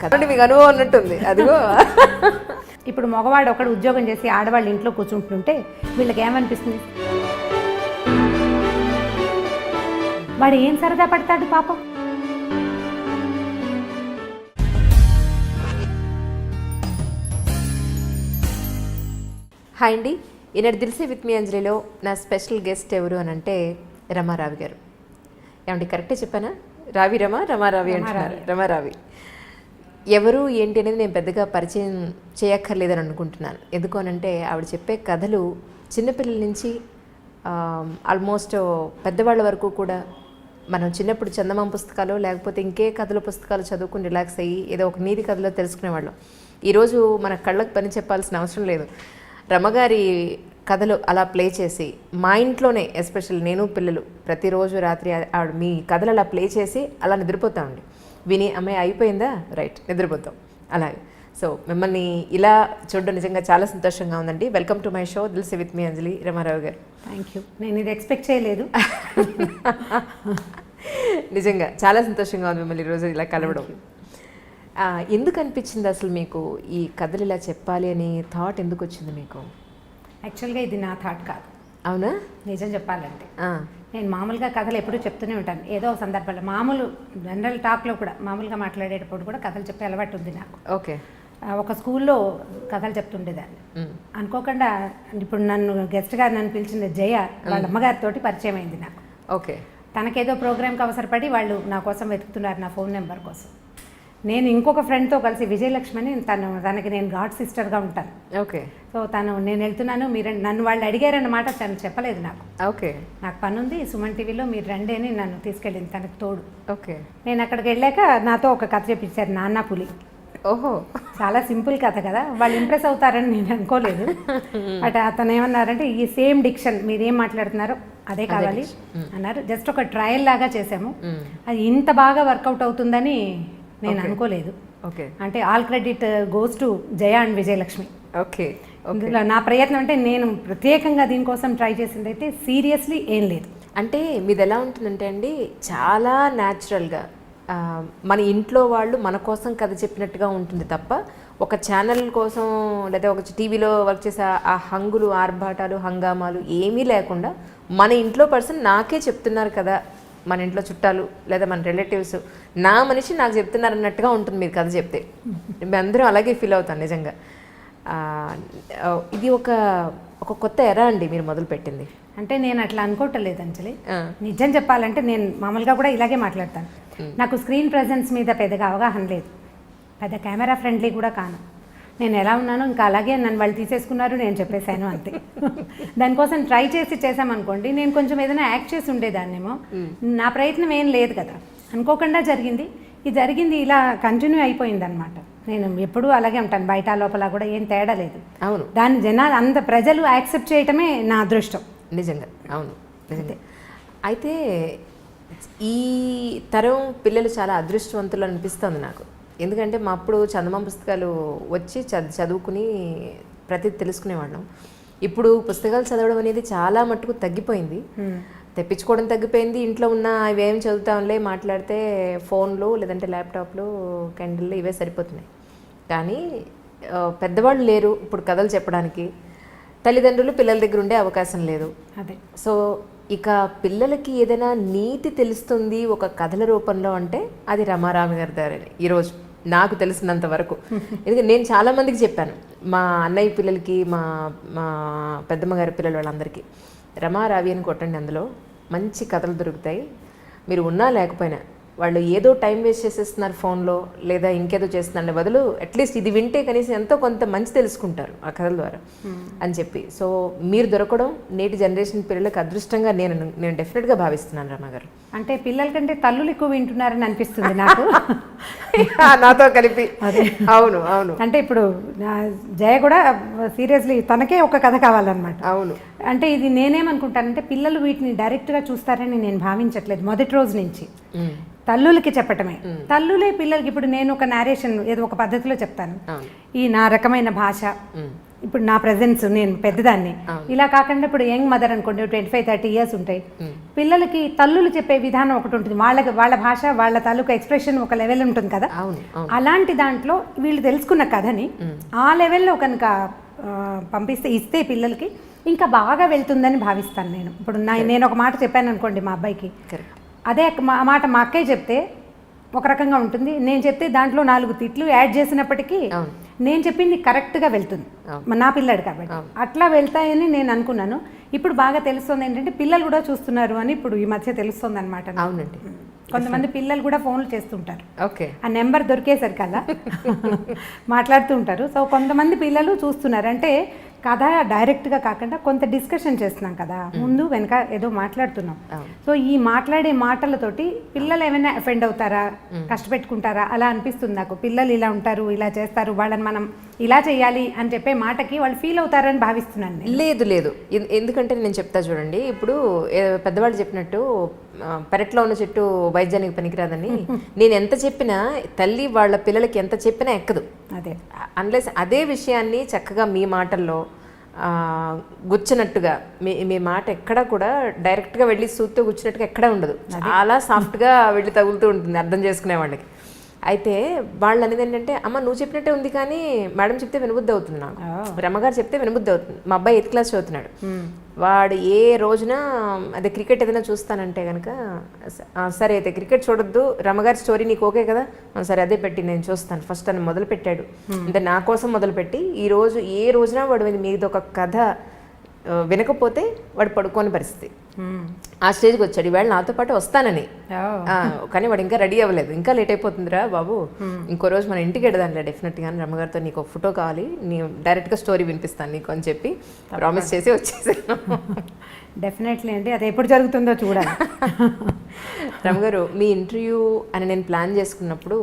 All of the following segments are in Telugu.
కథ మీకు అనుభవం ఉన్నట్టుంది అదిగో. ఇప్పుడు మగవాడు ఒకడు ఉద్యోగం చేసి ఆడవాళ్ళు ఇంట్లో కూర్చుంటుంటే వీళ్ళకి ఏమనిపిస్తుంది? వాడు ఏం సరదా పడతాడు పాపం. హాయ్ అండి, ఈనాడు దిల్సే విత్ మీ అంజలిలో నా స్పెషల్ గెస్ట్ ఎవరు అని అంటే రమారావి గారు. ఏమండి కరెక్టే చెప్పానా? రమారావి అంటున్నారు. రమారావి ఎవరు ఏంటి అనేది నేను పెద్దగా పరిచయం చేయక్కర్లేదని అనుకుంటున్నాను. ఎందుకు అనంటే ఆవిడ చెప్పే కథలు చిన్నపిల్లల నుంచి ఆల్మోస్ట్ పెద్దవాళ్ళ వరకు కూడా మనం చిన్నప్పుడు చందమామ పుస్తకాలు లేకపోతే ఇంకే కథల పుస్తకాలు చదువుకుని రిలాక్స్ అయ్యి ఏదో ఒక నీతి కథలో తెలుసుకునేవాళ్ళం. ఈరోజు మన కళ్ళకు పని చెప్పాల్సిన అవసరం లేదు. రమగారి కథలు అలా ప్లే చేసి మా ఇంట్లోనే ఎస్పెషల్ నేను పిల్లలు ప్రతిరోజు రాత్రి ఆవిడ మీ కథలు అలా ప్లే చేసి అలా నిద్రపోతామండి. విని అమ్మాయి అయిపోయిందా రైట్ నిద్రపోతాం అలాగే. సో మిమ్మల్ని ఇలా చూడడం నిజంగా చాలా సంతోషంగా ఉందండి. Welcome to my show Dil Se with me Anjali, Ramarao గారు. Thank you. నేను ఇది ఎక్స్పెక్ట్ చేయలేదు. నిజంగా చాలా సంతోషంగా ఉంది మిమ్మల్ని ఈరోజు ఇలా కలవడం. ఎందుకు అనిపించింది అసలు మీకు ఈ కథలు ఇలా చెప్పాలి అని థాట్ ఎందుకు వచ్చింది మీకు? యాక్చువల్గా ఇది నా థాట్ కాదు. అవునా? నిజం చెప్పాలంటే నేను మామూలుగా కథలు ఎప్పుడూ చెప్తూనే ఉంటాను. ఏదో ఒక సందర్భంలో మామూలు జనరల్ టాక్లో కూడా మామూలుగా మాట్లాడేటప్పుడు కూడా కథలు చెప్పే అలవాటు ఉంది నాకు. ఓకే. ఒక స్కూల్లో కథలు చెప్తుండేదాన్ని. అనుకోకుండా ఇప్పుడు నన్ను గెస్ట్గా నన్ను పిలిచిన జయ వాళ్ళ అమ్మగారితో పరిచయం అయింది నాకు. ఓకే. తనకేదో ప్రోగ్రామ్కి అవసరపడి వాళ్ళు నా కోసం వెతుకుతున్నారు, నా ఫోన్ నెంబర్ కోసం. నేను ఇంకొక ఫ్రెండ్తో కలిసి విజయలక్ష్మి అని తనకి నేను గాడ్ సిస్టర్గా ఉంటాను. ఓకే. సో నేను వెళ్తున్నాను, మీరు నన్ను వాళ్ళు అడిగారన్నమాట. తను చెప్పలేదు నాకు. ఓకే. నాకు పని ఉంది సుమన్ టీవీలో, మీరు రండి అని నన్ను తీసుకెళ్ళింది తనకు తోడు. ఓకే. నేను అక్కడికి వెళ్ళాక నాతో ఒక కథ చెప్పించారు, నాన్న పులి. ఓహో, చాలా సింపుల్ కథ కదా, వాళ్ళు ఇంప్రెస్ అవుతారని నేను అనుకోలేదు. బట్ అతను ఏమన్నారంటే ఈ సేమ్ డిక్షన్ మీరేం మాట్లాడుతున్నారో అదే కావాలి అన్నారు. జస్ట్ ఒక ట్రయల్ లాగా చేసాము. అది ఇంత బాగా వర్కౌట్ అవుతుందని నేను అనుకోలేదు. ఓకే. అంటే all credit goes to Jaya and Vijayalakshmi. Okay. ఇందులో నా ప్రయత్నం అంటే నేను ప్రత్యేకంగా దీనికోసం ట్రై చేసింది అయితే సీరియస్లీ ఏం లేదు. అంటే మీది ఎలా ఉంటుందంటే అండి, చాలా న్యాచురల్గా మన ఇంట్లో వాళ్ళు మన కోసం కథ చెప్పినట్టుగా ఉంటుంది తప్ప ఒక ఛానల్ కోసం లేదా ఒక టీవీలో వర్క్ చేసే ఆ హంగులు ఆర్భాటాలు హంగామాలు ఏమీ లేకుండా మన ఇంట్లో పర్సన్ నాకే చెప్తున్నారు కదా, మన ఇంట్లో చుట్టాలు లేదా మన రిలేటివ్స్ నా మనిషి నాకు చెప్తున్నారు అన్నట్టుగా ఉంటుంది మీరు కథ చెప్తే. అందరూ అలాగే ఫీల్ అవుతాను నిజంగా. ఇది ఒక కొత్త ఎరా అండి మీరు మొదలు పెట్టింది. అంటే నేను అట్లా అనుకోవట్లేదు అంజలి. నిజం చెప్పాలంటే నేను మామూలుగా కూడా ఇలాగే మాట్లాడతాను. నాకు స్క్రీన్ ప్రెజెన్స్ మీద పెద్దగా అవగాహన లేదు, పెద్ద కెమెరా ఫ్రెండ్లీ కూడా కాను. నేను ఎలా ఉన్నానో ఇంకా అలాగే నన్ను వాళ్ళు తీసేసుకున్నారు, నేను చెప్పేశాను అంతే. దానికోసం ట్రై చేసామనుకోండి, నేను కొంచెం ఏదైనా యాక్ట్ చేసి ఉండేదాన్నేమో. నా ప్రయత్నం ఏం లేదు కదా, అనుకోకుండా జరిగింది. ఇది జరిగింది ఇలా కంటిన్యూ అయిపోయింది అనమాట. నేను ఎప్పుడూ అలాగే ఉంటాను, బయట లోపల కూడా ఏం తేడా లేదు. అవును. దాన్ని జనాలు అంత ప్రజలు యాక్సెప్ట్ చేయటమే నా అదృష్టం. నిజంగా. అవును నిజంగా. అయితే ఈ తరం పిల్లలు చాలా అదృష్టవంతులు అనిపిస్తుంది నాకు. ఎందుకంటే మా అప్పుడు చందమామ పుస్తకాలు వచ్చి చదువుకుని ప్రతి తెలుసుకునేవాళ్ళం. ఇప్పుడు పుస్తకాలు చదవడం అనేది చాలా మట్టుకు తగ్గిపోయింది, తెప్పించుకోవడం తగ్గిపోయింది. ఇంట్లో ఉన్న ఇవేం చదువుతాంలే, మాట్లాడితే ఫోన్లు లేదంటే ల్యాప్టాప్లు కెండిల్ ఇవే సరిపోతున్నాయి. కానీ పెద్దవాళ్ళు లేరు ఇప్పుడు కథలు చెప్పడానికి, తల్లిదండ్రులు పిల్లల దగ్గర ఉండే అవకాశం లేదు. అదే. సో ఇక పిల్లలకి ఏదైనా నీతి తెలుస్తుంది ఒక కథల రూపంలో అంటే అది రమారావి గారి దారని ఈరోజు నాకు తెలిసినంత వరకు. ఎందుకంటే నేను చాలామందికి చెప్పాను, మా అన్నయ్య పిల్లలకి, మా పెద్దమ్మ గారి పిల్లలు వాళ్ళందరికీ రమారావి అని కొట్టండి, అందులో మంచి కథలు దొరుకుతాయి. మీరు ఉన్నా లేకపోయినా వాళ్ళు ఏదో టైం వేస్ట్ చేసేస్తున్నారు ఫోన్లో లేదా ఇంకేదో చేస్తున్నారు బదులు అట్లీస్ట్ ఇది వింటే కనీసం ఎంతో కొంత మంచి తెలుసుకుంటారు ఆ కథల ద్వారా అని చెప్పి. సో మీరు దొరకడం నేటి జనరేషన్ పిల్లలకు అదృష్టంగా నేను డెఫినెట్గా భావిస్తున్నాను. రమా గారు అంటే పిల్లల కంటే తల్లులు ఎక్కువ వింటున్నారని అనిపిస్తుంది నాకు. నాతో కలిపి. అవును అవును. అంటే ఇప్పుడు జయ కూడా సీరియస్లీ తనకే ఒక కథ కావాలన్నమాట. అవును. అంటే ఇది నేనేమనుకుంటానంటే పిల్లలు వీటిని డైరెక్ట్గా చూస్తారని నేను భావించట్లేదు మొదటి రోజు నుంచి. తల్లులకి చెప్పటమే, తల్లులే పిల్లలకి. ఇప్పుడు నేను ఒక నేరేషన్ ఏదో ఒక పద్ధతిలో చెప్తాను, ఈ నా రకమైన భాష ఇప్పుడు నా ప్రజెన్స్ నేను పెద్దదాన్ని, ఇలా కాకుండా ఇప్పుడు యంగ్ మదర్ అనుకోండి 25-30 ఇయర్స్ ఉంటాయి, పిల్లలకి తల్లులు చెప్పే విధానం ఒకటి ఉంటుంది, వాళ్ళ భాష వాళ్ళ తాలూకా ఎక్స్ప్రెషన్ ఒక లెవెల్ ఉంటుంది కదా. అలాంటి దాంట్లో వీళ్ళు తెలుసుకున్న కథని ఆ లెవెల్లో కనుక పంపిస్తే ఇస్తే పిల్లలకి ఇంకా బాగా వెళ్తుందని భావిస్తాను నేను. ఇప్పుడు నేను ఒక మాట చెప్పాను అనుకోండి మా అబ్బాయికి, అదే మాట మా అక్కయ్య చెప్తే ఒక రకంగా ఉంటుంది, నేను చెప్తే దాంట్లో 4 తిట్లు యాడ్ చేసినప్పటికీ నేను చెప్పింది కరెక్ట్గా వెళ్తుంది నా పిల్లాడు కాబట్టి. అట్లా వెళ్తాయని నేను అనుకున్నాను. ఇప్పుడు బాగా తెలుస్తుంది ఏంటంటే పిల్లలు కూడా చూస్తున్నారు అని ఇప్పుడు ఈ మధ్య తెలుస్తుంది అనమాట. అవునండి, కొంతమంది పిల్లలు కూడా ఫోన్లు చేస్తుంటారు, ఓకే, ఆ నెంబర్ దొరికేసరికి అలా మాట్లాడుతూ ఉంటారు. సో కొంతమంది పిల్లలు చూస్తున్నారు, అంటే కథ డైరెక్ట్గా కాకుండా కొంత డిస్కషన్ చేస్తున్నాం కదా, ముందు వెనక ఏదో మాట్లాడుతున్నాం. సో ఈ మాట్లాడే మాటలతోటి పిల్లలు ఏమైనా అఫెండ్ అవుతారా, కష్టపెట్టుకుంటారా అలా అనిపిస్తుంది నాకు. పిల్లలు ఇలా ఉంటారు, ఇలా చేస్తారు, వాళ్ళని మనం ఇలా చేయాలి అని చెప్పే మాటకి వాళ్ళు ఫీల్ అవుతారని భావిస్తున్నాను. లేదు, ఎందుకంటే నేను చెప్తా చూడండి, ఇప్పుడు పెద్దవాళ్ళు చెప్పినట్టు పెరట్లో ఉన్న చెట్టు వైద్యానికి పనికిరాదని నేను ఎంత చెప్పినా తల్లి వాళ్ళ పిల్లలకి ఎంత చెప్పినా ఎక్కదు. అదే అన్లెస్ అదే విషయాన్ని చక్కగా మీ మాటల్లో గుచ్చినట్టుగా మీ మాట ఎక్కడా కూడా డైరెక్ట్గా వెళ్ళి సూత్తో గుచ్చినట్టుగా ఎక్కడా ఉండదు, చాలా సాఫ్ట్గా వెళ్ళి తగులుతూ ఉంటుంది అర్థం చేసుకునే వాళ్ళకి. అయితే వాళ్ళు అనేది ఏంటంటే, అమ్మ నువ్వు చెప్పినట్టే ఉంది కానీ మేడం చెప్తే వినబుద్ధి అవుతుంది, నాకు రమ్మగారు చెప్తే వినబుద్ధి అవుతుంది. మా అబ్బాయి 8th క్లాస్ చదువుతున్నాడు, వాడు ఏ రోజున అదే క్రికెట్ ఏదైనా చూస్తానంటే కనుక, సరే అయితే క్రికెట్ చూడొద్దు, రమ్మగారి స్టోరీ నీకు ఓకే కదా, సరే అదే పెట్టి నేను చూస్తాను ఫస్ట్ అని మొదలు పెట్టాడు. అంటే నా కోసం మొదలుపెట్టి ఏ రోజున వాడు మీద ఒక కథ వినకపోతే వాడు పడుకోని పరిస్థితి, ఆ స్టేజ్కి వచ్చాడు. ఈవేళ నాతో పాటు వస్తానని, కానీ వాడు ఇంకా రెడీ అవ్వలేదు, ఇంకా లేట్ అయిపోతుందిరా బాబు, ఇంకో రోజు మన ఇంటికి వెడదాంలే డెఫినెట్గా, రమ్మగారితో నీకు ఒక ఫోటో కావాలి, నీ డైరెక్ట్గా స్టోరీ వినిపిస్తాను నీకు అని చెప్పి ప్రామిస్ చేసి వచ్చేసాను. డెఫినెట్లీ అండి, అది ఎప్పుడు జరుగుతుందో చూడాలి. రమ్మగారు, మీ ఇంటర్వ్యూ అని నేను ప్లాన్ చేసుకున్నప్పుడు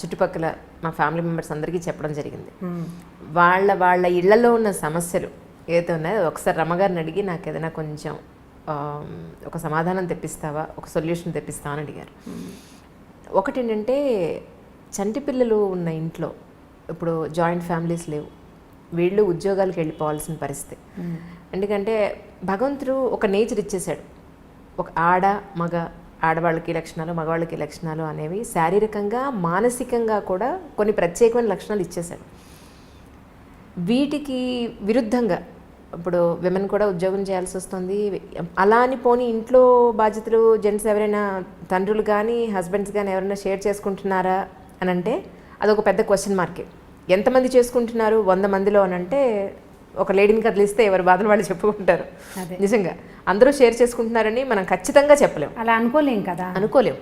చుట్టుపక్కల మా ఫ్యామిలీ మెంబర్స్ అందరికీ చెప్పడం జరిగింది, వాళ్ళ ఇళ్లలో ఉన్న సమస్యలు ఏదైతే ఉన్నాయో ఒకసారి రమ్మగారిని అడిగి నాకు ఏదైనా కొంచెం ఒక సమాధానం తెప్పిస్తావా, ఒక సొల్యూషన్ తెప్పిస్తావా అని అడిగారు. ఒకటి ఏంటంటే, చంటి పిల్లలు ఉన్న ఇంట్లో ఇప్పుడు జాయింట్ ఫ్యామిలీస్ లేవు, వీళ్ళు ఉద్యోగాలకు వెళ్ళిపోవాల్సిన పరిస్థితి. ఎందుకంటే భగవంతుడు ఒక నేచర్ ఇచ్చేశాడు, ఒక ఆడవాళ్ళకి లక్షణాలు, మగవాళ్ళకి లక్షణాలు అనేవి శారీరకంగా మానసికంగా కూడా కొన్ని ప్రత్యేకమైన లక్షణాలు ఇచ్చేశాడు. వీటికి విరుద్ధంగా ఇప్పుడు విమెన్ కూడా ఉద్యోగం చేయాల్సి వస్తుంది, అలా అని పోనీ ఇంట్లో బాధ్యతలు జెంట్స్ ఎవరైనా తండ్రులు కానీ హస్బెండ్స్ కానీ ఎవరైనా షేర్ చేసుకుంటున్నారా అని అంటే అదొక పెద్ద క్వశ్చన్ మార్కే. ఎంతమంది చేసుకుంటున్నారు 100 మందిలో అని అంటే ఒక లేడీని కదిలిస్తే ఎవరి బాధలు వాళ్ళు చెప్పుకుంటారు. నిజంగా అందరూ షేర్ చేసుకుంటున్నారని మనం ఖచ్చితంగా చెప్పలేము, అలా అనుకోలేము.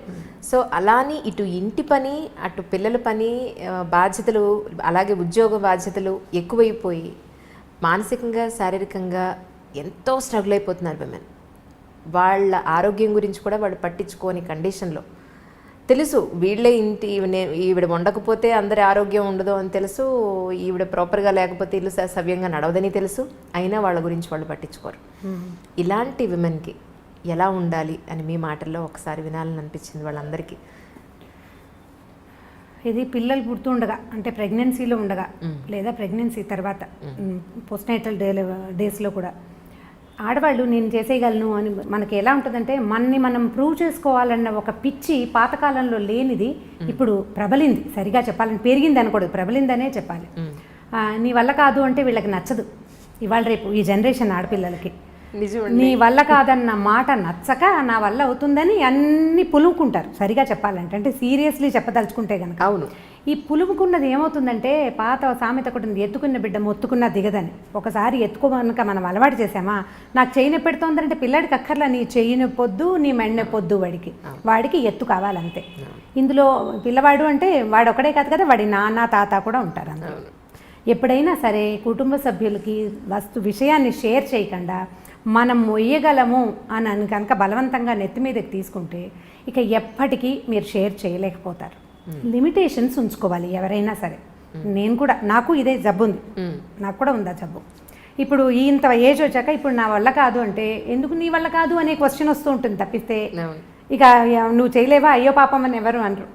సో అలాని ఇటు ఇంటి పని, అటు పిల్లల పని బాధ్యతలు, అలాగే ఉద్యోగ బాధ్యతలు ఎక్కువైపోయి మానసికంగా శారీరకంగా ఎంతో స్ట్రగుల్ అయిపోతున్నారు విమెన్. వాళ్ళ ఆరోగ్యం గురించి కూడా వాళ్ళు పట్టించుకోని కండిషన్లో, తెలుసు వీళ్ళే ఈవిడ వండకపోతే అందరి ఆరోగ్యం ఉండదు అని తెలుసు, ఈవిడ ప్రాపర్గా లేకపోతే ఇల్లు సవ్యంగా నడవదని తెలుసు, అయినా వాళ్ళ గురించి వాళ్ళు పట్టించుకోరు. ఇలాంటి విమెన్కి ఎలా ఉండాలి అని మీ మాటల్లో ఒకసారి వినాలని అనిపించింది వాళ్ళందరికీ. ఇది పిల్లలు పుడుతుండగా, అంటే ప్రెగ్నెన్సీలో ఉండగా లేదా ప్రెగ్నెన్సీ తర్వాత పోస్ట్నేటల్ డేస్లో కూడా ఆడవాళ్ళు నేను చేసేయగలను అని మనకి ఎలా ఉంటుందంటే, మనం ప్రూవ్ చేసుకోవాలన్న ఒక పిచ్చి పాతకాలంలో లేనిది ఇప్పుడు ప్రబలింది. సరిగా చెప్పాలని పెరిగింది అనకూడదు, ప్రబలిందనే చెప్పాలి. నీ వల్ల కాదు అంటే వీళ్ళకి నచ్చదు. ఇవాళ రేపు ఈ జనరేషన్ ఆడపిల్లలకి నీ వల్ల కాదన్న మాట నచ్చక నా వల్ల అవుతుందని అన్ని పులుముకుంటారు. సరిగా చెప్పాలంటే, అంటే సీరియస్లీ చెప్పదలుచుకుంటే కనుక. అవును, ఈ పులుముకున్నది ఏమవుతుందంటే, పాత సామెత ఒకటి ఉంది, ఎత్తుకున్న బిడ్డ మొత్తుకున్న దిగదని. ఒకసారి ఎత్తుకోమనక మనం అలవాటు చేసామా, నాకు చెయ్యి నొప్పి పెడుతోందంటే పిల్లాడికి అక్కర్లా నీ చెయ్యి నొప్పొద్దు, నీ మెడ నొప్పొద్దు, వాడికి ఎత్తు కావాలంతే. ఇందులో పిల్లవాడు అంటే వాడు ఒకడే కాదు కదా, వాడి నాన్న తాత కూడా ఉంటారు అందులో. ఎప్పుడైనా సరే కుటుంబ సభ్యులకి విషయాన్ని షేర్ చేయకుండా మనం మొయ్యగలము అని కనుక బలవంతంగా నెత్తి మీదకి తీసుకుంటే ఇక ఎప్పటికీ మీరు షేర్ చేయలేకపోతారు. లిమిటేషన్స్ ఉంచుకోవాలి ఎవరైనా సరే. నేను కూడా, నాకు ఇదే జబ్బు ఉంది, నాకు కూడా ఉందా జబ్బు. ఇప్పుడు ఇంత ఏజ్ వచ్చాక ఇప్పుడు నా వల్ల కాదు అంటే, ఎందుకు నీ వల్ల కాదు అనే క్వశ్చన్ వస్తూ ఉంటుంది తప్పిస్తే, ఇక నువ్వు చేయలేవా అయ్యో పాపం అని ఎవరు అనరు.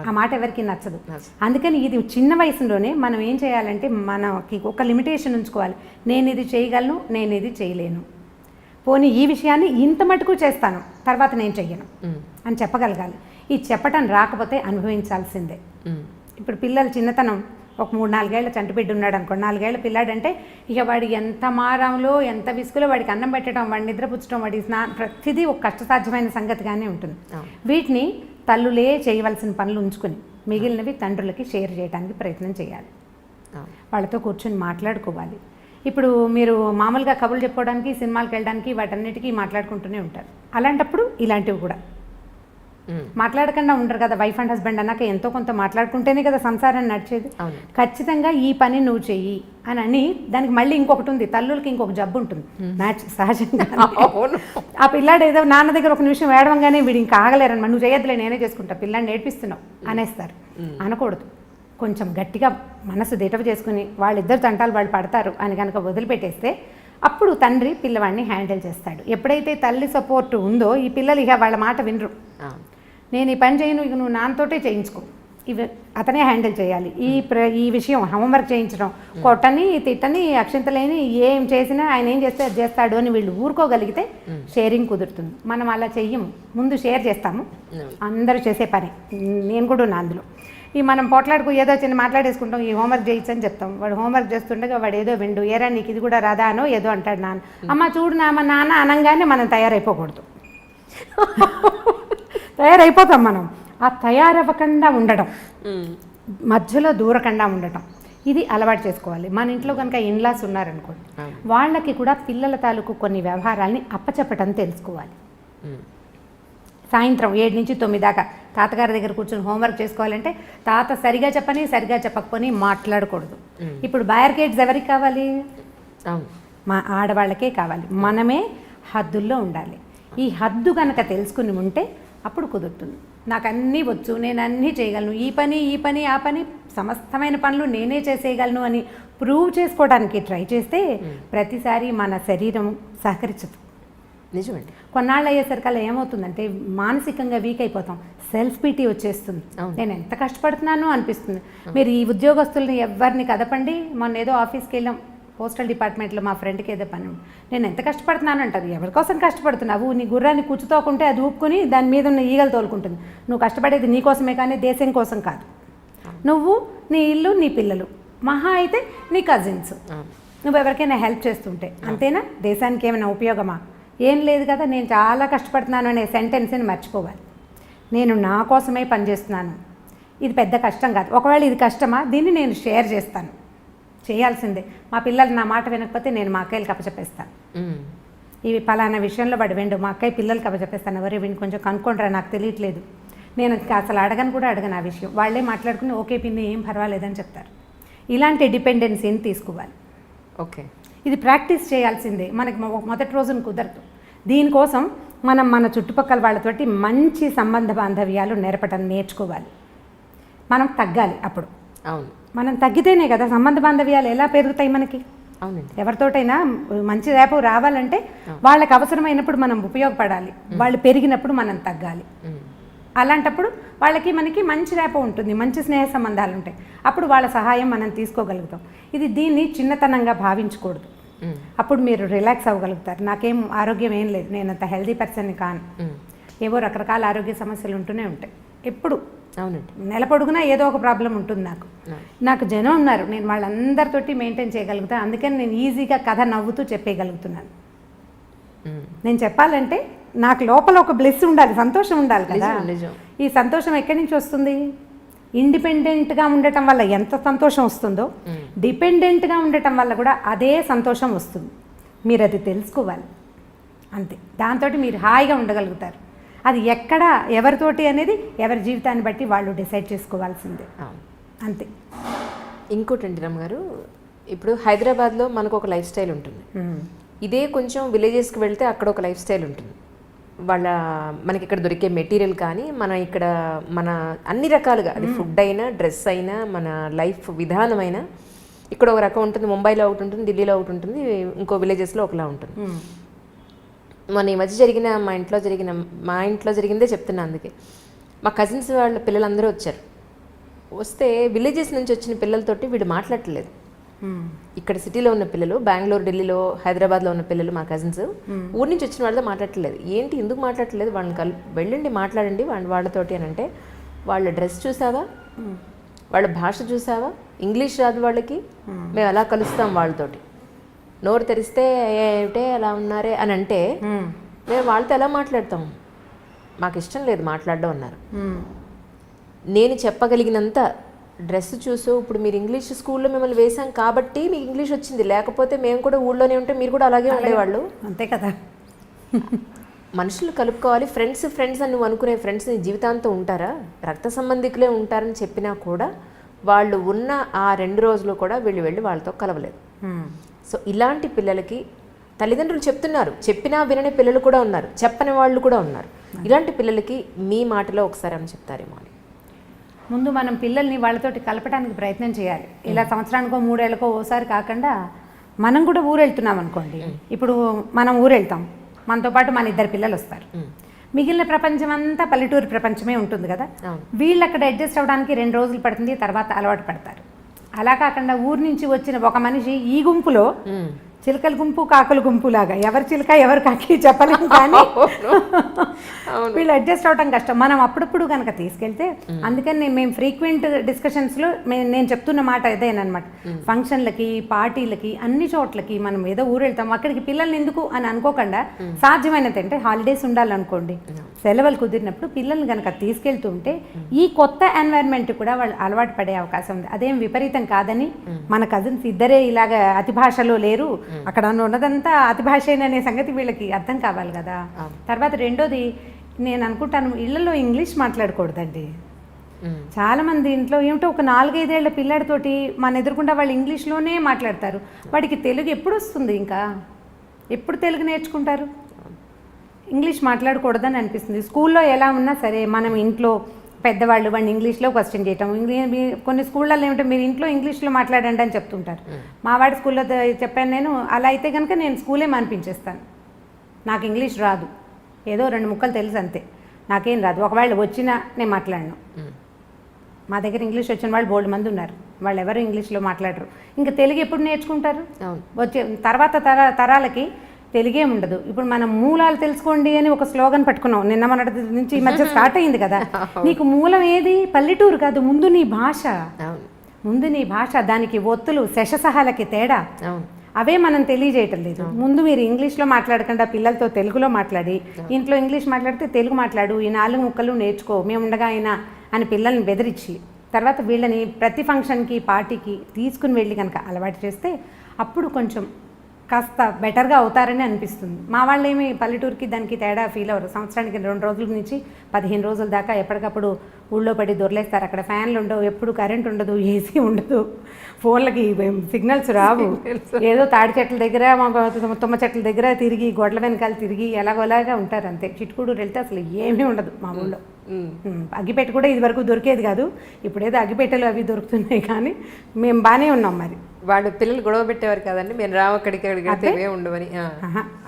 ఆ మాట ఎవరికి నచ్చదు. అందుకని ఇది చిన్న వయసులోనే మనం ఏం చేయాలంటే మనకి ఒక లిమిటేషన్ ఉంచుకోవాలి. నేను ఇది చేయగలను, నేను ఇది చేయలేను, పోనీ ఈ విషయాన్ని ఇంత మటుకు చేస్తాను, తర్వాత నేను చెయ్యను అని చెప్పగలగాలి. ఈ చెప్పటం రాకపోతే అనుభవించాల్సిందే. ఇప్పుడు పిల్లలు చిన్నతనం ఒక 3-4 ఏళ్ల చంటిబిడ్డ ఉన్నాడు అనుకోండి, 4 ఏళ్ల పిల్లాడంటే ఇక వాడి ఎంత మారంలో ఎంత విసుగులో వాడికి అన్నం పెట్టడం, వాడిని నిద్రపుచ్చడం, వాడి ప్రతిదీ ఒక కష్టసాధ్యమైన సంగతిగానే ఉంటుంది. వీటిని తల్లులే చేయవలసిన పనులు ఉంచుకొని మిగిలినవి తండ్రులకి షేర్ చేయడానికి ప్రయత్నం చేయాలి. వాళ్ళతో కూర్చొని మాట్లాడుకోవాలి. ఇప్పుడు మీరు మామూలుగా కబుర్లు చెప్పుకోవడానికి, సినిమాలకు వెళ్ళడానికి, వాటన్నిటికీ మాట్లాడుకుంటూనే ఉంటారు. అలాంటప్పుడు ఇలాంటివి కూడా మాట్లాడకుండా ఉండరు కదా. వైఫ్ అండ్ హస్బెండ్ అన్నాక ఎంతో కొంత మాట్లాడుకుంటేనే కదా సంసారాన్ని నడిచేది. ఖచ్చితంగా ఈ పని నువ్వు చెయ్యి అని దానికి మళ్ళీ ఇంకొకటి ఉంది, తల్లులకి ఇంకొక జబ్బు ఉంటుంది మ్యాచ్ సహజంగా. ఆ పిల్లాడు ఏదో నాన్న దగ్గర ఒక నిమిషం వేడవంగానే వీడు ఇంకా ఆగలేరన్నమాట, నువ్వు చేయొద్దులే నేనే చేసుకుంటా, పిల్లాడిని నేర్పిస్తున్నావు అనేస్తారు. అనకూడదు. కొంచెం గట్టిగా మనసు దిటవ చేసుకుని వాళ్ళిద్దరు తంటాలు వాళ్ళు పడతారు అని కనుక వదిలిపెట్టేస్తే అప్పుడు తండ్రి పిల్లవాడిని హ్యాండిల్ చేస్తాడు. ఎప్పుడైతే తల్లి సపోర్ట్ ఉందో ఈ పిల్లలు ఇక వాళ్ళ మాట వినరు. నేను ఈ పని చేయను, ఇక నువ్వు నాన్నతోటే చేయించుకో, ఇవి అతనే హ్యాండిల్ చేయాలి. ఈ విషయం హోంవర్క్ చేయించడం, కొట్టని తిట్టని అక్షంతలేని ఏం చేసినా ఆయన ఏం చేస్తే అది చేస్తాడు అని వీళ్ళు ఊరుకోగలిగితే షేరింగ్ కుదురుతుంది. మనం అలా చెయ్యము, ముందు షేర్ చేస్తాము, అందరూ చేసే పని, నేను కూడా ఉన్నా అందులో. ఈ మనం పోట్లాడుకు ఏదో చిన్న మాట్లాడేసుకుంటాం, ఈ హోంవర్క్ చేయించని చెప్తాం, వాడు హోంవర్క్ చేస్తుండగా వాడు ఏదో విండు, ఏరా నీకు ఇది కూడా రాదా అనో ఏదో అంటాడు నాన్న. అమ్మ చూడు నాన్న అనగానే మనం తయారైపోకూడదు. తయారైపోతాం మనం. ఆ తయారవ్వకుండా ఉండటం, మధ్యలో దూరకుండా ఉండటం, ఇది అలవాటు చేసుకోవాలి. మన ఇంట్లో కనుక ఇన్లాస్ ఉన్నారనుకోండి, వాళ్ళకి కూడా పిల్లల తాలూకు కొన్ని వ్యవహారాలని అప్పచెప్పటం తెలుసుకోవాలి. సాయంత్రం 7 నుంచి 9 దాకా తాతగారి దగ్గర కూర్చొని హోంవర్క్ చేసుకోవాలంటే తాత సరిగా చెప్పని సరిగా చెప్పకపోని మాట్లాడకూడదు. ఇప్పుడు బ్యారికేడ్స్ ఎవరికి కావాలి? మా ఆడవాళ్ళకే కావాలి. మనమే హద్దుల్లో ఉండాలి. ఈ హద్దు కనుక తెలుసుకుని ఉంటే అప్పుడు కుదురుతుంది. నాకు అన్నీ వచ్చు, నేను అన్నీ చేయగలను, ఈ పని ఆ పని సమస్తమైన పనులు నేనే చేసేయగలను అని ప్రూవ్ చేసుకోవడానికి ట్రై చేస్తే ప్రతిసారి మన శరీరం సహకరించదు. నిజమండి. కొన్నాళ్ళు అయ్యేసరికల్లా ఏమవుతుందంటే మానసికంగా వీక్ అయిపోతాం, సెల్ఫ్ పీటీ వచ్చేస్తుంది. నేను ఎంత కష్టపడుతున్నాను అనిపిస్తుంది. మీరు ఈ ఉద్యోగస్తుల్ని ఎవరిని కదపండి. మొన్న ఏదో ఆఫీస్కి వెళ్ళాం, పోస్టల్ డిపార్ట్మెంట్లో మా ఫ్రెండ్కి ఏదో పని, నేను ఎంత కష్టపడుతున్నాను అంటారు. ఎవరికోసం కష్టపడుతున్నావు? నీ గుర్రాన్ని కూర్చుతోకుంటే అది ఊపుకొని దాని మీద ఉన్న ఈగలు తోలుకుంటుంది. నువ్వు కష్టపడేది నీ కోసమే కానీ దేశం కోసం కాదు. నువ్వు, నీ ఇల్లు, నీ పిల్లలు, మహా అయితే నీ కజిన్స్, నువ్వు ఎవరికైనా హెల్ప్ చేస్తుంటే అంతేనా? దేశానికి ఏమైనా ఉపయోగమా? ఏం లేదు కదా. నేను చాలా కష్టపడుతున్నాను అనే సెంటెన్స్ని మర్చిపోవాలి. నేను నా కోసమే పనిచేస్తున్నాను, ఇది పెద్ద కష్టం కాదు. ఒకవేళ ఇది కష్టమా, దీన్ని నేను షేర్ చేస్తాను, చేయాల్సిందే. మా పిల్లలు నా మాట వినకపోతే నేను మా అక్కయ్యలకు అప్పచెప్పేస్తాను. ఇవి పలానా విషయంలో వాడు వెండు, మా అక్కయ్య పిల్లలకి అప్పచెప్పేస్తాను. ఎవరే వీడిని కొంచెం కనుక్కుంటారా, నాకు తెలియట్లేదు. నేను అసలు అడగను ఆ విషయం. వాళ్ళే మాట్లాడుకుని ఓకే పిన్ని ఏం పర్వాలేదని చెప్తారు. ఇలాంటి డిపెండెన్సీని తీసుకోవాలి. ఓకే, ఇది ప్రాక్టీస్ చేయాల్సిందే. మనకి మొదటి రోజున కుదరదు. దీనికోసం మనం మన చుట్టుపక్కల వాళ్ళతోటి మంచి సంబంధ బాంధవ్యాలు నేర్చుకోవాలి. మనం తగ్గాలి. అప్పుడు అవును, మనం తగ్గితేనే కదా సంబంధ బాంధవ్యాలు ఎలా పెరుగుతాయి మనకి. అవునండి. ఎవరితోటైనా మంచి రేపు రావాలంటే వాళ్ళకి అవసరమైనప్పుడు మనం ఉపయోగపడాలి, వాళ్ళు పెరిగినప్పుడు మనం తగ్గాలి. అలాంటప్పుడు వాళ్ళకి మనకి మంచి రేప ఉంటుంది, మంచి స్నేహ సంబంధాలు ఉంటాయి. అప్పుడు వాళ్ళ సహాయం మనం తీసుకోగలుగుతాం. దీన్ని చిన్నతనంగా భావించకూడదు. అప్పుడు మీరు రిలాక్స్ అవ్వగలుగుతారు. నాకేం ఆరోగ్యం ఏం లేదు, నేను అంత హెల్దీ పర్సన్ని కాను, ఏవో రకరకాల ఆరోగ్య సమస్యలు ఉంటూనే ఉంటాయి ఎప్పుడు. అవునండి, నెల పొడుగునా ఏదో ఒక ప్రాబ్లం ఉంటుంది. నాకు జనం ఉన్నారు, నేను వాళ్ళందరితోటి మెయింటైన్ చేయగలుగుతాను. అందుకని నేను ఈజీగా కథ నవ్వుతూ చెప్పేయగలుగుతున్నాను. నేను చెప్పాలంటే నాకు లోపల ఒక బ్లెస్ ఉండాలి, సంతోషం ఉండాలి కదా. ఈ సంతోషం ఎక్కడి నుంచి వస్తుంది? ఇండిపెండెంట్గా ఉండటం వల్ల ఎంత సంతోషం వస్తుందో డిపెండెంట్గా ఉండటం వల్ల కూడా అదే సంతోషం వస్తుంది. మీరు అది తెలుసుకోవాలి. అంతే, దాంతో మీరు హాయిగా ఉండగలుగుతారు. అది ఎక్కడ ఎవరితోటి అనేది ఎవరి జీవితాన్ని బట్టి వాళ్ళు డిసైడ్ చేసుకోవాల్సిందే. అంతే. ఇంకోటండి రమ్మగారు, ఇప్పుడు హైదరాబాద్లో మనకు ఒక లైఫ్ స్టైల్ ఉంటుంది, ఇదే కొంచెం విలేజెస్కి వెళ్తే అక్కడ ఒక లైఫ్ స్టైల్ ఉంటుంది. మనకి ఇక్కడ దొరికే మెటీరియల్ కానీ మన ఇక్కడ మన అన్ని రకాలుగా, అది ఫుడ్ అయినా డ్రెస్ అయినా మన లైఫ్ విధానమైనా ఇక్కడ ఒక రకం ఉంటుంది. ముంబైలో ఒకటి ఉంటుంది, ఢిల్లీలో ఒకటి ఉంటుంది, ఇంకో విలేజెస్లో ఒకలా ఉంటుంది. మన ఈ మధ్య జరిగిన మా ఇంట్లో జరిగిందే చెప్తున్నా. అందుకే మా కజిన్స్ వాళ్ళ పిల్లలందరూ వచ్చారు. వస్తే విలేజెస్ నుంచి వచ్చిన పిల్లలతోటి వీడు మాట్లాడట్లేదు. ఇక్కడ సిటీలో ఉన్న పిల్లలు, బెంగళూరు, ఢిల్లీలో, హైదరాబాద్లో ఉన్న పిల్లలు మా కజిన్స్ ఊరి నుంచి వచ్చిన వాళ్ళతో మాట్లాడట్లేదు. ఏంటి ఎందుకు మాట్లాడట్లేదు, వాళ్ళని వెళ్ళండి మాట్లాడండి వాళ్ళతోటి అని అంటే, వాళ్ళ డ్రెస్ చూసావా, వాళ్ళ భాష చూసావా, ఇంగ్లీష్ రాదు వాళ్ళకి, మేము ఎలా కలుస్తాం వాళ్ళతోటి, నోరు తెరిస్తే ఏమిటే అలా ఉన్నారే అని అంటే మేము వాళ్ళతో ఎలా మాట్లాడతాం, మాకు ఇష్టం లేదు మాట్లాడడం అన్నారు. నేను చెప్పగలిగినంత డ్రెస్ చూసు, ఇప్పుడు మీరు ఇంగ్లీష్ స్కూల్లో మిమ్మల్ని వేసాం కాబట్టి మీకు ఇంగ్లీష్ వచ్చింది, లేకపోతే మేము కూడా ఊళ్ళోనే ఉంటే మీరు కూడా అలాగే ఉండేవాళ్ళు. అంతే కదా. మనుషులు కలుపుకోవాలి. ఫ్రెండ్స్ అని నువ్వు అనుకునే ఫ్రెండ్స్ నీ జీవితాంతం ఉంటారా, రక్త సంబంధికులే ఉంటారని చెప్పినా కూడా వాళ్ళు ఉన్న ఆ 2 రోజులు కూడా వీళ్ళు వెళ్ళి వాళ్ళతో కలవలేదు. సో ఇలాంటి పిల్లలకి తల్లిదండ్రులు చెప్తున్నారు, చెప్పినా వినని పిల్లలు కూడా ఉన్నారు, చెప్పని వాళ్ళు కూడా ఉన్నారు. ఇలాంటి పిల్లలకి మీ మాటలో ఒకసారి అని చెప్తారేమో అని. ముందు మనం పిల్లల్ని వాళ్ళతోటి కలపడానికి ప్రయత్నం చేయాలి. ఇలా సంవత్సరానికో 3 ఏళ్ళకో ఓసారి కాకుండా మనం కూడా ఊరు వెళ్తున్నాం అనుకోండి. ఇప్పుడు మనం ఊరు వెళ్తాం, మనతో పాటు మన 2 పిల్లలు వస్తారు. మిగిలిన ప్రపంచం అంతా పల్లెటూరు ప్రపంచమే ఉంటుంది కదా. వీళ్ళు అక్కడ అడ్జస్ట్ అవ్వడానికి 2 రోజులు పడుతుంది, తర్వాత అలవాటు పడతారు. అలా కాకుండా ఊరు నుంచి వచ్చిన ఒక మనిషి ఈ గుంపులో చిలకల గుంపు కాకుల గుంపు లాగా ఎవరి చిలక ఎవరి కాకి చెప్పలేము, కానీ వీళ్ళు అడ్జస్ట్ అవడం కష్టం. మనం అప్పుడప్పుడు కనుక తీసుకెళ్తే, అందుకని మేము ఫ్రీక్వెంట్ డిస్కషన్స్లో నేను చెప్తున్న మాట ఇదేనమాట. ఫంక్షన్లకి, పార్టీలకి, అన్ని చోట్లకి మనం ఏదో ఊరు వెళ్తాం, అక్కడికి పిల్లల్ని ఎందుకు అని అనుకోకుండా సాధ్యమైనంత అంటే హాలిడేస్ ఉండాలనుకోండి, సెలవులు కుదిరినప్పుడు పిల్లల్ని కనుక తీసుకెళ్తుంటే ఈ కొత్త ఎన్వైర్న్మెంట్ కూడా వాళ్ళు అలవాటు పడే అవకాశం ఉంది. అదేం విపరీతం కాదని, మన కజిన్స్ ఇద్దరే ఇలాగ అతి భాషలో లేరు, అక్కడ ఉన్నదంతా అతి భాషేననే సంగతి వీళ్ళకి అర్థం కావాలి కదా. తర్వాత రెండోది నేను అనుకుంటాను, ఇళ్లలో ఇంగ్లీష్ మాట్లాడకూడదండి. చాలా మంది ఇంట్లో ఏమిటో ఒక 4-5 ఏళ్ల పిల్లాడితోటి మన ఎదురుకుండా వాళ్ళు ఇంగ్లీష్లోనే మాట్లాడతారు. వాడికి తెలుగు ఎప్పుడు వస్తుంది, ఇంకా ఎప్పుడు తెలుగు నేర్చుకుంటారు? ఇంగ్లీష్ మాట్లాడకూడదని అనిపిస్తుంది. స్కూల్లో ఎలా ఉన్నా సరే మనం ఇంట్లో పెద్దవాళ్ళు వాడిని ఇంగ్లీష్లో క్వశ్చన్ చేయటం, కొన్ని స్కూళ్ళల్లో ఏమిటో మీరు ఇంట్లో ఇంగ్లీష్లో మాట్లాడండి అని చెప్తుంటారు. మా వాడి స్కూల్లో చెప్పాను నేను, అలా అయితే కనుక నేను స్కూలే మానిపించేస్తాను. నాకు ఇంగ్లీష్ రాదు, ఏదో 2 ముక్కలు తెలుసు అంతే, నాకేం రాదు. ఒకవేళ వచ్చినా నేను మాట్లాడను. మా దగ్గర ఇంగ్లీష్ వచ్చిన వాళ్ళు బోల్డ్ మంది ఉన్నారు, వాళ్ళు ఎవరు ఇంగ్లీష్లో మాట్లాడరు. ఇంకా తెలుగు ఎప్పుడు నేర్చుకుంటారు? వచ్చే తర్వాత తరాలకి తెలుగే ఉండదు. ఇప్పుడు మనం మూలాలు తెలుసుకోండి అని ఒక స్లోగన్ పట్టుకున్నాం, నిన్న మొన్నటి నుంచి ఈ మధ్య స్టార్ట్ అయింది కదా. నీకు మూలం ఏది? పల్లెటూరు కాదు, ముందు నీ భాష, దానికి ఒత్తులు శశసహాలకి తేడా, అవే మనం తెలియజేయటం లేదు. ముందు మీరు ఇంగ్లీష్లో మాట్లాడకుండా పిల్లలతో తెలుగులో మాట్లాడి, ఇంట్లో ఇంగ్లీష్ మాట్లాడితే తెలుగు మాట్లాడు, ఈ 4 ముక్కలు నేర్చుకో, మేము ఉండగా అయినా అని పిల్లల్ని బెదిరించి, తర్వాత వీళ్ళని ప్రతి ఫంక్షన్కి, పార్టీకి తీసుకుని వెళ్ళి కనుక అలవాటు చేస్తే అప్పుడు కొంచెం కాస్త బెటర్గా అవుతారని అనిపిస్తుంది. మా వాళ్ళు ఏమి పల్లెటూరుకి దానికి తేడా ఫీల్ అవ్వరు. సంవత్సరానికి 2 రోజుల నుంచి 15 రోజుల దాకా ఎప్పటికప్పుడు ఊళ్ళో పడి దొరలేస్తారు. అక్కడ ఫ్యాన్లు ఉండవు, ఎప్పుడు కరెంట్ ఉండదు, ఏసీ ఉండదు, ఫోన్లకి సిగ్నల్స్ రావు. ఏదో తాడి చెట్ల దగ్గర, తుమ్మ చెట్ల దగ్గర తిరిగి, గొడ్ల వెనకాల తిరిగి ఎలాగోలాగా ఉంటారు అంతే. చిట్కూడూరు వెళ్తే అసలు ఏమీ ఉండదు మా ఊళ్ళో. అగ్గిపెట్టె కూడా ఇది వరకు దొరికేది కాదు, ఇప్పుడేదో అగ్గిపెట్టెలు అవి దొరుకుతున్నాయి, కానీ మేము బాగానే ఉన్నాం. మరి వాళ్ళు పిల్లలు గొడవ పెట్టేవారు కదండి, మేము రావు అక్కడికి ఉండవని.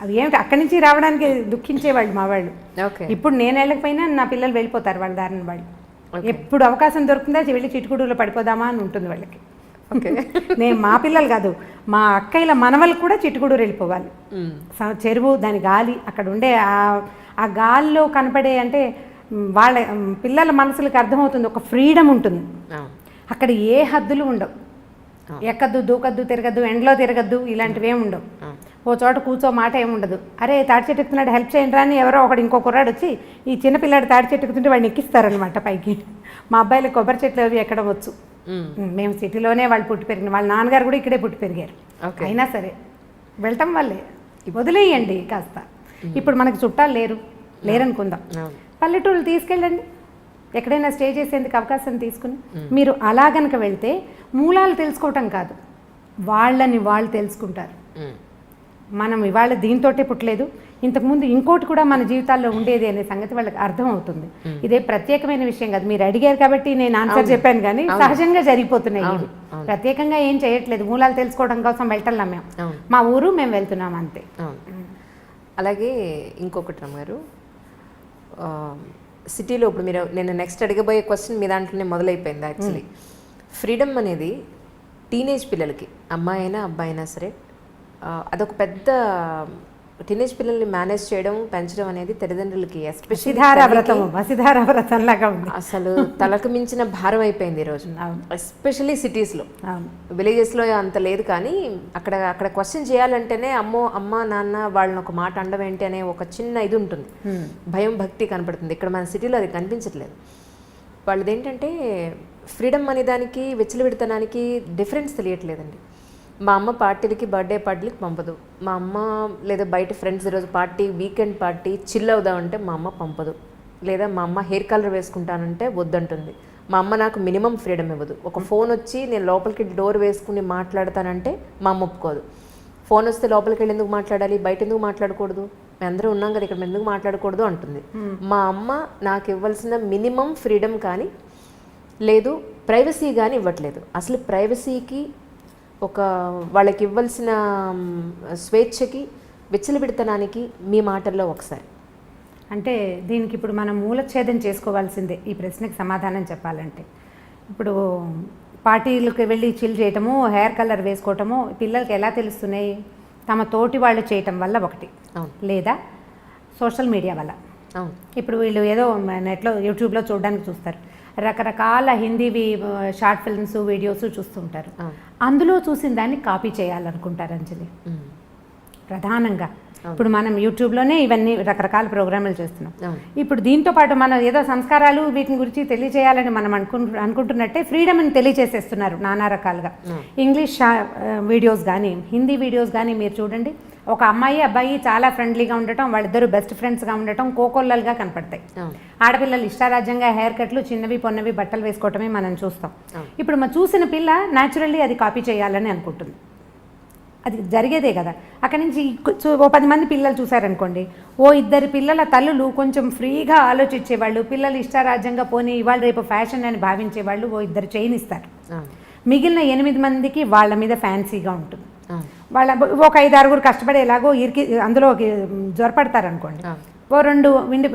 అది ఏమిటి, అక్కడి నుంచి రావడానికి దుఃఖించేవాళ్ళు మా వాళ్ళు. ఇప్పుడు నేను వెళ్ళకపోయినా నా పిల్లలు వెళ్ళిపోతారు వాళ్ళ దారిని వాళ్ళు. ఎప్పుడు అవకాశం దొరుకుతుందా వెళ్ళి చిట్టుకుడులో పడిపోదామా అని ఉంటుంది వాళ్ళకి. నేను మా పిల్లలు కాదు, మా అక్కయ్యల మనవలు కూడా చిట్టుకుడూరు వెళ్ళిపోవాలి. చెరువు, దాని గాలి, అక్కడ ఉండే ఆ గాలిలో కనపడే, అంటే వాళ్ళ పిల్లల మనసులకు అర్థమవుతుంది, ఒక ఫ్రీడమ్ ఉంటుంది అక్కడ. ఏ హద్దులు ఉండవు, ఎక్కద్దు, దూకద్దు, తిరగద్దు, ఎండలో తిరగద్దు, ఇలాంటివి ఏమి ఉండవు. ఓ చోట కూర్చో మాట ఏముండదు. అరే తాడి చెట్టు ఎక్కుతున్నాడు, హెల్ప్ చేయండి రా అని ఎవరో ఒకడు, ఇంకో కుర్రాడు వచ్చి ఈ చిన్న పిల్లాడు తాడి చెట్టు ఎక్కుతుంటే వాడిని ఎక్కిస్తారనమాట పైకి. మా అబ్బాయిలు కొబ్బరి చెట్లు అవి ఎక్కడం వచ్చు. మేము సిటీలోనే వాళ్ళు పుట్టి పెరిగిన, వాళ్ళ నాన్నగారు కూడా ఇక్కడే పుట్టి పెరిగారు. అయినా సరే వెళ్ళటం వల్లే వదిలేయండి కాస్త. ఇప్పుడు మనకు చుట్టాలు లేరనుకుందాం, పల్లెటూళ్ళు తీసుకెళ్ళండి, ఎక్కడైనా స్టే చేసేందుకు అవకాశం తీసుకుని. మీరు అలా గనక వెళ్తే మూలాలు తెలుసుకోవటం కాదు, వాళ్ళని వాళ్ళు తెలుసుకుంటారు. మనం ఇవాళ దీంతోటే పుట్టలేదు, ఇంతకుముందు ఇంకోటి కూడా మన జీవితాల్లో ఉండేది అనే సంగతి వాళ్ళకి అర్థం అవుతుంది. ఇదే ప్రత్యేకమైన విషయం కాదు, మీరు అడిగారు కాబట్టి నేను ఆన్సర్ చెప్పాను, కానీ సహజంగా జరిగిపోతున్నాయి ఇవి. ప్రత్యేకంగా ఏం చేయట్లేదు, మూలాలు తెలుసుకోవడం కోసం వెళ్ళటంలా మేము, మా ఊరు మేము వెళ్తున్నాం అంతే. అలాగే ఇంకొకటి రమ్మ గారు, సిటీలో ఇప్పుడు మీరు నేను నెక్స్ట్ అడగబోయే క్వశ్చన్ మీ దాంట్లోనే మొదలైపోయింది యాక్చువల్లీ. ఫ్రీడమ్ అనేది టీనేజ్ పిల్లలకి, అమ్మాయి అయినా అబ్బాయి అయినా సరే, అదొక పెద్ద టీనేజ్ పిల్లల్ని మేనేజ్ చేయడం, పెంచడం అనేది తల్లిదండ్రులకి వసిధార వ్రతం లాగా ఉంది. అసలు తలకు మించిన భారం అయిపోయింది ఈరోజు, ఎస్పెషల్లీ సిటీస్లో. విలేజెస్లో అంత లేదు, కానీ అక్కడ అక్కడ క్వశ్చన్ చేయాలంటేనే అమ్మ నాన్న వాళ్ళని ఒక మాట అండం ఏంటి అనే ఒక చిన్న ఇది ఉంటుంది, భయం భక్తి కనపడుతుంది. ఇక్కడ మన సిటీలో అది కనిపించట్లేదు. వాళ్ళది ఏంటంటే ఫ్రీడమ్ అనే దానికి, విచ్చలవిడితనానికి డిఫరెన్స్ తెలియట్లేదండి. మా అమ్మ పార్టీలకి, బర్త్డే పార్టీలకి పంపదు. మా అమ్మ లేదా బయట ఫ్రెండ్స్ ఈరోజు పార్టీ, వీకెండ్ పార్టీ చిల్ అవుదామంటే మా అమ్మ పంపదు. లేదా మా అమ్మ హెయిర్ కలర్ వేసుకుంటానంటే వద్దంటుంది. మా అమ్మ నాకు మినిమం ఫ్రీడమ్ ఇవ్వదు. ఒక ఫోన్ వచ్చి నేను లోపలికి డోర్ వేసుకుని మాట్లాడతానంటే మా అమ్మ ఒప్పుకోదు. ఫోన్ వస్తే లోపలికి వెళ్ళి ఎందుకు మాట్లాడాలి, బయట ఎందుకు మాట్లాడకూడదు, మేము అందరూ ఉన్నాం కదా ఇక్కడ ఎందుకు మాట్లాడకూడదు అంటుంది. మా అమ్మ నాకు ఇవ్వాల్సిన మినిమం ఫ్రీడమ్ కానీ లేదు ప్రైవసీ కానీ ఇవ్వట్లేదు. అసలు ప్రైవసీకి, ఒక వాళ్ళకి ఇవ్వాల్సిన స్వేచ్ఛకి, విచ్చలవిడితనానికి మీ మాటల్లో ఒకసారి. అంటే దీనికి ఇప్పుడు మనం మూలఛేదం చేసుకోవాల్సిందే ఈ ప్రశ్నకి సమాధానం చెప్పాలంటే. ఇప్పుడు పార్టీలకు వెళ్ళి చిల్ చేయటము, హెయిర్ కలర్ వేసుకోవటము పిల్లలకి ఎలా తెలుస్తున్నాయి? తమ తోటి వాళ్ళు చేయటం వల్ల ఒకటి, లేదా సోషల్ మీడియా వల్ల. ఇప్పుడు వీళ్ళు ఏదో నెట్లో యూట్యూబ్లో చూడడానికి చూస్తారు, రకరకాల హిందీవి షార్ట్ ఫిల్మ్స్, వీడియోస్ చూస్తుంటారు. అందులో చూసిన దాన్ని కాపీ చేయాలనుకుంటారు అంజలి ప్రధానంగా. ఇప్పుడు మనం యూట్యూబ్లోనే ఇవన్నీ రకరకాల ప్రోగ్రాములు చేస్తున్నాం. ఇప్పుడు దీంతో పాటు మనం ఏదో సంస్కారాలు వీటిని గురించి తెలియజేయాలని మనం అనుకుంటున్నట్టే ఫ్రీడమ్ని తెలియజేసేస్తున్నారు నానా రకాలుగా. ఇంగ్లీష్ వీడియోస్ కానీ, హిందీ వీడియోస్ కానీ మీరు చూడండి, ఒక అమ్మాయి అబ్బాయి చాలా ఫ్రెండ్లీగా ఉండటం, వాళ్ళిద్దరూ బెస్ట్ ఫ్రెండ్స్గా ఉండటం కోకొల్లలుగా కనపడతాయి. ఆడపిల్లలు ఇష్టారాజ్యంగా హెయిర్ కట్లు, చిన్నవి పొన్నవి బట్టలు వేసుకోవటమే మనం చూస్తాం. ఇప్పుడు మనం చూసిన పిల్ల న్యాచురల్లీ అది కాపీ చేయాలని అనుకుంటుంది. అది జరిగేదే కదా. అక్కడి నుంచి ఓ 10 మంది పిల్లలు చూసారనుకోండి, ఓ 2 పిల్లల తల్లులు కొంచెం ఫ్రీగా ఆలోచించేవాళ్ళు, పిల్లలు ఇష్టారాజ్యంగా పోనీ ఇవాళ రేపు ఫ్యాషన్ అని భావించేవాళ్ళు ఓ 2 చేయనిస్తారు. మిగిలిన 8 మందికి వాళ్ళ మీద ఫ్యాన్సీగా ఉంటుంది. వాళ్ళ ఒక 5-6 కష్టపడి ఎలాగో ఇరికి అందులో జ్వరపడతారనుకోండి, ఓ 2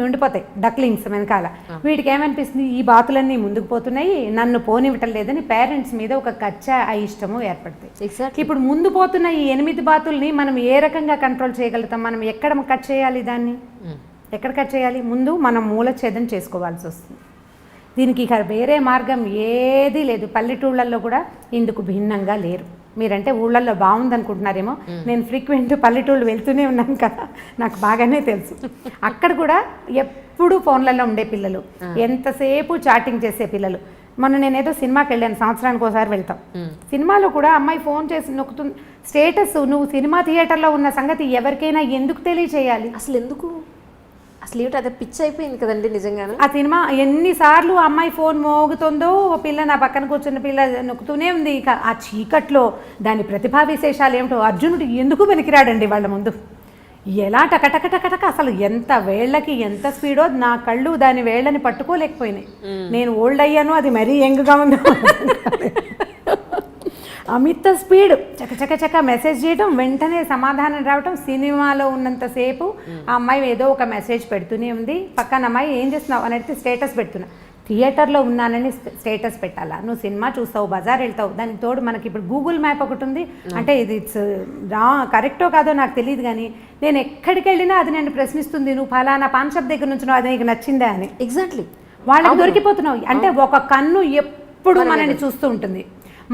ఉండిపోతాయి డక్లింగ్స్ వెనకాల. వీటికి ఏమనిపిస్తుంది, ఈ బాతులన్నీ ముందుకు పోతున్నాయి, నన్ను పోనివ్వటం లేదని పేరెంట్స్ మీద ఒక కచ్చా అయిష్టము ఏర్పడతాయి. ఇప్పుడు ముందు పోతున్న ఈ 8 బాతుల్ని మనం ఏ రకంగా కంట్రోల్ చేయగలుగుతాం? మనం ఎక్కడ కట్ చేయాలి దాన్ని? ఎక్కడ కట్ చేయాలి? ముందు మనం మూలఛేదం చేసుకోవాల్సి వస్తుంది. దీనికి ఇక వేరే మార్గం ఏదీ లేదు. పల్లెటూళ్ళల్లో కూడా ఇందుకు భిన్నంగా లేరు. మీరంటే ఊళ్ళల్లో బాగుందనుకుంటున్నారేమో, నేను ఫ్రీక్వెంట్ పల్లెటూళ్ళు వెళ్తూనే ఉన్నాను కదా, నాకు బాగానే తెలుసు. అక్కడ కూడా ఎప్పుడు ఫోన్లలో ఉండే పిల్లలు, ఎంతసేపు చాటింగ్ చేసే పిల్లలు. మొన్న నేనేదో సినిమాకి వెళ్ళాను, సంవత్సరానికి ఒకసారి వెళ్తాం. సినిమాలో కూడా అమ్మాయి ఫోన్ చేసి నొక్కుతుంది. స్టేటస్ నువ్వు సినిమా థియేటర్లో ఉన్న సంగతి ఎవరికైనా ఎందుకు తెలియచేయాలి? అసలు ఎందుకు? అసలు ఏమిటి, అదే పిచ్చి అయిపోయింది కదండి నిజంగానే. ఆ సినిమా ఎన్నిసార్లు అమ్మాయి ఫోన్ మోగుతుందో, పిల్ల నా పక్కన కూర్చున్న పిల్ల నొక్కుతూనే ఉంది. ఇక ఆ చీకట్లో దాని ప్రతిభా విశేషాలు ఏమిటో. అర్జునుడు ఎందుకు పనికిరాడండి వాళ్ళ ముందు? ఎలా టకటకటకటక, అసలు ఎంత వేళ్ళకి ఎంత స్పీడో, నా కళ్ళు దాని వేళ్ళని పట్టుకోలేకపోయినాయి. నేను ఓల్డ్ అయ్యాను, అది మరీ యంగ్గా ఉందో. అమిత స్పీడ్, చకచక మెసేజ్ చేయడం, వెంటనే సమాధానం రావటం. సినిమాలో ఉన్నంతసేపు ఆ అమ్మాయి ఏదో ఒక మెసేజ్ పెడుతూనే ఉంది. పక్కన అమ్మాయి ఏం చేస్తున్నావు అని అడిగితే స్టేటస్ పెడుతున్నా. థియేటర్లో ఉన్నానని స్టేటస్ పెట్టాలా? నువ్వు సినిమా చూస్తావు, బజార్ వెళ్తావు, దానికి తోడు మనకి ఇప్పుడు గూగుల్ మ్యాప్ ఒకటి ఉంది. అంటే ఇది కరెక్టో కాదో నాకు తెలియదు, కానీ నేను ఎక్కడికి వెళ్ళినా అది నన్ను ప్రశ్నిస్తుంది, నువ్వు ఫలానా పాన్ షాప్ దగ్గర నుంచి అది నీకు నచ్చిందా అని. ఎగ్జాక్ట్లీ వాళ్ళకి దొరికిపోతున్నావు. అంటే ఒక కన్ను ఎప్పుడు మనల్ని చూస్తూ ఉంటుంది.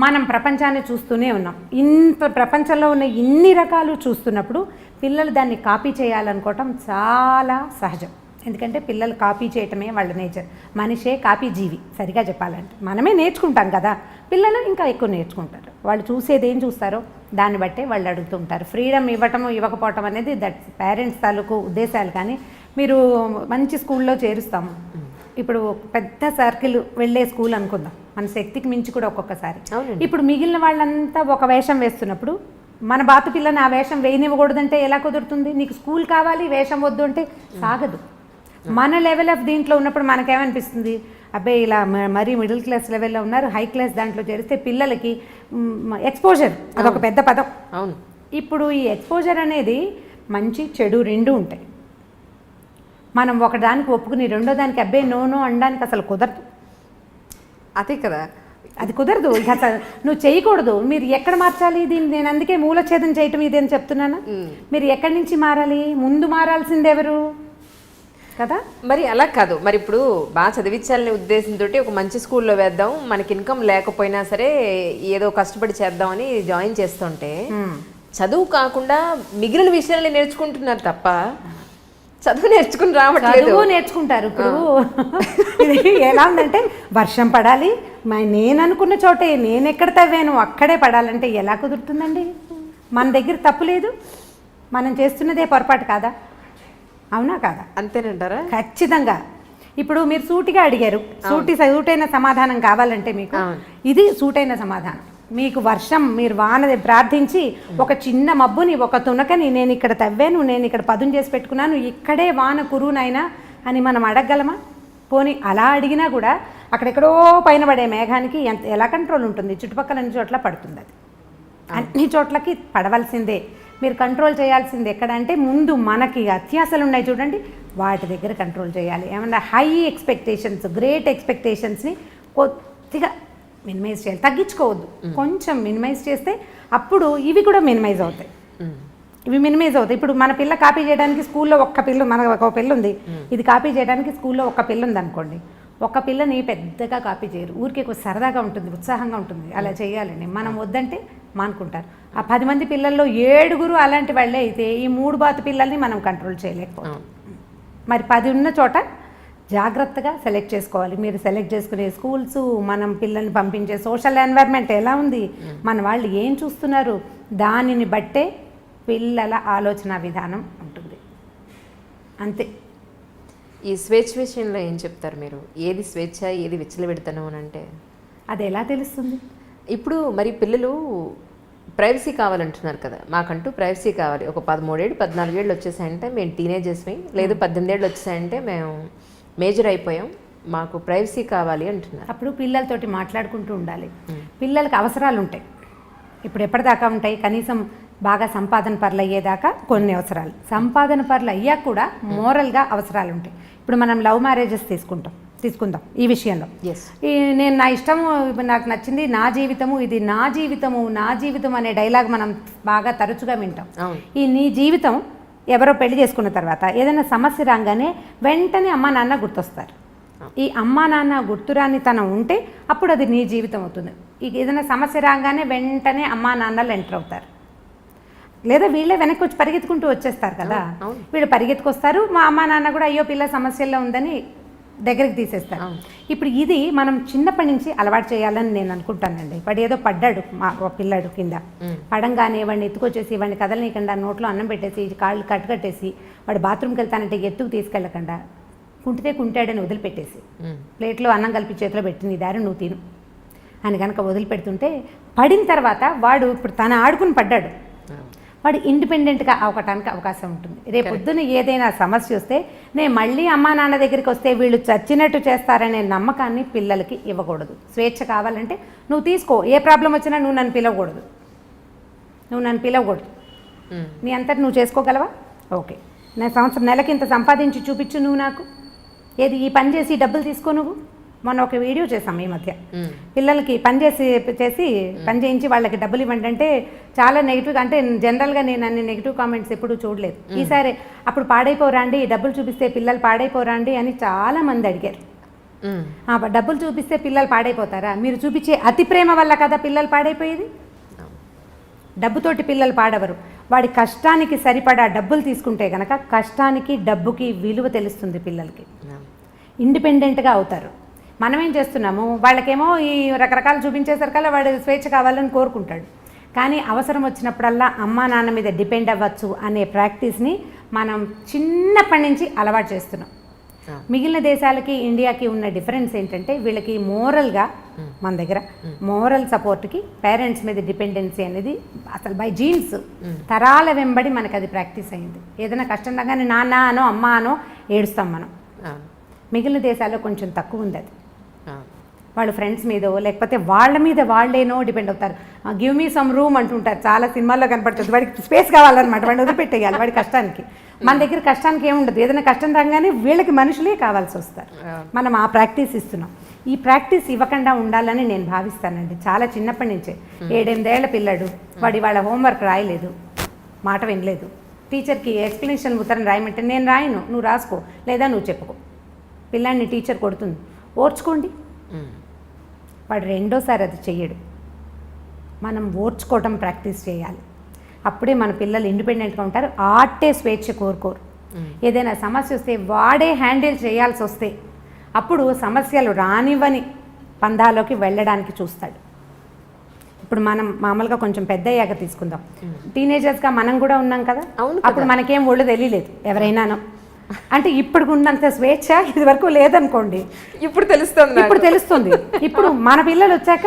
మనం ప్రపంచాన్ని చూస్తూనే ఉన్నాం. ఇంత ప్రపంచంలో ఉన్న ఇన్ని రకాలు చూస్తున్నప్పుడు పిల్లలు దాన్ని కాపీ చేయాలనుకోవటం చాలా సహజం. ఎందుకంటే పిల్లలు కాపీ చేయటమే వాళ్ళ నేచర్. మనిషే కాపీ జీవి సరిగా చెప్పాలంటే. మనమే నేర్చుకుంటాం కదా, పిల్లలు ఇంకా ఎక్కువ నేర్చుకుంటారు. వాళ్ళు చూసేది ఏం చూస్తారో దాన్ని బట్టే వాళ్ళు అడుగుతుంటారు. ఫ్రీడమ్ ఇవ్వటము ఇవ్వకపోవటం అనేది దట్ పేరెంట్స్ తాలూకు ఉద్దేశాలు. కానీ మీరు మంచి స్కూల్లో చేరుస్తాము, ఇప్పుడు పెద్ద సర్కిల్ వెళ్ళే స్కూల్ అనుకుందాం, మన శక్తికి మించి కూడా ఒక్కొక్కసారి. ఇప్పుడు మిగిలిన వాళ్ళంతా ఒక వేషం వేస్తున్నప్పుడు మన బాతు పిల్లని ఆ వేషం వేయనివ్వకూడదంటే ఎలా కుదురుతుంది? నీకు స్కూల్ కావాలి, వేషం వద్దు అంటే సాగదు. మన లెవెల్ ఆఫ్ దీంట్లో ఉన్నప్పుడు మనకేమనిపిస్తుంది, అబ్బాయి ఇలా మరీ మిడిల్ క్లాస్ లెవెల్లో ఉన్నారు, హై క్లాస్ దాంట్లో చేరిస్తే పిల్లలకి ఎక్స్పోజర్ అదొక పెద్ద పదం. అవును. ఇప్పుడు ఈ ఎక్స్పోజర్ అనేది మంచి చెడు రెండు ఉంటాయి. మనం ఒకదానికి ఒప్పుకుని రెండో దానికి అబ్బే నో అనడానికి అసలు కుదరదు. అదే కదా, అది కుదరదు. ఇక అసలు నువ్వు చేయకూడదు. మీరు ఎక్కడ మార్చాలి దీన్ని? నేను అందుకే మూలఛేదం చేయటం ఇది అని చెప్తున్నాను. మీరు ఎక్కడి నుంచి మారాలి? ముందు మారాల్సింది ఎవరు కదా? మరి అలా కాదు. మరి ఇప్పుడు బాగా చదివించాలనే ఉద్దేశంతో ఒక మంచి స్కూల్లో వేద్దాం, మనకి ఇన్కమ్ లేకపోయినా సరే ఏదో కష్టపడి చేద్దామని జాయిన్ చేస్తుంటే చదువు కాకుండా మిగిలిన విషయాలు నేర్చుకుంటున్నారు తప్ప చదువు నేర్చుకుని రావట్లేదు. చదువు నేర్చుకుంటారు. ఇప్పుడు ఇది ఎలా ఉందంటే వర్షం పడాలి, నేను అనుకున్న చోటే నేను ఎక్కడ తవ్వాను అక్కడే పడాలంటే ఎలా కుదురుతుందండి? మన దగ్గర తప్పు లేదు, మనం చేస్తున్నదే పొరపాటు కాదా? అవునా కాదా? అంతేనంటారా? ఖచ్చితంగా. ఇప్పుడు మీరు సూటిగా అడిగారు, సూటైన సమాధానం కావాలంటే మీకు ఇది సూటైన సమాధానం. మీకు వర్షం, మీరు వాన ప్రార్థించి ఒక చిన్న మబ్బుని, ఒక తునకని నేను ఇక్కడ తవ్వాను, నేను ఇక్కడ పదును చేసి పెట్టుకున్నాను, ఇక్కడే వాన కురునైనా అని మనం అడగగలమా? పోనీ అలా అడిగినా కూడా అక్కడెక్కడో పైన పడే మేఘానికి ఎలా కంట్రోల్ ఉంటుంది? చుట్టుపక్కల అన్ని చోట్ల పడుతుంది. అది అన్ని చోట్లకి పడవలసిందే. మీరు కంట్రోల్ చేయాల్సింది ఎక్కడంటే ముందు మనకి అత్యాశలు ఉన్నాయి చూడండి, వాటి దగ్గర కంట్రోల్ చేయాలి. ఏమన్నా హై ఎక్స్పెక్టేషన్స్, గ్రేట్ ఎక్స్పెక్టేషన్స్ని కొద్దిగా మినిమైజ్ చేయాలి, తగ్గించుకోవద్దు. కొంచెం మినిమైజ్ చేస్తే అప్పుడు ఇవి కూడా మినిమైజ్ అవుతాయి. ఇవి మినిమైజ్ అవుతాయి. ఇప్పుడు మన పిల్ల కాపీ చేయడానికి స్కూల్లో ఒక్క పిల్ల, మనకు ఒక పిల్ల ఉంది, ఇది కాపీ చేయడానికి స్కూల్లో ఒక్క పిల్ల ఉంది అనుకోండి. ఒక పిల్లని పెద్దగా కాపీ చేయరు, ఊరికే కొంచెం సరదాగా ఉంటుంది, ఉత్సాహంగా ఉంటుంది, అలా చేయాలండి. మనం వద్దంటే మానుకుంటారు. ఆ 10 మంది పిల్లల్లో 7 అలాంటి వాళ్ళే అయితే ఈ 3 బాతు పిల్లల్ని మనం కంట్రోల్ చేయలేకపోతాం. మరి 10 ఉన్న చోట జాగ్రత్తగా సెలెక్ట్ చేసుకోవాలి. మీరు సెలెక్ట్ చేసుకునే స్కూల్స్, మనం పిల్లల్ని పంపించే సోషల్ ఎన్వైర్న్మెంట్ ఎలా ఉంది, మన వాళ్ళు ఏం చూస్తున్నారు, దానిని బట్టే పిల్లల ఆలోచన విధానం ఉంటుంది. అంతే. ఈ స్వేచ్ఛ విషయంలో ఏం చెప్తారు మీరు? ఏది స్వేచ్ఛ, ఏది విచ్చలవిడతనం అని అంటే అది ఎలా తెలుస్తుంది? ఇప్పుడు మరి పిల్లలు ప్రైవసీ కావాలంటున్నారు కదా, మాకంటూ ప్రైవసీ కావాలి. ఒక 13 ఏళ్ళు 14 ఏళ్ళు వచ్చేసాయంటే మేము టీనేజర్స్మి, లేదు 18 ఏళ్ళు వచ్చేసాయంటే మేము మేజర్ అయిపోయాం, మాకు ప్రైవసీ కావాలి అంటున్నారు. అప్పుడు పిల్లలతోటి మాట్లాడుకుంటూ ఉండాలి. పిల్లలకి అవసరాలు ఉంటాయి. ఇప్పుడు ఎప్పటిదాకా ఉంటాయి? కనీసం బాగా సంపాదన పరులు అయ్యేదాకా కొన్ని అవసరాలు, సంపాదన పరులు అయ్యాక కూడా మోరల్గా అవసరాలు ఉంటాయి. ఇప్పుడు మనం లవ్ మ్యారేజెస్ తీసుకుందాం ఈ విషయంలో. నేను నా ఇష్టము, నాకు నచ్చింది, నా జీవితము, ఇది నా జీవితం అనే డైలాగ్ మనం బాగా తరచుగా వింటాం. ఈ నీ జీవితం ఎవరో పెళ్లి చేసుకున్న తర్వాత ఏదైనా సమస్య రాగానే వెంటనే అమ్మా నాన్న గుర్తొస్తారు. ఈ అమ్మా నాన్న గుర్తురాని తనం ఉంటే అప్పుడు అది నీ జీవితం అవుతుంది. ఏదైనా సమస్య రాగానే వెంటనే అమ్మా నాన్నలు ఎంటర్ అవుతారు, లేదా వీళ్ళే వెనక్కి వచ్చి పరిగెత్తుకుంటూ వచ్చేస్తారు కదా. వీళ్ళు పరిగెత్తుకొస్తారు, మా అమ్మా నాన్న కూడా అయ్యో పిల్ల సమస్యల్లో ఉందని దగ్గరికి తీసేస్తారు. ఇప్పుడు ఇది మనం చిన్నప్పటి నుంచి అలవాటు చేయాలని నేను అనుకుంటానండి. వాడు ఏదో పడ్డాడు, మా పిల్లాడు కింద పడంగానే వాడిని ఎత్తుకొచ్చేసి వాడిని కదలనీయకుండా నోట్లో అన్నం పెట్టేసి కాళ్ళు కట్టేసి వాడు బాత్రూమ్కి వెళ్తానంటే ఎత్తుకు తీసుకెళ్ళకుండా కుంటాడని వదిలిపెట్టేసి ప్లేట్లో అన్నం కలిపి చేతిలో పెట్టి నీ దారి నువ్వు తిను అని కనుక వదిలిపెడుతుంటే పడిన తర్వాత వాడు ఇప్పుడు తను ఆడుకుని పడ్డాడు, వాడు ఇండిపెండెంట్గా అవటానికి అవకాశం ఉంటుంది. రేపొద్దున ఏదైనా సమస్య వస్తే నేను మళ్ళీ అమ్మా నాన్న దగ్గరికి వస్తే వీళ్ళు చచ్చినట్టు చేస్తారనే నమ్మకాన్ని పిల్లలకి ఇవ్వకూడదు. స్వేచ్ఛ కావాలంటే నువ్వు తీసుకో, ఏ ప్రాబ్లం వచ్చినా నువ్వు నన్ను పిలవకూడదు, నీ అంతటి నువ్వు చేసుకోగలవా? ఓకే, నేను సంవత్సరం నెలకి ఇంత సంపాదించి చూపించు నువ్వు నాకు, ఏది ఈ పని చేసి డబ్బులు తీసుకో నువ్వు. మొన్న ఒక వీడియో చేసాం ఈ మధ్య, పిల్లలకి పని చేయించి వాళ్ళకి డబ్బులు ఇవ్వండి అంటే చాలా నెగిటివ్గా, అంటే జనరల్గా నేను అన్ని నెగిటివ్ కామెంట్స్ ఎప్పుడూ చూడలేదు. ఈసారి అప్పుడు పాడైపోరాండి, డబ్బులు చూపిస్తే పిల్లలు పాడైపోరాండి అని చాలామంది అడిగారు. డబ్బులు చూపిస్తే పిల్లలు పాడైపోతారా? మీరు చూపించే అతి ప్రేమ వల్ల కదా పిల్లలు పాడైపోయేది. డబ్బుతోటి పిల్లలు పాడవరు, వాడి కష్టానికి సరిపడా డబ్బులు తీసుకుంటే కనుక కష్టానికి డబ్బుకి విలువ తెలుస్తుంది, పిల్లలకి ఇండిపెండెంట్గా అవుతారు. మనం ఏం చేస్తున్నాము, వాళ్ళకేమో ఈ రకరకాలు చూపించేసరికల్లా వాడు స్వేచ్ఛ కావాలని కోరుకుంటాడు, కానీ అవసరం వచ్చినప్పుడల్లా అమ్మా నాన్న మీద డిపెండ్ అవ్వచ్చు అనే ప్రాక్టీస్ని మనం చిన్నప్పటి నుంచి అలవాటు చేస్తున్నాం. మిగిలిన దేశాలకి ఇండియాకి ఉన్న డిఫరెన్స్ ఏంటంటే వీళ్ళకి మోరల్గా, మన దగ్గర మోరల్ సపోర్ట్కి పేరెంట్స్ మీద డిపెండెన్సీ అనేది అసలు బై జీన్స్ తరాల వెంబడి మనకు అది ప్రాక్టీస్ అయింది. ఏదైనా కష్టం రాగానే నాన్న అనో అమ్మ అనో ఏడుస్తాం మనం. మిగిలిన దేశాల్లో కొంచెం తక్కువ ఉంది అది. వాళ్ళు ఫ్రెండ్స్ మీదో లేకపోతే వాళ్ళ మీద వాళ్ళేనో డిపెండ్ అవుతారు. గివ్ మీ సమ్ రూమ్ అంటుంటారు, చాలా సినిమాల్లో కనపడుతుంది. వాడికి స్పేస్ కావాలన్నమాట, వాడిని వదిలిపెట్టేయాలి వాడి కష్టానికి. మన దగ్గర కష్టానికి ఏముండదు, ఏదైనా కష్టం రాగానే వీళ్ళకి మనుషులే కావాల్సి వస్తారు. మనం ఆ ప్రాక్టీస్ ఇస్తున్నాం. ఈ ప్రాక్టీస్ ఇవ్వకుండా ఉండాలని నేను భావిస్తానండి. చాలా చిన్నప్పటి నుంచే 7-8 ఏళ్ల పిల్లాడు, వాడి వాళ్ళ హోంవర్క్ రాయలేదు, మాట వినలేదు, టీచర్కి ఎక్స్ప్లెనేషన్ ఉత్తరం రాయమంటే నేను రాయను, నువ్వు రాసుకో లేదా నువ్వు చెప్పుకో. పిల్లాడిని టీచర్ కొడుతుంది, ఓర్చుకోండి. వాడు రెండోసారి అది చెయ్యడు. మనం ఓర్చుకోవటం ప్రాక్టీస్ చేయాలి. అప్పుడే మన పిల్లలు ఇండిపెండెంట్గా ఉంటారు. ఆటే స్వేచ్ఛ కోరుకోరు. ఏదైనా సమస్య వస్తే వాడే హ్యాండిల్ చేయాల్సి వస్తే అప్పుడు సమస్యలు రానివ్వని పందాలోకి వెళ్ళడానికి చూస్తాడు. ఇప్పుడు మనం మామూలుగా కొంచెం పెద్ద అయ్యాక తీసుకుందాం. టీనేజర్స్గా మనం కూడా ఉన్నాం కదా, అప్పుడు మనకేం ఒళ్ళు తెలియలేదు ఎవరైనానో. అంటే ఇప్పుడు ఉన్నంత స్వేచ్ఛ ఇది వరకు లేదనుకోండి, ఇప్పుడు తెలుస్తుంది. ఇప్పుడు మన పిల్లలు వచ్చాక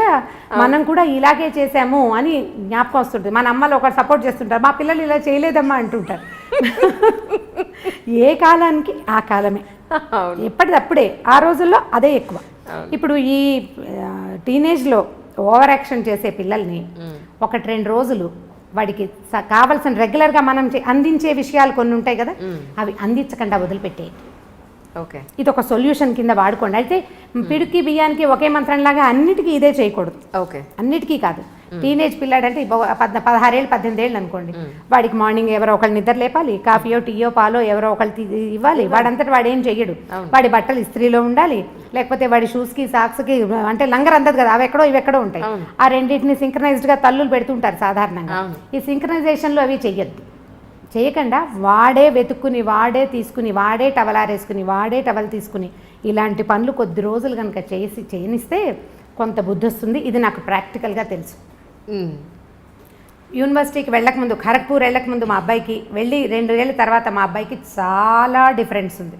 మనం కూడా ఇలాగే చేసాము అని జ్ఞాపకం వస్తుంటుంది. మన అమ్మలు ఒకరు సపోర్ట్ చేస్తుంటారు, మా పిల్లలు ఇలా చేయలేదమ్మా అంటుంటారు. ఏ కాలానికి ఆ కాలమే, ఎప్పటిదప్పుడే. ఆ రోజుల్లో అదే ఎక్కువ. ఇప్పుడు ఈ టీనేజ్లో ఓవర్ యాక్షన్ చేసే పిల్లల్ని 1-2 రోజులు వాడికి కావాల్సిన రెగ్యులర్గా మనం అందించే విషయాలు కొన్ని ఉంటాయి కదా, అవి అందించకుండా వదిలిపెట్టేయండి. ఓకే, ఇది ఒక సొల్యూషన్ కింద వాడుకోండి. అయితే పిడికి బియ్యానికి ఒకే మంత్రంలాగా అన్నిటికీ ఇదే చేయకూడదు. ఓకే, అన్నిటికీ కాదు. టీనేజ్ పిల్లాడంటే 16 ఏళ్ళు 18 ఏళ్ళు అనుకోండి, వాడికి మార్నింగ్ ఎవరో ఒకళ్ళు నిద్ర లేపాలి, కాఫీయో టీయో పాలో ఎవరో ఒకళ్ళు ఇవ్వాలి. వాడంతటి వాడు ఏం చెయ్యడు. వాడి బట్టలు ఇస్త్రీలో ఉండాలి, లేకపోతే వాడి షూస్కి సాక్స్కి అంటే లంగర్ అందదు కదా, అవి ఎక్కడో ఇవి ఎక్కడో ఉంటాయి. ఆ రెండింటిని సింక్రనైజ్డ్గా తల్లులు పెడుతుంటారు సాధారణంగా. ఈ సింక్రనైజేషన్లో అవి చెయ్యొద్దు. చేయకుండా వాడే వెతుక్కుని, వాడే తీసుకుని, వాడే టవలారేసుకుని, వాడే టవల్ తీసుకుని ఇలాంటి పనులు కొద్ది రోజులు కనుక చేయనిస్తే కొంత బుద్ధి వస్తుంది. ఇది నాకు ప్రాక్టికల్గా తెలుసు. యూనివర్సిటీకి వెళ్ళకముందు, ఖరగ్పూర్ వెళ్ళకముందు మా అబ్బాయికి వెళ్ళి 2 ఏళ్ళ తర్వాత మా అబ్బాయికి చాలా డిఫరెన్స్ ఉంది.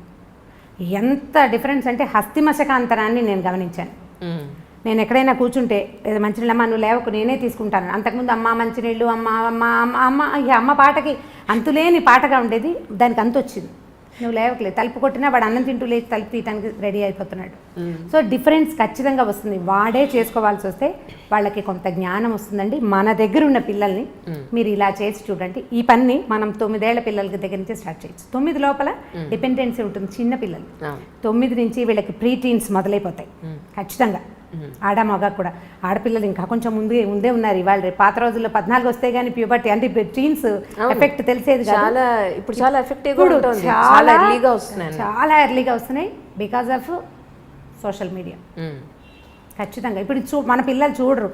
ఎంత డిఫరెన్స్ అంటే హస్తిమశకాంతరాన్ని నేను గమనించాను. నేను ఎక్కడైనా కూర్చుంటే లేదా మంచినీళ్ళమ్మ నువ్వు లేవకు నేనే తీసుకుంటాను. అంతకుముందు అమ్మ మంచినీళ్ళు, అమ్మ అమ్మ అమ్మ అమ్మ ఇక అమ్మ పాటకి అంతులేని పాటగా ఉండేది. దానికి అంత వచ్చింది. నువ్వు లేవకలేదు, తలుపు కొట్టినా వాడు అన్నం తింటూ లేచి తలుపు తీయడానికి రెడీ అయిపోతున్నాడు. సో డిఫరెన్స్ ఖచ్చితంగా వస్తుంది. వాడే చేసుకోవాల్సి వస్తే వాళ్ళకి కొంత జ్ఞానం వస్తుందండి. మన దగ్గర ఉన్న పిల్లల్ని మీరు ఇలా చేసి చూడండి. ఈ పని మనం 9 ఏళ్ల పిల్లలకి దగ్గర నుంచి స్టార్ట్ చేయొచ్చు. 9 లోపల డిపెండెన్సీ ఉంటుంది. చిన్న పిల్లలు 9 నుంచి వీళ్ళకి ప్రీ టీన్స్ మొదలైపోతాయి ఖచ్చితంగా. ఆడ మగ కూడా. ఆడపిల్లలు ఇంకా కొంచెం ముందే ఉన్నారు. ఇవాళ రేపు పాత రోజుల్లో 14 వస్తే కానీ ప్యూబర్టీ అంటే టీన్స్ ఎఫెక్ట్ తెలిసేది కాదు. ఇప్పుడు చాలా చాలా ఎర్లీగా వస్తున్నాయి బికాజ్ ఆఫ్ సోషల్ మీడియా. ఖచ్చితంగా ఇప్పుడు మన పిల్లలు చూడరు.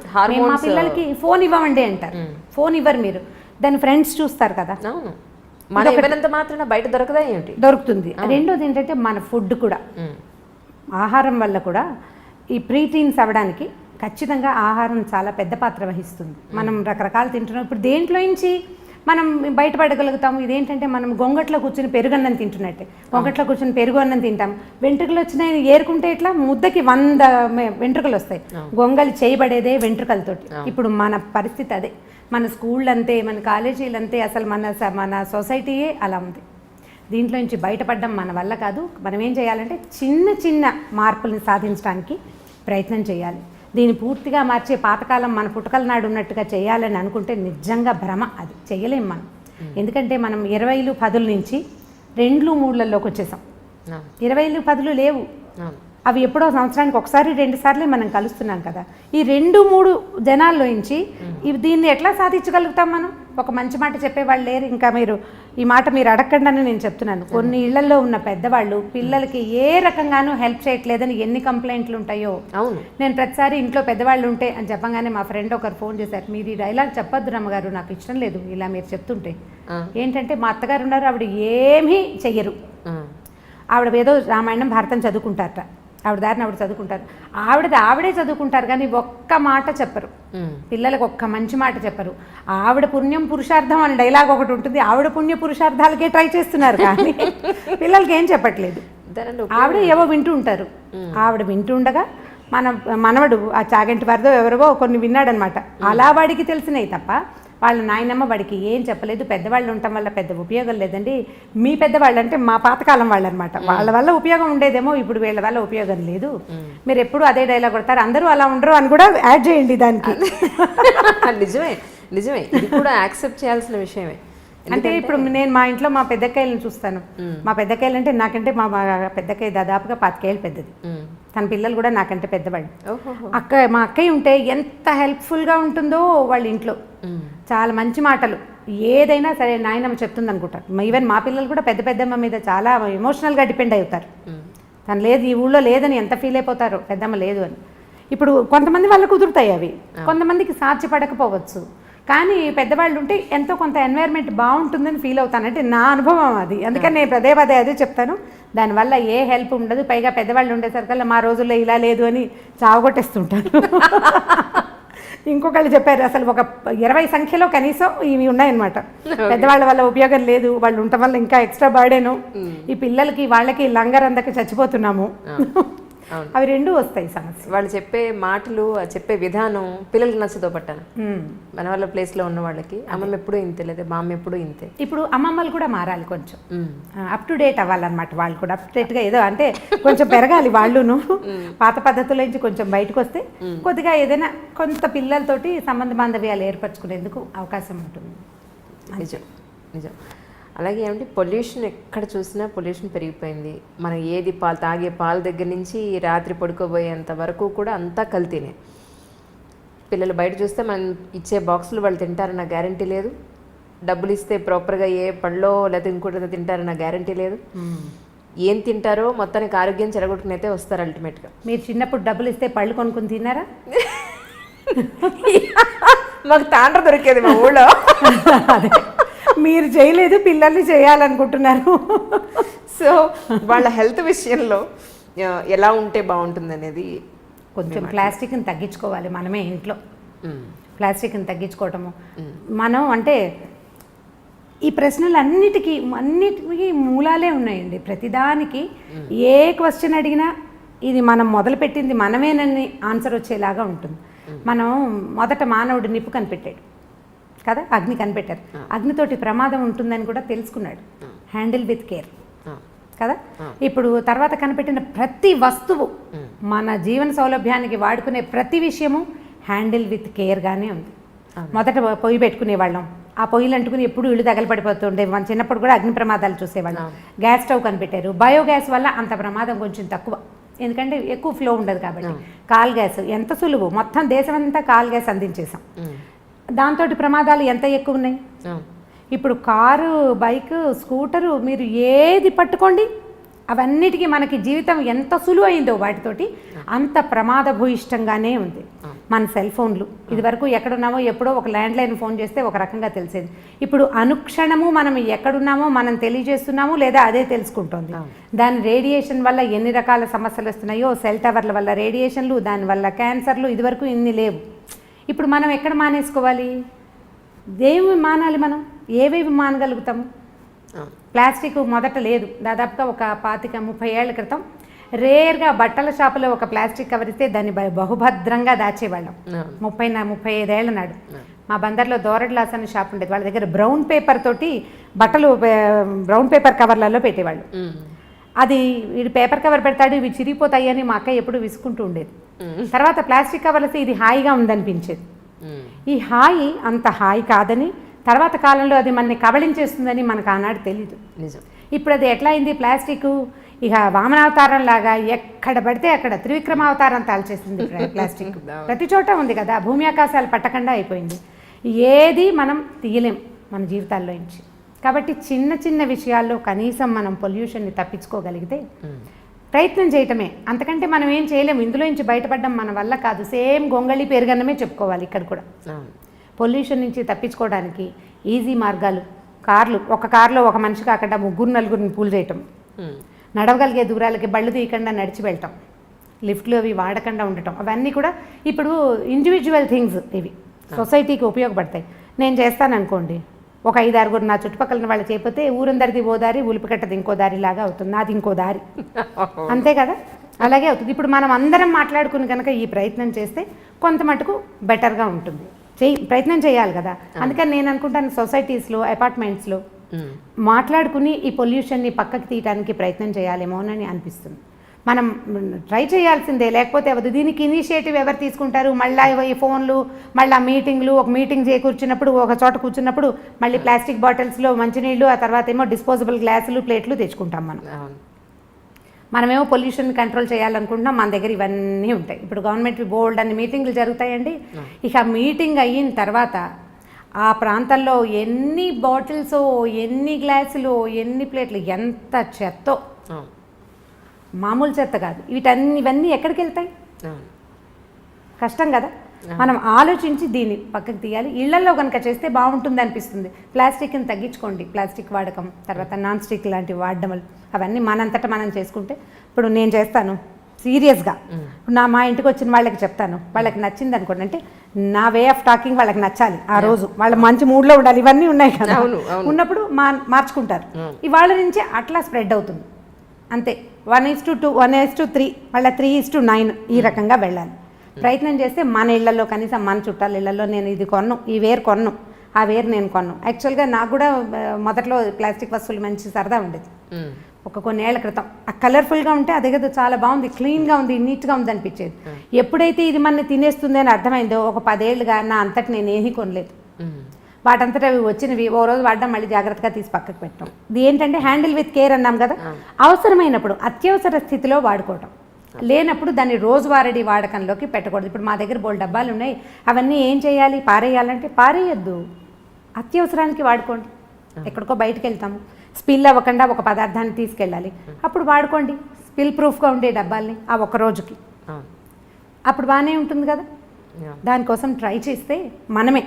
మా పిల్లలకి ఫోన్ ఇవ్వమండి అంటారు. ఫోన్ ఇవ్వరు మీరు, దాని ఫ్రెండ్స్ చూస్తారు కదా, బయట దొరకదా ఏంటి? దొరుకుతుంది. రెండోది ఏంటంటే మన ఫుడ్ కూడా, ఆహారం వల్ల కూడా ఈ ప్రీటీన్స్ అవ్వడానికి ఖచ్చితంగా ఆహారం చాలా పెద్ద పాత్ర వహిస్తుంది. మనం రకరకాలు తింటున్నాం. ఇప్పుడు దేంట్లో నుంచి మనం బయటపడగలుగుతాము? ఇదేంటంటే మనం గొంగట్లో కూర్చుని పెరుగన్నం తింటున్నట్టే. గొంగట్లో కూర్చుని పెరుగు అన్నం తింటాం. వెంట్రుకలు వచ్చినాయి ఏరుకుంటే ఇట్లా ముద్దకి 100 వెంట్రుకలు వస్తాయి. గొంగలి చేయబడేదే వెంట్రుకలతోటి. ఇప్పుడు మన పరిస్థితి అదే. మన స్కూళ్ళు అంతే, మన కాలేజీలు అంతే, అసలు మన సొసైటీయే అలా ఉంది. దీంట్లో నుంచి బయటపడడం మన వల్ల కాదు. మనం ఏం చేయాలంటే చిన్న చిన్న మార్పులను సాధించడానికి ప్రయత్నం చేయాలి. దీన్ని పూర్తిగా మార్చే పాతకాలం మన పుట్టకల నాడు ఉన్నట్టుగా చేయాలని అనుకుంటే నిజంగా భ్రమ. అది చేయలేం మనం. ఎందుకంటే మనం 20లు 10ల నుంచి 2లు 3లలోకి వచ్చేసాం. 20లు 10లు లేవు. అవి ఎప్పుడో సంవత్సరానికి 1-2 సార్లే మనం కలుస్తున్నాం కదా. ఈ 2-3 జనాల్లో నుంచి దీన్ని ఎట్లా సాధించగలుగుతాం మనం? ఒక మంచి మాట చెప్పేవాళ్ళు లేరు. ఇంకా మీరు ఈ మాట మీరు అడగండి అని నేను చెప్తున్నాను. కొన్ని ఇళ్లలో ఉన్న పెద్దవాళ్ళు పిల్లలకి ఏ రకంగానూ హెల్ప్ చేయట్లేదని ఎన్ని కంప్లైంట్లు ఉంటాయో. అవును, నేను ప్రతిసారి ఇంట్లో పెద్దవాళ్ళు ఉంటే అని చెప్పగానే మా ఫ్రెండ్ ఒకరు ఫోన్ చేశారు, మీరు ఈ డైలాగ్ చెప్పొద్దు రమ్మగారు, నాకు ఇష్టం లేదు ఇలా మీరు చెప్తుంటే. ఏంటంటే మా అత్తగారు ఉన్నారు, ఆవిడ ఏమీ చెయ్యరు. ఆవిడ ఏదో రామాయణం భారతం చదువుకుంటారట. ఆవిడ దారిని ఆవిడ చదువుకుంటారు. ఆవిడే చదువుకుంటారు కానీ ఒక్క మాట చెప్పరు. పిల్లలకు ఒక్క మంచి మాట చెప్పరు. ఆవిడ పుణ్యం పురుషార్థం అని డైలాగ్ ఒకటి ఉంటుంది. ఆవిడ పుణ్య పురుషార్థాలకే ట్రై చేస్తున్నారు కానీ పిల్లలకి ఏం చెప్పట్లేదు. ఆవిడ ఏవో వింటూ ఉంటారు. ఆవిడ వింటూ ఉండగా మనవడు ఆ చాగంటి వారిదో ఎవరివో కొన్ని విన్నాడనమాట. అలా వాడికి తెలిసినాయి తప్ప వాళ్ళ నాయనమ్మ వాడికి ఏం చెప్పలేదు, పెద్దవాళ్ళు ఉండటం వల్ల పెద్ద ఉపయోగం లేదండి, మీ పెద్దవాళ్ళు అంటే మా పాతకాలం వాళ్ళు అనమాట, వాళ్ళ వల్ల ఉపయోగం ఉండేదేమో, ఇప్పుడు వీళ్ళ వల్ల ఉపయోగం లేదు, మీరు ఎప్పుడు అదే డైలాగ్ కొడతారు, అందరూ అలా ఉండరు అని కూడా యాడ్ చేయండి దానికి. నిజమే నిజమే, ఇది కూడా యాక్సెప్ట్ చేయాల్సిన విషయమే. అంటే ఇప్పుడు నేను మా ఇంట్లో మా పెద్దకాయలను చూస్తాను, మా పెద్దకాయలు అంటే నాకంటే మా పెద్దకాయ దాదాపుగా 25 ఏళ్ళు పెద్దది, తన పిల్లలు కూడా నాకంటే పెద్దవాళ్ళు. మా అక్కయ్య ఉంటే ఎంత హెల్ప్ఫుల్గా ఉంటుందో వాళ్ళ ఇంట్లో, చాలా మంచి మాటలు, ఏదైనా సరే నాయనమ్మ చెప్తుంది అనుకుంటారు. ఈవెన్ మా పిల్లలు కూడా పెద్ద పెద్దమ్మ మీద చాలా ఎమోషనల్గా డిపెండ్ అవుతారు. తను లేదు ఈ ఊళ్ళో లేదని ఎంత ఫీల్ అయిపోతారో, పెద్దమ్మ లేదు అని. ఇప్పుడు కొంతమంది వాళ్ళకు కుదురుతాయి అవి, కొంతమందికి సాధ్యపడకపోవచ్చు, కానీ పెద్దవాళ్ళు ఉంటే ఎంతో కొంత ఎన్వైర్న్మెంట్ బాగుంటుందని ఫీల్ అవుతాను, అంటే నా అనుభవం అది. అందుకని నేను పదే అదే చెప్తాను, దానివల్ల ఏ హెల్ప్ ఉండదు, పైగా పెద్దవాళ్ళు ఉండేసరికల్లా మా రోజుల్లో ఇలా లేదు అని చావగొట్టేస్తుంటాను. ఇంకొకళ్ళు చెప్పారు, అసలు ఒక 20 సంఖ్యలో కనీసం ఇవి ఉన్నాయన్నమాట, పెద్దవాళ్ళ వల్ల ఉపయోగం లేదు, వాళ్ళు ఉండటం వల్ల ఇంకా ఎక్స్ట్రా బర్డెను, ఈ పిల్లలకి వాళ్ళకి లంగరందక చచ్చిపోతున్నాము, అవి రెండూ వస్తాయి సమస్య. వాళ్ళు చెప్పే మాటలు, చెప్పే విధానం పిల్లలకి నచ్చదో పట్టాను. మన వాళ్ళ ప్లేస్లో ఉన్న వాళ్ళకి అమ్మమ్మ ఎప్పుడూ ఇంతే, లేదా మా అమ్మ ఎప్పుడూ ఇంతే. ఇప్పుడు అమ్మమ్మలు కూడా మారాలి, కొంచెం అప్ టు డేట్ అవ్వాలన్నమాట, వాళ్ళు కూడా అప్ టు డేట్గా ఏదో అంటే కొంచెం పెరగాలి వాళ్ళును, పాత పద్ధతుల నుంచి కొంచెం బయటకు వస్తే కొద్దిగా ఏదైనా కొంత పిల్లలతోటి సంబంధ బాంధవ్యాలు ఏర్పరచుకునేందుకు అవకాశం ఉంటుంది. నిజం నిజం. అలాగే ఏమంటే పొల్యూషన్, ఎక్కడ చూసినా పొల్యూషన్ పెరిగిపోయింది. మనం ఏది తాగే పాల దగ్గర నుంచి రాత్రి పడుకోబోయేంత వరకు కూడా అంతా కల్తీనే. పిల్లలు బయట చూస్తే మనం ఇచ్చే బాక్సులు వాళ్ళు తింటారన్న గ్యారంటీ లేదు, డబ్బులు ఇస్తే ప్రాపర్గా ఏ పళ్ళో లేకపోతే ఇంకోటి తింటారన్న గ్యారంటీ లేదు, ఏం తింటారో మొత్తానికి ఆరోగ్యం చెడగొట్టుకుని అయితే వస్తారు అల్టిమేట్గా. మీరు చిన్నప్పుడు డబ్బులు ఇస్తే పళ్ళు కొనుక్కుని తిన్నారా? మాకు తాండ్ర దొరికేది మా ఊళ్ళో. అదే మీరు చేయలేదు, పిల్లల్ని చేయాలనుకుంటున్నారు. సో వాళ్ళ హెల్త్ విషయంలో ఎలా ఉంటే బాగుంటుంది అనేది, కొంచెం ప్లాస్టిక్ని తగ్గించుకోవాలి మనమే ఇంట్లో, ప్లాస్టిక్ని తగ్గించుకోవటము. మనం అంటే ఈ ప్రశ్నలు అన్నిటికీ మూలాలే ఉన్నాయండి, ప్రతిదానికి ఏ క్వశ్చన్ అడిగినా ఇది మనం మొదలుపెట్టింది మనమేనని ఆన్సర్ వచ్చేలాగా ఉంటుంది. మనం మొదట మానవుడు నిప్పు కనిపెట్టాడు కదా, అగ్ని కనిపెట్టారు, అగ్నితోటి ప్రమాదం ఉంటుందని కూడా తెలుసుకున్నాడు, హ్యాండిల్ విత్ కేర్ కదా. ఇప్పుడు తర్వాత కనిపెట్టిన ప్రతి వస్తువు, మన జీవన సౌలభ్యానికి వాడుకునే ప్రతి విషయము హ్యాండిల్ విత్ కేర్గానే ఉంది. మొదట పొయ్యి పెట్టుకునేవాళ్ళం, ఆ పొయ్యిలు అంటుకుని ఎప్పుడు ఇళ్ళు తగలపడిపోతుండే, మన చిన్నప్పుడు కూడా అగ్ని ప్రమాదాలు చూసేవాళ్ళం. గ్యాస్ స్టవ్ కనిపెట్టారు, బయోగ్యాస్ వల్ల అంత ప్రమాదం కొంచెం తక్కువ, ఎందుకంటే ఎక్కువ ఫ్లో ఉండదు కాబట్టి. కాల్ గ్యాస్ ఎంత సులువు, మొత్తం దేశం అంతా కాల్ గ్యాస్ అందించేసాం, దాంతో ప్రమాదాలు ఎంత ఎక్కువ ఉన్నాయి. ఇప్పుడు కారు, బైక్, స్కూటరు, మీరు ఏది పట్టుకోండి అవన్నిటికీ మనకి జీవితం ఎంత సులువు అయిందో వాటితోటి అంత ప్రమాదభూయిష్టంగానే ఉంది. మన సెల్ ఫోన్లు, ఇదివరకు ఎక్కడున్నామో ఎప్పుడో ఒక ల్యాండ్లైన్ ఫోన్ చేస్తే ఒక రకంగా తెలిసేది, ఇప్పుడు అనుక్షణము మనం ఎక్కడున్నామో మనం తెలియజేస్తున్నాము, లేదా అదే తెలుసుకుంటోంది. దాని రేడియేషన్ వల్ల ఎన్ని రకాల సమస్యలు వస్తున్నాయో, సెల్ టవర్ల వల్ల రేడియేషన్లు, దానివల్ల క్యాన్సర్లు, ఇదివరకు ఇన్ని లేవు. ఇప్పుడు మనం ఎక్కడ మానేసుకోవాలి, దేవి మానాలి, మనం ఏవేవి మానగలుగుతాము. ప్లాస్టిక్ మొదట లేదు, దాదాపుగా ఒక 25-30 ఏళ్ల క్రితం రేర్గా బట్టల షాపులో ఒక ప్లాస్టిక్ కవర్ ఇస్తే దాన్ని బహుభద్రంగా దాచేవాళ్ళం. 35 ఏళ్ల నాడు మా బందర్లో దోరడ్లాస్ అనే షాప్ ఉండేది, వాళ్ళ దగ్గర బ్రౌన్ పేపర్ తోటి బట్టలు బ్రౌన్ పేపర్ కవర్లలో పెట్టేవాళ్ళు. అది వీడు పేపర్ కవర్ పెడతాడు, ఇవి చిరిగిపోతాయి అని మా అక్క ఎప్పుడు విసుకుంటూ ఉండేది. తర్వాత ప్లాస్టిక్ కవర్లు వస్తే ఇది హాయిగా ఉందనిపించేది. ఈ హాయి అంత హాయి కాదని, తర్వాత కాలంలో అది మనని కబళించేస్తుందని మనకు ఆనాడు తెలీదు. ఇప్పుడు అది ఎట్లా అయింది, ప్లాస్టిక్ ఇక వామనావతారం లాగా ఎక్కడ పడితే అక్కడ త్రివిక్రమావతారం తాల్చేసింది ప్లాస్టిక్. ప్రతి చోట ఉంది కదా, భూమి ఆకాశాలు పట్టకుండా అయిపోయింది, ఏది మనం తీయలేం మన జీవితాల్లో నుంచి. కాబట్టి చిన్న చిన్న విషయాల్లో కనీసం మనం పొల్యూషన్ని తప్పించుకోగలిగితే ప్రయత్నం చేయటమే, అంతకంటే మనం ఏం చేయలేము. ఇందులో నుంచి బయటపడడం మన వల్ల కాదు. సేమ్ గొంగళి పెరుగన్నమే చెప్పుకోవాలి ఇక్కడ కూడా. పొల్యూషన్ నుంచి తప్పించుకోవడానికి ఈజీ మార్గాలు, కార్లు, ఒక కారులో ఒక మనిషి కాకుండా 3-4 పూల్ చేయటం, నడవగలిగే దూరాలకి బళ్ళు తీయకుండా నడిచి వెళ్ళటం, లిఫ్ట్లు అవి వాడకుండా ఉండటం, అవన్నీ కూడా ఇప్పుడు ఇండివిజువల్ థింగ్స్, ఇవి సొసైటీకి ఉపయోగపడతాయి. నేను చేస్తాను అనుకోండి, ఒక 5-6 నా చుట్టుపక్కల వాళ్ళు చేయకపోతే ఊరందరిది ఓ దారి, ఉలిపికట్టది ఇంకో దారి లాగా అవుతుంది, నాది ఇంకో దారి, అంతే కదా, అలాగే అవుతుంది. ఇప్పుడు మనం అందరం మాట్లాడుకుని కనుక ఈ ప్రయత్నం చేస్తే కొంత మటుకు బెటర్గా ఉంటుంది. ప్రయత్నం చేయాలి కదా. అందుకని నేను అనుకుంటాను సొసైటీస్లో, అపార్ట్మెంట్స్లో మాట్లాడుకుని ఈ పొల్యూషన్ని పక్కకి తీయడానికి ప్రయత్నం చేయాలేమోనని అనిపిస్తుంది. మనం ట్రై చేయాల్సిందే, లేకపోతే అవదు. దీనికి ఇనిషియేటివ్ ఎవరు తీసుకుంటారు? మళ్ళీ ఈ ఫోన్లు, మళ్ళీ మీటింగ్లు, ఒక మీటింగ్ కూర్చున్నప్పుడు ఒక చోట కూర్చున్నప్పుడు మళ్ళీ ప్లాస్టిక్ బాటిల్స్లో మంచినీళ్ళు, ఆ తర్వాత ఏమో డిస్పోజబుల్ గ్లాసులు, ప్లేట్లు తెచ్చుకుంటాం మనమేమో పొల్యూషన్ కంట్రోల్ చేయాలనుకుంటున్నాం, మన దగ్గర ఇవన్నీ ఉంటాయి. ఇప్పుడు గవర్నమెంట్ బోల్డ్ అన్ని మీటింగ్లు జరుగుతాయండి. ఇక మీటింగ్ అయిన తర్వాత ఆ ప్రాంతంలో ఎన్ని బాటిల్స్, ఎన్ని గ్లాసులు, ఎన్ని ప్లేట్లు, ఎంత చెత్తో, మామూలు చెత్త కాదు. ఇవన్నీ ఎక్కడికి వెళ్తాయి? కష్టం కదా. మనం ఆలోచించి దీన్ని పక్కకు తీయాలి. ఇళ్లలో కనుక చేస్తే బాగుంటుంది అనిపిస్తుంది. ప్లాస్టిక్ని తగ్గించుకోండి, ప్లాస్టిక్ వాడకం, తర్వాత నాన్ స్టిక్ లాంటివి వాడడం, అవన్నీ మనంతటా మనం చేసుకుంటే. ఇప్పుడు నేను చేస్తాను సీరియస్గా, మా ఇంటికి వచ్చిన వాళ్ళకి చెప్తాను, వాళ్ళకి నచ్చింది అనుకోండి, అంటే నా వే ఆఫ్ టాకింగ్ వాళ్ళకి నచ్చాలి, ఆ రోజు వాళ్ళ మంచి మూడ్లో ఉండాలి, ఇవన్నీ ఉన్నాయి కదా. ఉన్నప్పుడు మార్చుకుంటారు. ఇవాళ నుంచే అట్లా స్ప్రెడ్ అవుతుంది అంతే. 1:2, 1:3, మళ్ళీ 3:9 ఈ రకంగా వెళ్ళాలి. ప్రయత్నం చేస్తే మన ఇళ్లలో, కనీసం మన చుట్టాల ఇళ్లలో, నేను ఇది కొన్ను, ఈ వేరు కొన్ను, ఆ వేరు నేను కొన్ను. యాక్చువల్గా నాకు కూడా మొదట్లో ప్లాస్టిక్ వస్తువులు మంచి సరదా ఉండేది. కొన్నేళ్ల క్రితం ఆ కలర్ఫుల్గా ఉంటే అదే కదా చాలా బాగుంది, క్లీన్గా ఉంది, నీట్గా ఉంది అనిపించేది. ఎప్పుడైతే ఇది మన తినేస్తుంది అని అర్థమైందో ఒక 10 ఏళ్ళుగా నా అంతటి నేను ఏమీ కొనలేదు. వాటంతటా అవి వచ్చినవి ఓ రోజు వాడడం, మళ్ళీ జాగ్రత్తగా తీసి పక్కకు పెట్టడం. ఇది ఏంటంటే హ్యాండిల్ విత్ కేర్ అన్నాం కదా. అవసరమైనప్పుడు, అత్యవసర స్థితిలో వాడుకోవటం, లేనప్పుడు దాన్ని రోజువారీ వాడకంలోకి పెట్టకూడదు. ఇప్పుడు మా దగ్గర బోల్డ్ డబ్బాలు ఉన్నాయి, అవన్నీ ఏం చేయాలి? పారేయాలంటే పారేయద్దు, అత్యవసరానికి వాడుకోండి. ఎక్కడికో బయటకు వెళ్తాము, స్పిల్ అవ్వకుండా ఒక పదార్థాన్ని తీసుకెళ్ళాలి, అప్పుడు వాడుకోండి. స్పిల్ ప్రూఫ్గా ఉండే డబ్బాల్ని ఆ ఒక్క రోజుకి, అప్పుడు బాగానే ఉంటుంది కదా. దానికోసం ట్రై చేస్తే మనమే.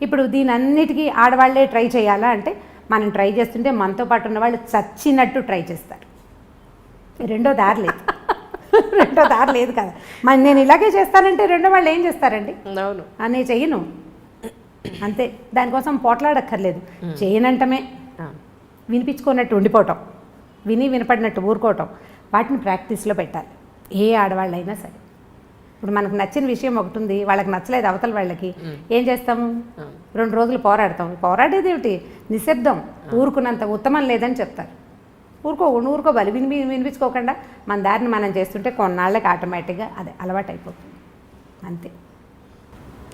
ఇప్పుడు దీని అన్నిటికీ ఆడవాళ్లే ట్రై చేయాలా అంటే, మనం ట్రై చేస్తుంటే మనతో పాటు ఉన్న వాళ్ళు చచ్చినట్టు ట్రై చేస్తారు. రెండో దారి లేదు కదా. మరి నేను ఇలాగే చేస్తానంటే రెండో వాళ్ళు ఏం చేస్తారండి? అవును, నేను చెయ్యను అంతే. దానికోసం పోట్లాడక్కర్లేదు, చేయనంటమే. వినిపించుకున్నట్టు ఉండిపోవటం, వినపడినట్టు ఊరుకోవటం, వాటిని ప్రాక్టీస్లో పెట్టాలి ఏ ఆడవాళ్ళైనా సరే. ఇప్పుడు మనకు నచ్చిన విషయం ఒకటి ఉంది, వాళ్ళకి నచ్చలేదు అవతల వాళ్ళకి, ఏం చేస్తాము? 2 రోజులు పోరాడతాం. పోరాడేది ఏమిటి? నిశ్శబ్దం. ఊరుకున్నంత ఉత్తమం లేదని చెప్తారు. ఊరుకోవాలి. వినిపించుకోకుండా మన దారిని మనం చేస్తుంటే కొన్నాళ్ళకి ఆటోమేటిక్గా అది అలవాటు అయిపోతుంది అంతే.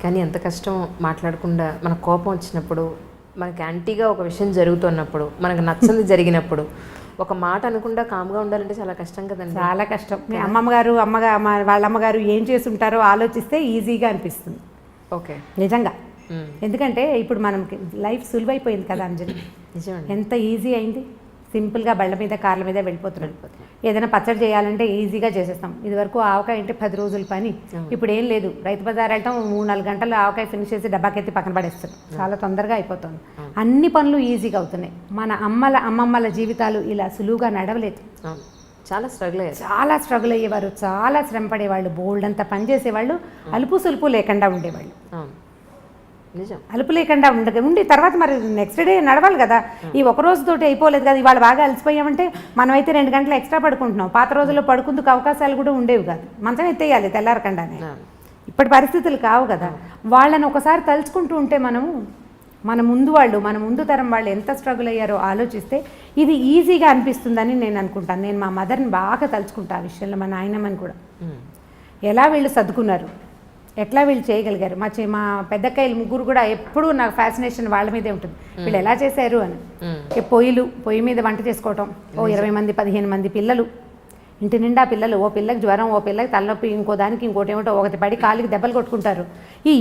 కానీ ఎంత కష్టం మాట్లాడకుండా, మన కోపం వచ్చినప్పుడు, మనకి యాంటీగా ఒక విషయం జరుగుతున్నప్పుడు, మనకు నచ్చంది జరిగినప్పుడు ఒక మాట అనకుండా కామ్గా ఉండాలంటే చాలా కష్టం కదండి. చాలా కష్టం. మీ వాళ్ళ అమ్మగారు ఏం చేసి ఉంటారో ఆలోచిస్తే ఈజీగా అనిపిస్తుంది. ఓకే, నిజంగా. ఎందుకంటే ఇప్పుడు మనకి లైఫ్ సులువైపోయింది కదా అంజలి. నిజంగా ఎంత ఈజీ అయింది. సింపుల్గా బళ్ళ మీద, కార్ల మీద వెళ్ళిపోతున్నాం. ఏదైనా పచ్చడి చేయాలంటే ఈజీగా చేసేస్తాం. ఇదివరకు ఆవకాయ అంటే 10 రోజుల పని. ఇప్పుడు ఏం లేదు, రైతు బజార్ వెళ్తాం, 3-4 గంటలు ఆవకాయ ఫినిష్ చేసి డబ్బాకెత్తి పక్కన పడేస్తాం. చాలా తొందరగా అయిపోతుంది. అన్ని పనులు ఈజీగా అవుతున్నాయి. మన అమ్మమ్మల జీవితాలు ఇలా సులువుగా నడవలేదు. చాలా స్ట్రగుల్ అయ్యేవారు, చాలా శ్రమ పడేవాళ్ళు, బోల్డ్ అంతా పని చేసేవాళ్ళు, అలుపు సులుపు లేకుండా ఉండేవాళ్ళు. అలుపు లేకుండా ఉండి తర్వాత మరి నెక్స్ట్ డే నడవాలి కదా. ఈ ఒక రోజుతోటి అయిపోలేదు కదా. ఇవాళ బాగా అలసిపోయామంటే మనమైతే 2 గంటలు ఎక్స్ట్రా పడుకుంటున్నాం. పాత రోజుల్లో పడుకుందుకు అవకాశాలు కూడా ఉండేవి కాదు. మంచం ఎత్తేయాలి తెల్లారకుండానే. ఇప్పటి పరిస్థితులు కావు కదా. వాళ్ళని ఒకసారి తలుచుకుంటూ ఉంటే మన ముందు తరం వాళ్ళు ఎంత స్ట్రగుల్ అయ్యారో ఆలోచిస్తే ఇది ఈజీగా అనిపిస్తుందని నేను అనుకుంటాను. నేను మా మదర్ని బాగా తలుచుకుంటా ఆ విషయంలో, మా నాయనమ్మని కూడా. ఎలా వీళ్ళు సర్దుకున్నారు, ఎట్లా వీళ్ళు చేయగలిగారు. మా పెద్దక్కయ్యలు 3 కూడా ఎప్పుడూ నాకు ఫ్యాసినేషన్ వాళ్ళ మీదే ఉంటుంది. వీళ్ళు ఎలా చేశారు అని. పొయ్యి మీద వంట చేసుకోవటం, 20 మంది 15 మంది పిల్లలు, ఇంటి నిండా పిల్లలు, ఓ పిల్లకి జ్వరం, ఓ పిల్లకి తలనొప్పి, ఇంకో దానికి ఇంకోటి ఏమిటో, ఒకటి పడి కాలికి దెబ్బలు కొట్టుకుంటారు.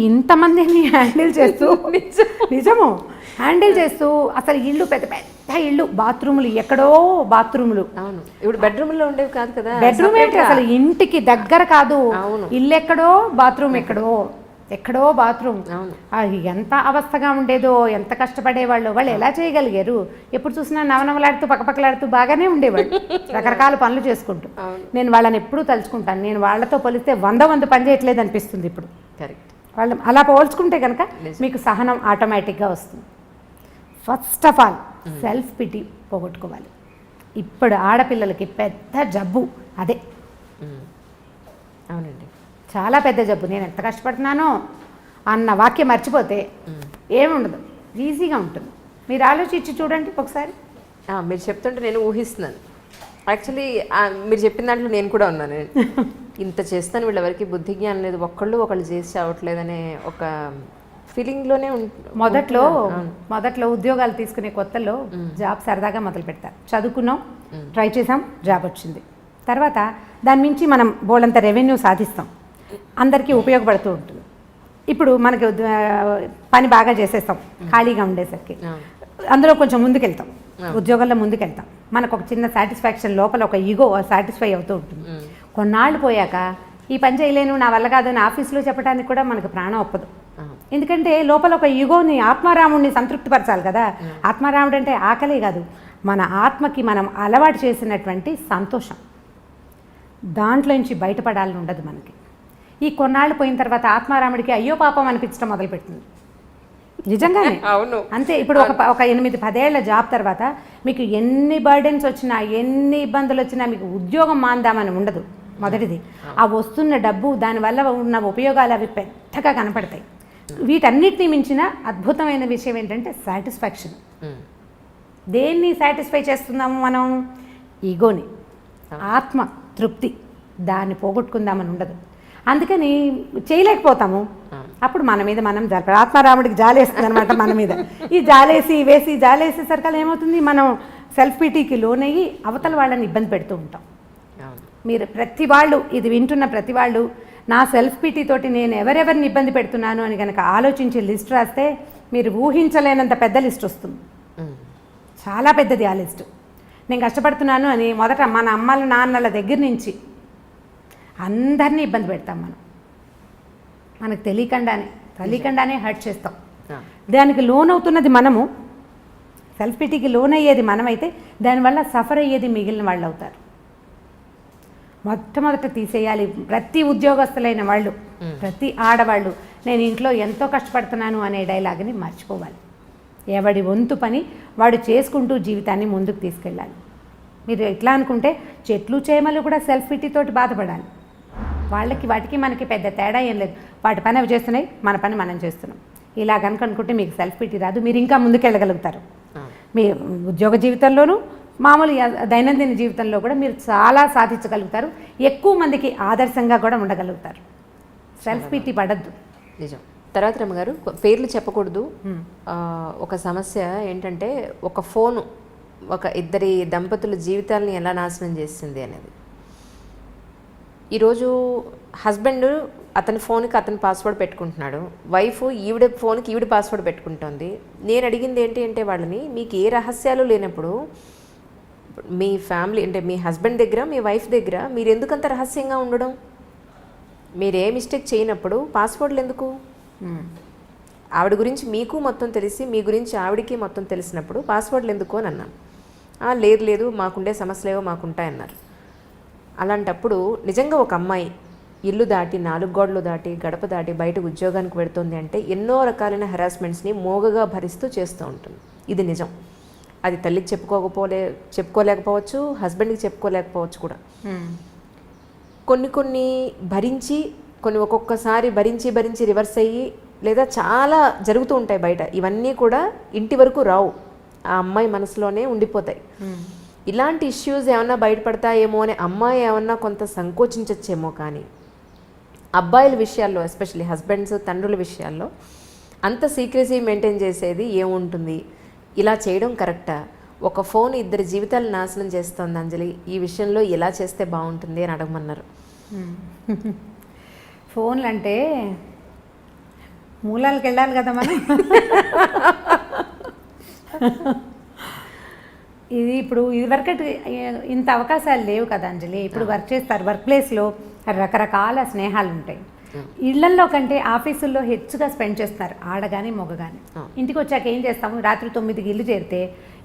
ఇంతమందిని హ్యాండిల్ చేస్తూ నిజము హ్యాండిల్ చేస్తూ అసలు ఇల్లు పెద్ద పెద్ద ఇల్లు, బాత్రూములు ఎక్కడో బాత్రూములు. అవును, ఇప్పుడు బెడ్రూమ్లో ఉండేవి కాదు కదా. బెడ్రూమ్ ఏంటి అసలు ఇంటికి దగ్గర కాదు. ఇల్లు ఎక్కడో, బాత్రూమ్ ఎక్కడో బాత్రూమ్. ఎంత అవస్థగా ఉండేదో, ఎంత కష్టపడేవాళ్ళు. వాళ్ళు ఎలా చేయగలిగారు? ఎప్పుడు చూసినా నవనవలాడుతూ పక్కపక్కలాడుతూ బాగానే ఉండేవాళ్ళు, రకరకాల పనులు చేసుకుంటూ. నేను వాళ్ళని ఎప్పుడూ తలుచుకుంటాను. నేను వాళ్ళతో పోలిస్తే 100 పని చేయట్లేదు అనిపిస్తుంది ఇప్పుడు. వాళ్ళు అలా పోల్చుకుంటే కనుక మీకు సహనం ఆటోమేటిక్గా వస్తుంది. First of all self pity పోగొట్టుకోవాలి. ఇప్పుడు ఆడపిల్లలకి పెద్ద జబ్బు అదే. అవునండి, చాలా పెద్ద జబ్బు. నేను ఎంత కష్టపడుతున్నానో అన్న వాక్యం మర్చిపోతే ఏముండదు, ఈజీగా ఉంటుంది. మీరు ఆలోచించి చూడండి ఒకసారి. మీరు చెప్తుంటే నేను ఊహిస్తున్నాను. యాక్చువల్లీ మీరు చెప్పిన దాంట్లో నేను కూడా ఉన్నాను. ఇంత చేస్తాను, వీళ్ళెవరికి బుద్ధి జ్ఞానం లేదు, ఒకళ్ళు చేసి చావట్లేదనే ఒక ఫీలింగ్లోనే మొదట్లో ఉద్యోగాలు తీసుకునే కొత్తలో జాబ్ సరదాగా మొదలు పెడతారు. చదువుకున్నాం, ట్రై చేసాం, జాబ్ వచ్చింది. తర్వాత దాని నుంచి మనం బోలంత రెవెన్యూ సాధిస్తాం, అందరికీ ఉపయోగపడుతూ ఉంటుంది. ఇప్పుడు మనకి పని బాగా చేసేస్తాం ఖాళీగా ఉండేసరికి, అందులో కొంచెం ముందుకెళ్తాం, ఉద్యోగంలో ముందుకెళ్తాం. మనకు ఒక చిన్న సాటిస్ఫాక్షన్, లోపల ఒక ఈగో సాటిస్ఫై అవుతూ ఉంటుంది. కొన్నాళ్ళు పోయాక ఈ పని చేయలేను, నా వల్ల కాదు అని ఆఫీస్లో చెప్పడానికి కూడా మనకు ప్రాణం ఒప్పదు. ఎందుకంటే లోపల ఒక ఈగోని, ఆత్మారాముడిని సంతృప్తిపరచాలి కదా. ఆత్మారాముడు అంటే ఆకలే కాదు, మన ఆత్మకి మనం అలవాటు చేసినటువంటి సంతోషం, దాంట్లోంచి బయటపడాలని ఉండదు మనకి. ఈ కొన్నాళ్ళు పోయిన తర్వాత ఆత్మారాముడికి అయ్యో పాపం అనిపించడం మొదలుపెడుతుంది. నిజంగానే అవును, అంతే. ఇప్పుడు ఒక 8-10 ఏళ్ల జాబ్ తర్వాత మీకు ఎన్ని బర్డెన్స్ వచ్చినా, ఎన్ని ఇబ్బందులు వచ్చినా మీకు ఉద్యోగం మాందామని ఉండదు. మొదటిది ఆ వస్తున్న డబ్బు, దానివల్ల ఉన్న ఉపయోగాలు అవి పెద్దగా కనపడతాయి. వీటన్నిటినీ మించిన అద్భుతమైన విషయం ఏంటంటే సాటిస్ఫాక్షన్. దేన్ని సాటిస్ఫై చేస్తున్నాము మనం? ఈగోని, ఆత్మ తృప్తి, దాన్ని పోగొట్టుకుందామని ఉండదు. అందుకని చేయలేకపోతాము. అప్పుడు మన మీద మనం ఆత్మారాముడికి జాలేస్తుంది అనమాట మన మీద. ఈ జాలేసేసరికి ఏమవుతుంది, మనం సెల్ఫ్ పిటీకి లోనయ్యి అవతల వాళ్ళని ఇబ్బంది పెడుతూ ఉంటాం. మీరు ప్రతి వాళ్ళు, ఇది వింటున్న ప్రతి వాళ్ళు, నా సెల్ఫ్ పిటీ తోటి నేను ఎవరెవరిని ఇబ్బంది పెడుతున్నాను అని కనుక ఆలోచించి లిస్ట్ రాస్తే మీరు ఊహించలేనంత పెద్ద లిస్ట్ వస్తుంది. చాలా పెద్దది ఆ లిస్టు. నేను కష్టపడుతున్నాను అని మొదట మన అమ్మల నాన్నల దగ్గర నుంచి అందరినీ ఇబ్బంది పెడతాం మనం. మనకు తెలియకుండానే హర్ట్ చేస్తాం. దానికి లోన్ అవుతున్నది మనము, సెల్ఫ్ పిటీకి లోన్ అయ్యేది మనమైతే దానివల్ల సఫర్ అయ్యేది మిగిలిన వాళ్ళు అవుతారు. మొట్టమొదట తీసేయాలి. ప్రతి ఉద్యోగస్తులైన వాళ్ళు, ప్రతి ఆడవాళ్ళు, నేను ఇంట్లో ఎంతో కష్టపడుతున్నాను అనే డైలాగ్ని మర్చిపోవాలి. ఎవడి వంతు పని వాడు చేసుకుంటూ జీవితాన్ని ముందుకు తీసుకెళ్ళాలి. మీరు ఎట్లా అనుకుంటే చెట్లు చేమలు కూడా సెల్ఫ్ పిటీతోటి బాధపడాలి. వాటికి మనకి పెద్ద తేడా ఏం లేదు. వాటి పని అవి చేస్తున్నాయి, మన పని మనం చేస్తున్నాం. ఇలా కనుక అనుకుంటే మీకు సెల్ఫ్ పిటీ రాదు, మీరు ఇంకా ముందుకెళ్ళగలుగుతారు. మీ ఉద్యోగ జీవితంలోనూ మామూలు దైనందిన జీవితంలో కూడా మీరు చాలా సాధించగలుగుతారు. ఎక్కువ మందికి ఆదర్శంగా కూడా ఉండగలుగుతారు. సెల్ఫ్ పిటీ పడద్దు. నిజం. తర్వాత రమ్మగారు, పేర్లు చెప్పకూడదు. ఒక సమస్య ఏంటంటే, ఒక ఫోను ఒక ఇద్దరి దంపతుల జీవితాలని ఎలా నాశనం చేసింది అనేది. ఈరోజు హస్బెండ్ అతని ఫోన్కి అతని పాస్వర్డ్ పెట్టుకుంటున్నాడు, వైఫ్ ఈవిడ ఫోన్కి ఈవిడ పాస్వర్డ్ పెట్టుకుంటుంది. నేను అడిగింది ఏంటి అంటే వాళ్ళని, మీకు ఏ రహస్యాలు లేనప్పుడు మీ ఫ్యామిలీ అంటే మీ హస్బెండ్ దగ్గర, మీ వైఫ్ దగ్గర మీరు ఎందుకంత రహస్యంగా ఉండడం? మీరు ఏ మిస్టేక్ చేయనప్పుడు పాస్వర్డ్లు ఎందుకు? ఆవిడ గురించి మీకు మొత్తం తెలిసి, మీ గురించి ఆవిడికి మొత్తం తెలిసినప్పుడు పాస్వర్డ్లు ఎందుకు అని అన్నాను. లేదు మాకుండే సమస్యలేవో మాకుంటాయన్నారు. అలాంటప్పుడు నిజంగా ఒక అమ్మాయి ఇల్లు దాటి, 4 గోడలు దాటి, గడప దాటి బయట ఉద్యోగానికి పెడుతుంది అంటే ఎన్నో రకాలైన హెరాస్మెంట్స్ని మోగగా భరిస్తూ చేస్తూ ఉంటుంది. ఇది నిజం. అది తల్లికి చెప్పుకోలేకపోవచ్చు, హస్బెండ్కి చెప్పుకోలేకపోవచ్చు కూడా. కొన్ని భరించి, ఒక్కొక్కసారి భరించి రివర్స్ అయ్యి, లేదా చాలా జరుగుతూ ఉంటాయి బయట. ఇవన్నీ కూడా ఇంటి వరకు రావు, ఆ అమ్మాయి మనసులోనే ఉండిపోతాయి. ఇలాంటి ఇష్యూస్ ఏమన్నా బయటపడతాయేమో అని అమ్మాయి ఏమన్నా కొంత సంకోచించచ్చేమో, కానీ అబ్బాయిల విషయాల్లో, ఎస్పెషల్లీ హస్బెండ్స్, తండ్రుల విషయాల్లో అంత సీక్రెసీ మెయింటైన్ చేసేది ఏముంటుంది? ఇలా చేయడం కరెక్టా? ఒక ఫోన్ ఇద్దరి జీవితాలు నాశనం చేస్తుంది అంజలి, ఈ విషయంలో ఎలా చేస్తే బాగుంటుంది అని అడగమన్నారు. ఫోన్లు అంటే మూలాలకు వెళ్ళాలి కదా మనం. ఇప్పుడు ఇదివరకటి ఇంత అవకాశాలు లేవు కదా అంజలి. ఇప్పుడు వర్క్ చేస్తారు, వర్క్ ప్లేస్లో రకరకాల స్నేహాలు ఉంటాయి. ఇళ్లల్లో కంటే ఆఫీసుల్లో హెచ్చుగా స్పెండ్ చేస్తున్నారు, ఆడగాని మొగగాని. ఇంటికి వచ్చాక ఏం చేస్తాము, రాత్రి 9కి ఇల్లు చేరితే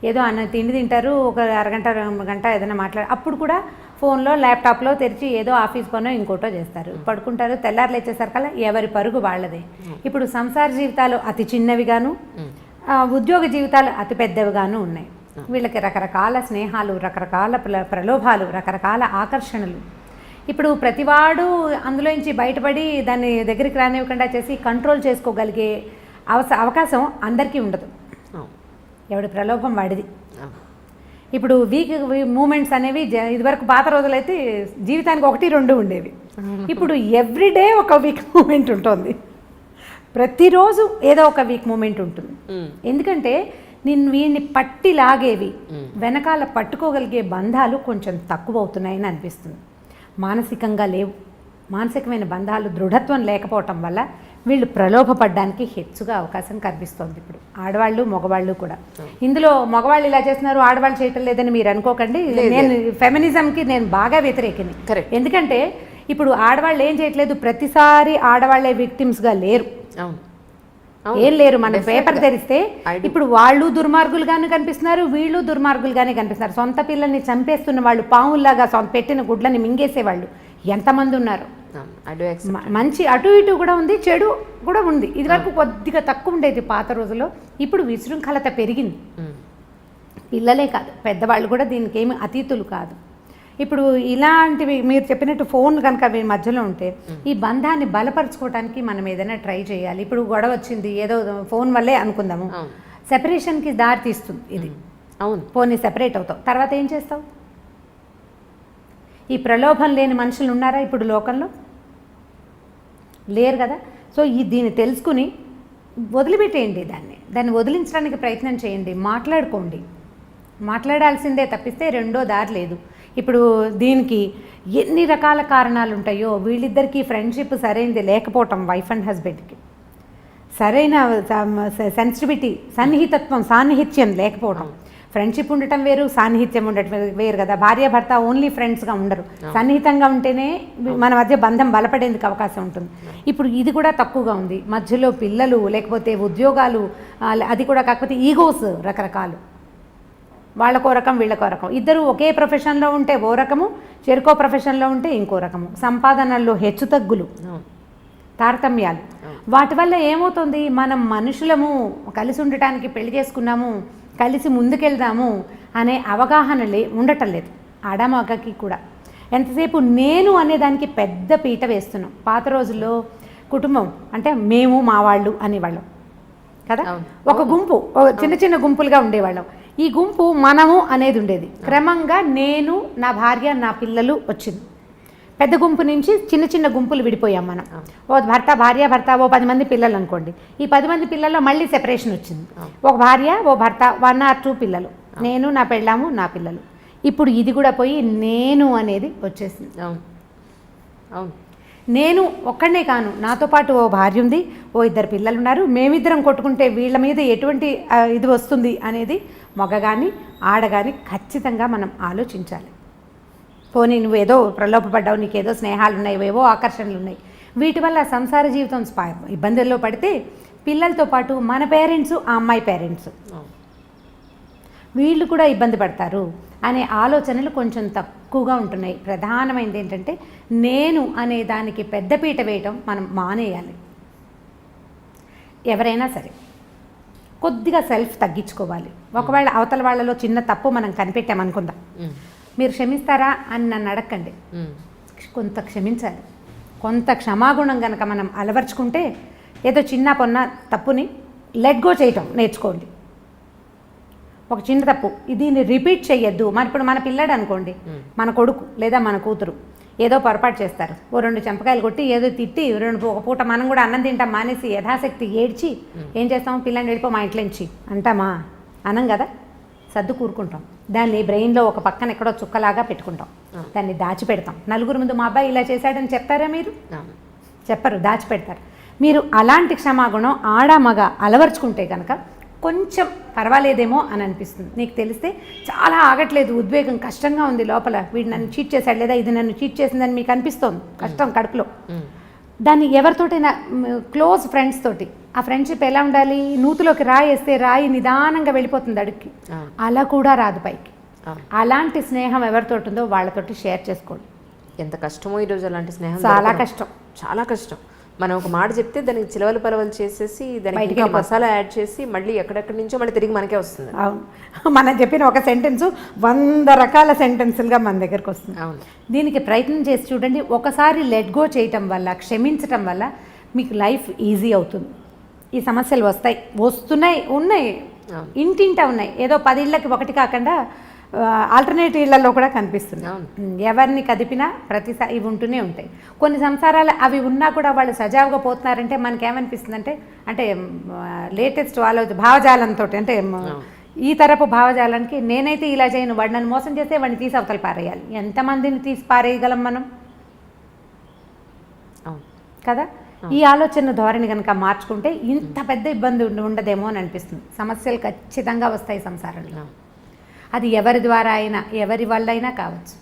ఏదో తిండి తింటారు, ఒక అరగంట 2 గంట ఏదైనా అప్పుడు కూడా ఫోన్లో ల్యాప్టాప్లో తెరిచి ఏదో ఆఫీస్ పనో ఇంకోటో చేస్తారు, పడుకుంటారు. తెల్లారులు వచ్చేసరికల్లా ఎవరి పరుగు వాళ్ళదే. ఇప్పుడు సంసార జీవితాలు అతి చిన్నవిగాను, ఉద్యోగ జీవితాలు అతి పెద్దవిగాను ఉన్నాయి. వీళ్ళకి రకరకాల స్నేహాలు, రకరకాల ప్రలోభాలు, రకరకాల ఆకర్షణలు, ఇప్పుడు ప్రతివాడు అందులోంచి బయటపడి దాన్ని దగ్గరికి రానివ్వకుండా చేసి కంట్రోల్ చేసుకోగలిగే అవకాశం అందరికీ ఉండదు. ఎవడి ప్రలోభం వాడిది. ఇప్పుడు వీక్ మూమెంట్స్ అనేవి ఇదివరకు పాత రోజులైతే జీవితానికి 1-2 ఉండేవి. ఇప్పుడు ఎవ్రీడే ఒక వీక్ మూమెంట్ ఉంటుంది. ప్రతిరోజు ఏదో ఒక వీక్ మూమెంట్ ఉంటుంది. ఎందుకంటే నేను వీడిని పట్టి లాగేవి, వెనకాల పట్టుకోగలిగే బంధాలు కొంచెం తక్కువ అవుతున్నాయని అనిపిస్తుంది. మానసికంగా లేవు. మానసికమైన బంధాలు దృఢత్వం లేకపోవటం వల్ల వీళ్ళు ప్రలోభపడడానికి హెచ్చుగా అవకాశం కనిపిస్తోంది ఇప్పుడు ఆడవాళ్ళు మగవాళ్ళు కూడా. ఇందులో మగవాళ్ళు ఇలా చేస్తున్నారు, ఆడవాళ్ళు చేయటం లేదని మీరు అనుకోకండి. నేను ఫెమినిజంకి నేను బాగా వ్యతిరేకిని. ఎందుకంటే ఇప్పుడు ఆడవాళ్ళు ఏం చేయట్లేదు, ప్రతిసారి ఆడవాళ్లే విక్టిమ్స్గా లేరు. ఏం లేరు. మనం పేపర్ తెరిస్తే ఇప్పుడు వాళ్ళు దుర్మార్గులుగానే కనిపిస్తున్నారు, వీళ్ళు దుర్మార్గులుగానే కనిపిస్తున్నారు. సొంత పిల్లల్ని చంపేస్తున్న వాళ్ళు, పావుల్లాగా పెట్టిన గుడ్లని మింగేసేవాళ్ళు ఎంతమంది ఉన్నారు. మంచి అటు ఇటు కూడా ఉంది, చెడు కూడా ఉంది. ఇదివరకు కొద్దిగా తక్కువ ఉండేది పాత రోజుల్లో. ఇప్పుడు విశృంఖలత పెరిగింది. పిల్లలే కాదు, పెద్దవాళ్ళు కూడా దీనికి ఏమి అతీతులు కాదు. ఇప్పుడు ఇలాంటివి మీరు చెప్పినట్టు ఫోన్ కనుక మీ మధ్యలో ఉంటే ఈ బంధాన్ని బలపరచుకోవడానికి మనం ఏదైనా ట్రై చేయాలి. ఇప్పుడు గొడవ వచ్చింది, ఏదో ఫోన్ వల్లే అనుకుందాము, సెపరేషన్కి దారి తీస్తుంది ఇది. అవును, పోనీ సెపరేట్ అవుతావు, తర్వాత ఏం చేస్తావు? ఈ ప్రలోభం లేని మనుషులు ఉన్నారా ఇప్పుడు లోకంలో? లేరు కదా. సో దీన్ని తెలుసుకుని వదిలిపెట్టేయండి, దాన్ని వదిలించడానికి ప్రయత్నం చేయండి, మాట్లాడుకోండి. మాట్లాడాల్సిందే తప్పిస్తే రెండో దారి లేదు. ఇప్పుడు దీనికి ఎన్ని రకాల కారణాలు ఉంటాయో. వీళ్ళిద్దరికీ ఫ్రెండ్షిప్ సరైనది లేకపోవటం, వైఫ్ అండ్ హస్బెండ్కి సరైన సెన్సిటివిటీ, సన్నిహితత్వం, సాన్నిహిత్యం లేకపోవడం. ఫ్రెండ్షిప్ ఉండటం వేరు, సాన్నిహిత్యం ఉండటం వేరు కదా. భార్యాభర్త ఓన్లీ ఫ్రెండ్స్గా ఉండరు, సన్నిహితంగా ఉంటేనే మన మధ్య బంధం బలపడేందుకు అవకాశం ఉంటుంది. ఇప్పుడు ఇది కూడా తక్కువగా ఉంది. మధ్యలో పిల్లలు, లేకపోతే ఉద్యోగాలు, అది కూడా కాకపోతే ఈగోస్ రకరకాలు. వాళ్ళకో రకం, వీళ్ళకో రకం. ఇద్దరు ఒకే ప్రొఫెషన్లో ఉంటే ఓ రకము, చెరుకో ప్రొఫెషన్లో ఉంటే ఇంకో రకము. సంపాదనల్లో హెచ్చుతగ్గులు, తారతమ్యాలు. వాటి వల్ల ఏమవుతుంది, మనం మనుషులము, కలిసి ఉండటానికి పెళ్లి చేసుకున్నాము, కలిసి ముందుకెళ్దాము అనే అవగాహన ఉండటం లేదు ఆడమగకి కూడా. ఎంతసేపు నేను అనేదానికి పెద్ద పీట వేస్తున్నాం. పాత రోజుల్లో కుటుంబం అంటే మేము, మా వాళ్ళు అనేవాళ్ళం కదా. ఒక గుంపు, చిన్న చిన్న గుంపులుగా ఉండేవాళ్ళం. ఈ గుంపు మనము అనేది ఉండేది. క్రమంగా నేను, నా భార్య, నా పిల్లలు వచ్చింది. పెద్ద గుంపు నుంచి చిన్న చిన్న గుంపులు విడిపోయాం మనం. ఓ భర్త, భార్య, భర్త, ఓ 10 మంది పిల్లలు అనుకోండి. ఈ 10 మంది పిల్లల్లో మళ్ళీ సెపరేషన్ వచ్చింది. ఒక భార్య, ఓ భర్త, 1 or 2 పిల్లలు, నేను, నా పెళ్ళాము, నా పిల్లలు. ఇప్పుడు ఇది కూడా పోయి నేను అనేది వచ్చేసింది. అవును, నేను ఒక్కడనే కాను, నాతో పాటు ఓ భార్య ఉంది, ఓ 2 పిల్లలు ఉన్నారు. మేమిద్దరం కొట్టుకుంటే వీళ్ళ మీద ఎటువంటి ఇది వస్తుంది అనేది మగ కానీ ఆడ కానీ ఖచ్చితంగా మనం ఆలోచించాలి. పోనీ నువ్వేదో ప్రలోభపడ్డావు, నీకేదో స్నేహాలు ఉన్నాయి, ఏవో ఆకర్షణలు ఉన్నాయి, వీటి వల్ల సంసార జీవితం ఇబ్బందుల్లో పడితే పిల్లలతో పాటు మన పేరెంట్స్, ఆ అమ్మాయి పేరెంట్స్ వీళ్ళు కూడా ఇబ్బంది పడతారు అనే ఆలోచనలు కొంచెం తక్కువగా ఉంటున్నాయి. ప్రధానమైనది ఏంటంటే నేను అనే దానికి పెద్దపీట వేయటం మనం మానేయాలి. ఎవరైనా సరే కొద్దిగా సెల్ఫ్ తగ్గించుకోవాలి. ఒకవేళ అవతల వాళ్ళలో చిన్న తప్పు మనం కనిపెట్టామనుకుందాం, మీరు క్షమిస్తారా అని నన్ను అడగండి. కొంత క్షమించాలి. కొంత క్షమాగుణం కనుక మనం అలవర్చుకుంటే ఏదో చిన్న పొన్న తప్పుని లెట్ గో చేయటం నేర్చుకోండి. ఒక చిన్న తప్పు, దీన్ని రిపీట్ చేయొద్దు. మరి ఇప్పుడు మన పిల్లాడు అనుకోండి, మన కొడుకు లేదా మన కూతురు ఏదో పొరపాటు చేస్తారు, ఓ 2 చెంపకాయలు కొట్టి ఏదో తిట్టి ఒక పూట మనం కూడా అన్నం తింటాం మానేసి యథాశక్తి ఏడ్చి ఏం చేస్తాం, పిల్లని వెళ్ళిపో మా ఇంట్లో నుంచి అంటామా? అనం కదా, సర్దు కూరుకుంటాం. దాన్ని బ్రెయిన్లో ఒక పక్కన ఎక్కడో చుక్కలాగా పెట్టుకుంటాం, దాన్ని దాచిపెడతాం. నలుగురు ముందు మా అబ్బాయి ఇలా చేశాడని చెప్తారా మీరు? చెప్పరు, దాచిపెడతారు. మీరు అలాంటి క్షమాగుణం ఆడ మగ అలవర్చుకుంటే కనుక కొంచెం పర్వాలేదేమో అని అనిపిస్తుంది. నీకు తెలిస్తే చాలా ఆగట్లేదు, ఉద్వేగం కష్టంగా ఉంది లోపల, వీడు నన్ను చీట్ చేశాడు లేదా ఇది నన్ను చీట్ చేసిందని మీకు అనిపిస్తోంది కష్టం కడుపులో. దాన్ని ఎవరితోటైనా క్లోజ్ ఫ్రెండ్స్ తోటి, ఆ ఫ్రెండ్షిప్ ఎలా ఉండాలి, నూతులోకి రాయి వేస్తే రాయి నిదానంగా వెళ్ళిపోతుంది అడుగుకి, అలా కూడా రాదు పైకి. అలాంటి స్నేహం ఎవరితోటి ఉందో వాళ్ళతోటి షేర్ చేసుకోండి. ఎంత కష్టమో ఈరోజు అలాంటి స్నేహం, చాలా కష్టం, చాలా కష్టం. మనం ఒక మాట చెప్తే దానికి చిలవలు పలవలు చేసేసి దానికి ఇంకా మసాలా యాడ్ చేసి మళ్ళీ ఎక్కడెక్కడి నుంచో మళ్ళీ తిరిగి మనకే వస్తుంది. అవును, మనం చెప్పిన ఒక సెంటెన్స్ 100 రకాల సెంటెన్సులుగా మన దగ్గరకు వస్తుంది. అవును, దీనికి ప్రయత్నం చేసి చూడండి. ఒకసారి లెట్ గో చేయటం వల్ల, క్షమించటం వల్ల మీకు లైఫ్ ఈజీ అవుతుంది. ఈ సమస్యలు వస్తున్నాయి, ఉన్నాయి, ఇంటింటా ఉన్నాయి. ఏదో 10 ఇళ్ళకి ఒకటి కాకుండా ఆల్టర్నేటివ్ ఇళ్లలో కూడా కనిపిస్తుంది. ఎవరిని కదిపినా ప్రతిసారి ఇవి ఉంటూనే ఉంటాయి. కొన్ని సంసారాలు అవి ఉన్నా కూడా వాళ్ళు సజావుగా పోతున్నారంటే మనకేమనిపిస్తుంది అంటే లేటెస్ట్ భావజాలంతో, అంటే ఈ తరపు భావజాలానికి నేనైతే ఇలా చేయను, వాడు నన్ను మోసం చేస్తే వాడిని తీసి అవతల పారేయాలి. ఎంతమందిని తీసి పారేయగలం మనం కదా? ఈ ఆలోచన ధోరణి కనుక మార్చుకుంటే ఇంత పెద్ద ఇబ్బంది ఉండదేమో అని అనిపిస్తుంది. సమస్యలు ఖచ్చితంగా వస్తాయి సంసారంలో. అది ఎవరి ద్వారా అయినా, ఎవరి వల్ల అయినా కావచ్చు.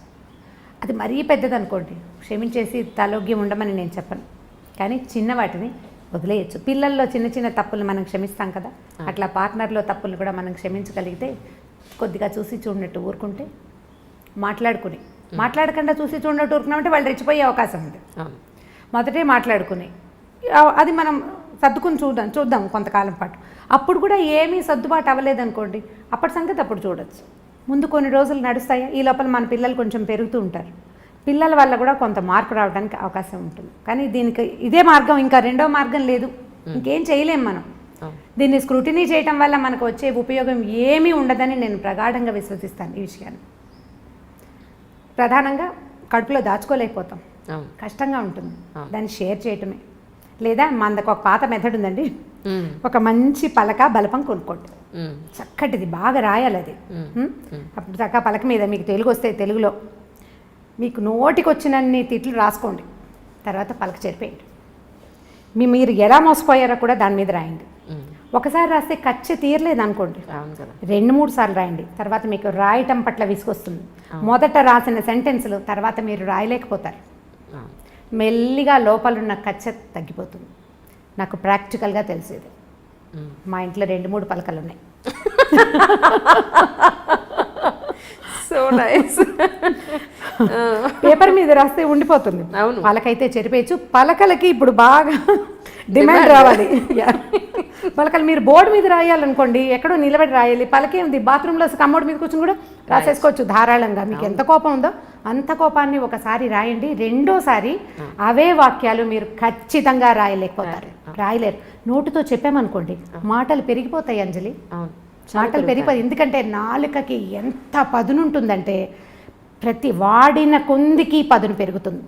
అది మరీ పెద్దది అనుకోండి, క్షమించేసి తలోగ్యం ఉండమని నేను చెప్పను, కానీ చిన్న వాటిని వదిలేయచ్చు. పిల్లల్లో చిన్న చిన్న తప్పులు మనం క్షమిస్తాం కదా, అట్లా పార్ట్నర్లో తప్పులు కూడా మనం క్షమించగలిగితే, కొద్దిగా చూసి చూడనట్టు ఊరుకుంటే, మాట్లాడకుండా చూసి చూడనట్టు ఊరుకున్నామంటే వాళ్ళు రెచ్చిపోయే అవకాశం ఉంది. మొదటే మాట్లాడుకుని అది మనం సర్దుకుని చూద్దాం కొంతకాలం పాటు. అప్పుడు కూడా ఏమీ సర్దుబాటు అవ్వలేదనుకోండి, అప్పటి సంగతి అప్పుడు చూడొచ్చు. ముందు కొన్ని రోజులు నడుస్తాయి, ఈ లోపల మన పిల్లలు కొంచెం పెరుగుతూ ఉంటారు. పిల్లల వల్ల కూడా కొంత మార్పు రావడానికి అవకాశం ఉంటుంది. కానీ దీనికి ఇదే మార్గం, ఇంకా రెండో మార్గం లేదు, ఇంకేం చేయలేం మనం. దీన్ని స్క్రూటినీ చేయటం వల్ల మనకు వచ్చే ఉపయోగం ఏమీ ఉండదని నేను ప్రగాఢంగా విశ్వసిస్తాను. ఈ విషయాన్ని ప్రధానంగా కడుపులో దాచుకోలేకపోతాం, కష్టంగా ఉంటుంది. దాన్ని షేర్ చేయటమే. లేదా మనకు ఒక పాత మెథడ్ ఉందండి, ఒక మంచి పలక బలపం కొనుక్కోండి, చక్కటిది, బాగా రాయాలి అది. అప్పుడు చక్కగా పలక మీద మీకు తెలుగు వస్తే తెలుగులో మీకు నోటికి వచ్చినన్ని తిట్లు రాసుకోండి. తర్వాత పలక చెరిపేయండి. మీరు ఎలా మోసపోయారో కూడా దాని మీద రాయండి. ఒకసారి రాస్తే కచ్చి తీరలేదు అనుకోండి, 2-3 సార్లు రాయండి. తర్వాత మీకు రాయటం పట్ల విసుగొస్తుంది. మొదట రాసిన సెంటెన్స్లు తర్వాత మీరు రాయలేకపోతారు. మెల్లిగా లోపలున్న కచ్చ తగ్గిపోతుంది. నాకు ప్రాక్టికల్గా తెలిసేది. మా ఇంట్లో 2-3 పలకలు ఉన్నాయి. So nice. పేపర్ మీద రాస్తే ఉండిపోతుంది, పలకైతే చెరిపేయచ్చు. పలకలకి ఇప్పుడు బాగా డిమాండ్ రావాలి. పలకలు మీరు బోర్డు మీద రాయాలనుకోండి, ఎక్కడో నిలబడి రాయాలి. పలకేముంది, బాత్రూంలో కమ్మోడ్ మీద కూర్చొని కూడా రాసేసుకోవచ్చు ధారాళంగా. మీకు ఎంత కోపం ఉందో అంత కోపాన్ని ఒకసారి రాయండి. రెండోసారి అవే వాక్యాలు మీరు ఖచ్చితంగా రాయలేకపోతారు, రాయలేరు. నోటుతో చెప్పామనుకోండి మాటలు పెరిగిపోతాయి అంజలి, మాటలు పెరిగిపోతాయి. ఎందుకంటే నాలుకకి ఎంత పదునుంటుందంటే ప్రతి వాడిన కొందికి పదును పెరుగుతుంది,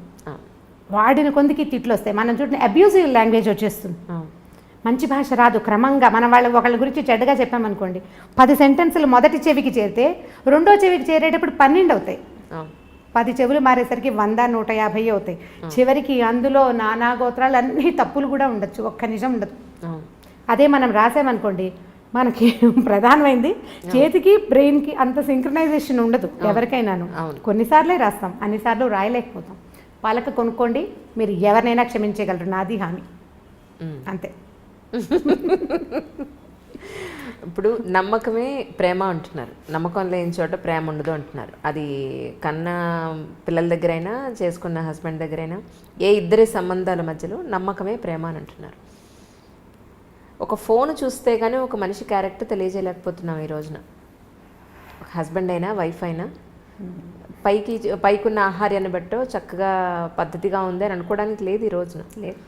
వాడిన కొందికి తిట్లు వస్తాయి. మనం చూడండి, అబ్యూజివ్ లాంగ్వేజ్ వచ్చేస్తుంది. మంచి భాష రాదు. క్రమంగా మనం ఒకళ్ళ గురించి చెడ్డగా చెప్పామనుకోండి, 10 సెంటెన్సులు మొదటి చెవికి చేరితే రెండో చెవికి చేరేటప్పుడు 12 అవుతాయి. 10 చెవులు మారేసరికి 100-150 అవుతాయి. చివరికి అందులో నానా గోత్రాలు అన్ని తప్పులు కూడా ఉండొచ్చు, ఒక్క నిజం ఉండదు. అదే మనం రాసామనుకోండి, మనకి ప్రధానమైంది చేతికి బ్రెయిన్కి అంత సింక్రనైజేషన్ ఉండదు ఎవరికైనాను. కొన్నిసార్లే రాస్తాం, అన్నిసార్లు రాయలేకపోతాం. పలక కొనుక్కోండి, మీరు ఎవరినైనా క్షమించగలరు, నాది హామీ. అంతే. ఇప్పుడు నమ్మకమే ప్రేమ అంటున్నారు, నమ్మకం లేని చోట ప్రేమ ఉండదు అంటున్నారు. అది కన్న పిల్లల దగ్గరైనా చేసుకున్న హస్బెండ్ దగ్గరైనా ఏ ఇద్దరి సంబంధాల మధ్యలో నమ్మకమే ప్రేమ అని అంటున్నారు. ఒక ఫోన్ చూస్తే కానీ ఒక మనిషి క్యారెక్టర్ తెలియజేయలేకపోతున్నాం ఈ రోజున. హస్బెండ్ అయినా వైఫ్ అయినా పైకున్న ఆహార్యాన్ని బట్టో చక్కగా పద్ధతిగా ఉంది అని అనుకోవడానికి లేదు ఈ రోజున. లేదు,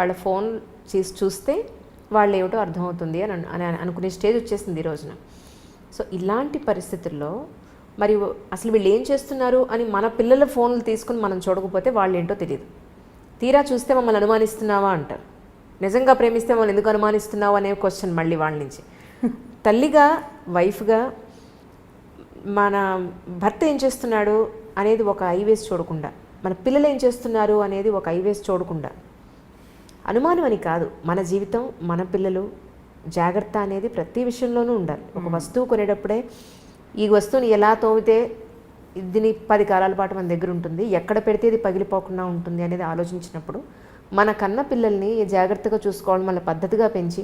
వాళ్ళ ఫోన్ చూస్తే వాళ్ళు ఏమిటో అర్థమవుతుంది అని అనుకునే స్టేజ్ వచ్చేసింది ఈ రోజున. సో ఇలాంటి పరిస్థితుల్లో మరి అసలు వీళ్ళు ఏం చేస్తున్నారు అని మన పిల్లల ఫోన్లు తీసుకుని మనం చూడకపోతే వాళ్ళు ఏంటో తెలియదు. తీరా చూస్తే మమ్మల్ని అనుమానిస్తున్నావా అంటారు. నిజంగా ప్రేమిస్తే మమ్మల్ని ఎందుకు అనుమానిస్తున్నావు అనే క్వశ్చన్ మళ్ళీ వాళ్ళ నుంచి. తల్లిగా, వైఫ్గా మన భర్త ఏం చేస్తున్నాడు అనేది ఒక ఐవేస్ చూడకుండా, మన పిల్లలు ఏం చేస్తున్నారు అనేది ఒక ఐవేస్ చూడకుండా, అనుమానం అని కాదు, మన జీవితం, మన పిల్లలు, జాగ్రత్త అనేది ప్రతి విషయంలోనూ ఉండాలి. ఒక వస్తువు కొనేటప్పుడే ఈ వస్తువుని ఎలా తోమితే దీని 10 కాలాల పాటు మన దగ్గర ఉంటుంది, ఎక్కడ పెడితే ఇది పగిలిపోకుండా ఉంటుంది అనేది ఆలోచించినప్పుడు మన కన్న పిల్లల్ని జాగ్రత్తగా చూసుకోవాలి, మన పద్ధతిగా పెంచి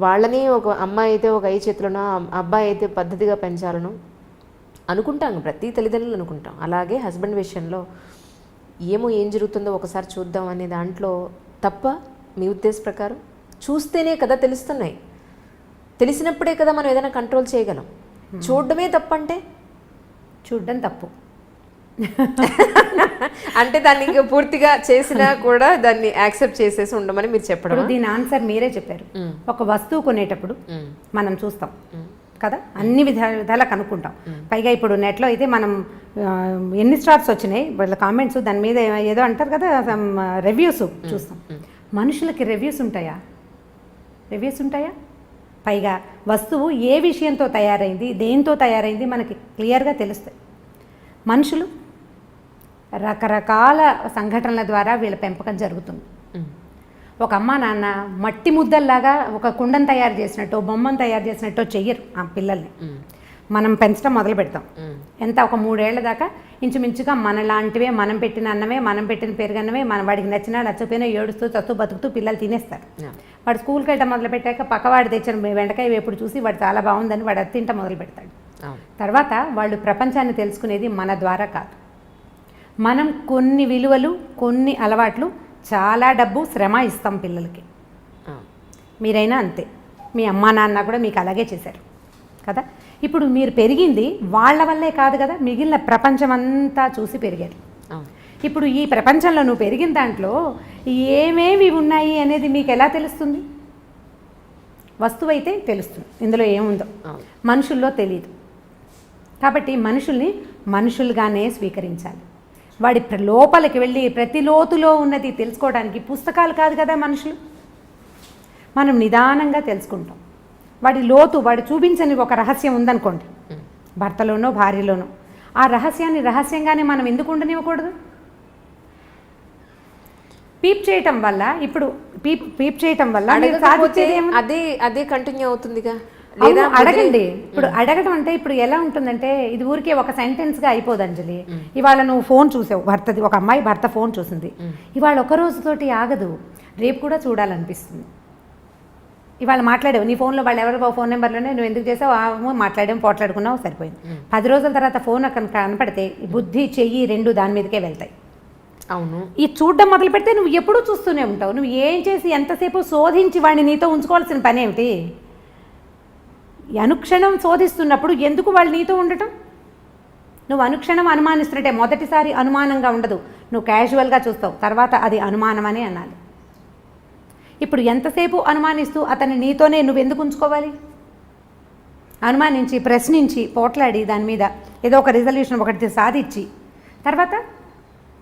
వాళ్ళని, ఒక అమ్మాయి అయితే ఒక 5 చేతులను, అబ్బాయి అయితే పద్ధతిగా పెంచాలను అనుకుంటాం, ప్రతి తల్లిదండ్రులు అనుకుంటాం. అలాగే హస్బెండ్ విషయంలో ఏం జరుగుతుందో ఒకసారి చూద్దాం అనే దాంట్లో తప్ప మీ ఉద్దేశ ప్రకారం? చూస్తేనే కదా తెలుస్తున్నాయి, తెలిసినప్పుడే కదా మనం ఏదైనా కంట్రోల్ చేయగలం. చూడడమే తప్పంటే చూడడం తప్పు. అంటే దాన్ని ఇంకా పూర్తిగా చేసినా కూడా దాన్ని యాక్సెప్ట్ చేసేసి ఉండమని మీరు చెప్పడం. ఇప్పుడు దీని ఆన్సర్ మీరే చెప్పారు. ఒక వస్తువు కొనేటప్పుడు మనం చూస్తాం కదా, అన్ని విధాలా కనుక్కుంటాం. పైగా ఇప్పుడు నెట్లో అయితే మనం ఎన్ని స్టార్స్ వచ్చినాయి వాళ్ళ కామెంట్స్, దాని మీద ఏదో అంటారు కదా, రివ్యూస్ చూస్తాం. మనుషులకి రివ్యూస్ ఉంటాయా? రివ్యూస్ ఉంటాయా? పైగా వస్తువు ఏ విషయంతో తయారైంది, దేంతో తయారైంది మనకి క్లియర్గా తెలుస్తాయి. మనుషులు రకరకాల సంఘటనల ద్వారా వీళ్ళ పెంపకం జరుగుతుంది. ఒక అమ్మ నాన్న మట్టి ముద్దల్లాగా ఒక కుండను తయారు చేసినట్టు, బొమ్మను తయారు చేసినట్టు చెయ్యరు ఆ పిల్లల్ని. మనం పెంచడం మొదలు పెడతాం. ఎంత ఒక 3 ఏళ్ల దాకా ఇంచుమించుగా మనలాంటివే, మనం పెట్టిన అన్నమే, మనం పెట్టిన పెరుగన్నమే, మన వాడికి నచ్చినా నచ్చకపోయినా ఏడుస్తూ చస్తూ బతుకుతూ పిల్లలు తినేస్తారు. వాడు స్కూల్కి వెళ్ళడం మొదలు పెట్టాక పక్కవాడు తెచ్చిన వెంటకాయ వేపుడు చూసి వాడు చాలా బాగుందని వాడు అది తింట మొదలు పెడతాడు. తర్వాత వాళ్ళు ప్రపంచాన్ని తెలుసుకునేది మన ద్వారా కాదు. మనం కొన్ని విలువలు, కొన్ని అలవాట్లు, చాలా డబ్బు, శ్రమ ఇస్తాం పిల్లలకి. మీరైనా అంతే, మీ అమ్మా నాన్న కూడా మీకు అలాగే చేశారు కదా. ఇప్పుడు మీరు పెరిగింది వాళ్ళ వల్లే కాదు కదా, మిగిలిన ప్రపంచం అంతా చూసి పెరిగారు. ఇప్పుడు ఈ ప్రపంచంలో నువ్వు పెరిగిన దాంట్లో ఏమేమి ఉన్నాయి అనేది మీకు ఎలా తెలుస్తుంది? వస్తువు అయితే తెలుస్తుంది ఇందులో ఏముందో, మనుషుల్లో తెలియదు. కాబట్టి మనుషుల్ని మనుషులుగానే స్వీకరించాలి. వాడి లోపలికి వెళ్ళి ప్రతి లోతులో ఉన్నది తెలుసుకోవడానికి పుస్తకాలు కాదు కదా మనుషులు. మనం నిదానంగా తెలుసుకుంటాం. వాడి లోతు, వాడు చూపించని ఒక రహస్యం ఉందనుకోండి, భర్తలోనో భార్యలోనో, ఆ రహస్యాన్ని రహస్యంగానే మనం ఎందుకు ఉండనివ్వకూడదు? పీప్ చేయటం వల్ల, ఇప్పుడు పీప్ చేయటం వల్ల అదే కంటిన్యూ అవుతుందిగా. అడగండి. ఇప్పుడు అడగడం అంటే ఇప్పుడు ఎలా ఉంటుందంటే, ఇది ఊరికే ఒక సెంటెన్స్గా అయిపోదు అంజలి. ఇవాళ నువ్వు ఫోన్ చూసావు, భర్తది, ఒక అమ్మాయి భర్త ఫోన్ చూసింది, ఇవాళ ఒక రోజుతోటి ఆగదు, రేపు కూడా చూడాలనిపిస్తుంది. ఇవాళ మాట్లాడావు నీ ఫోన్లో, వాళ్ళు ఎవరో ఫోన్ నెంబర్లోనే నువ్వు ఎందుకు చేసావు, మాట్లాడాము, పోట్లాడుకున్నావు, సరిపోయింది. 10 రోజుల తర్వాత ఫోన్ అక్కడ కనపడితే బుద్ధి, చెయ్యి 2 దాని మీదకే వెళ్తాయి. అవును. ఈ చూడడం మొదలు పెడితే నువ్వు ఎప్పుడూ చూస్తూనే ఉంటావు. నువ్వు ఏం చేసి ఎంతసేపు శోధించి వాడిని నీతో ఉంచుకోవాల్సిన పని ఏమిటి? అనుక్షణం శోధిస్తున్నప్పుడు ఎందుకు వాళ్ళు నీతో ఉండటం? నువ్వు అనుక్షణం అనుమానిస్తున్నట్టే. మొదటిసారి అనుమానంగా ఉండదు, నువ్వు క్యాజువల్గా చూస్తావు, తర్వాత అది అనుమానం అని అనాలి. ఇప్పుడు ఎంతసేపు అనుమానిస్తూ అతన్ని నీతోనే నువ్వు ఎందుకు ఉంచుకోవాలి? అనుమానించి, ప్రశ్నించి, పోట్లాడి, దాని మీద ఏదో ఒక రిజల్యూషన్ ఒకటి సాధించి, తర్వాత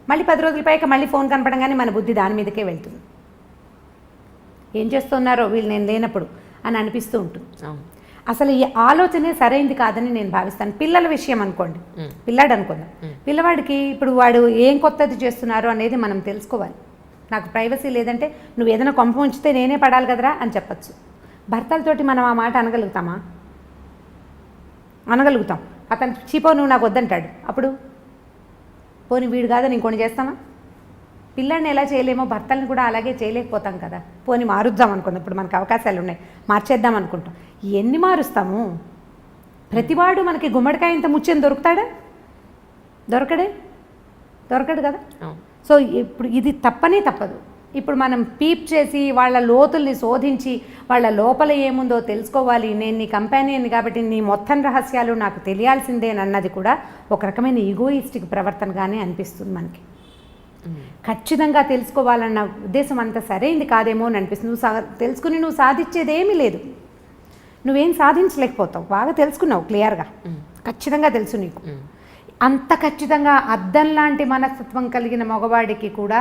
మళ్ళీ 10 రోజుల పైకి మళ్ళీ ఫోన్ కనపడంగానే మన బుద్ధి దాని మీదకే వెళ్తుంది. ఏం చేస్తున్నారో వీళ్ళు నేను లేనప్పుడు అని అనిపిస్తూ ఉంటుంది. అసలు ఈ ఆలోచనే సరైంది కాదని నేను భావిస్తాను. పిల్లల విషయం అనుకోండి, పిల్లాడు అనుకుందాం, పిల్లవాడికి ఇప్పుడు వాడు ఏం కొత్తది చేస్తున్నారో అనేది మనం తెలుసుకోవాలి. నాకు ప్రైవసీ లేదంటే నువ్వు ఏదైనా కొంప ఉంచితే నేనే పడాలి కదరా అని చెప్పచ్చు. భర్తలతోటి మనం ఆ మాట అనగలుగుతామా? అనగలుగుతాం. అతను చీపో నువ్వు నాకు వద్దంటాడు, అప్పుడు పోనీ వీడు కాదని ఇంకొని చేస్తామా? పిల్లాడిని ఎలా చేయలేమో భర్తలను కూడా అలాగే చేయలేకపోతాం కదా. పోనీ మారుద్దాం అనుకుందాం, ఇప్పుడు మనకు అవకాశాలు ఉన్నాయి, మార్చేద్దాం అనుకుంటాం. ఎన్ని మారుస్తాము? ప్రతివాడు మనకి గుమ్మడికాయ ఇంత ముచ్చని దొరుకుతాడా? దొరకడు కదా. సో ఇప్పుడు ఇది తప్పనే తప్పదు. ఇప్పుడు మనం పీప్ చేసి వాళ్ళ లోతుల్ని శోధించి వాళ్ళ లోపల ఏముందో తెలుసుకోవాలి. నేను నీ కంపానియన్ కాబట్టి నీ మొత్తం రహస్యాలు నాకు తెలియాల్సిందేనన్నది కూడా ఒక రకమైన ఈగోయిస్టిక్ ప్రవర్తనగానే అనిపిస్తుంది మనకి. ఖచ్చితంగా తెలుసుకోవాలన్న ఉద్దేశం అంత సరైంది కాదేమో అని అనిపిస్తుంది. నువ్వు తెలుసుకుని నువ్వు సాధించేది ఏమీ లేదు, నువ్వేం సాధించలేకపోతావు. బాగా తెలుసుకున్నావు, క్లియర్గా ఖచ్చితంగా తెలుసు నీకు. అంత ఖచ్చితంగా అద్దం లాంటి మనస్తత్వం కలిగిన మగవాడికి కూడా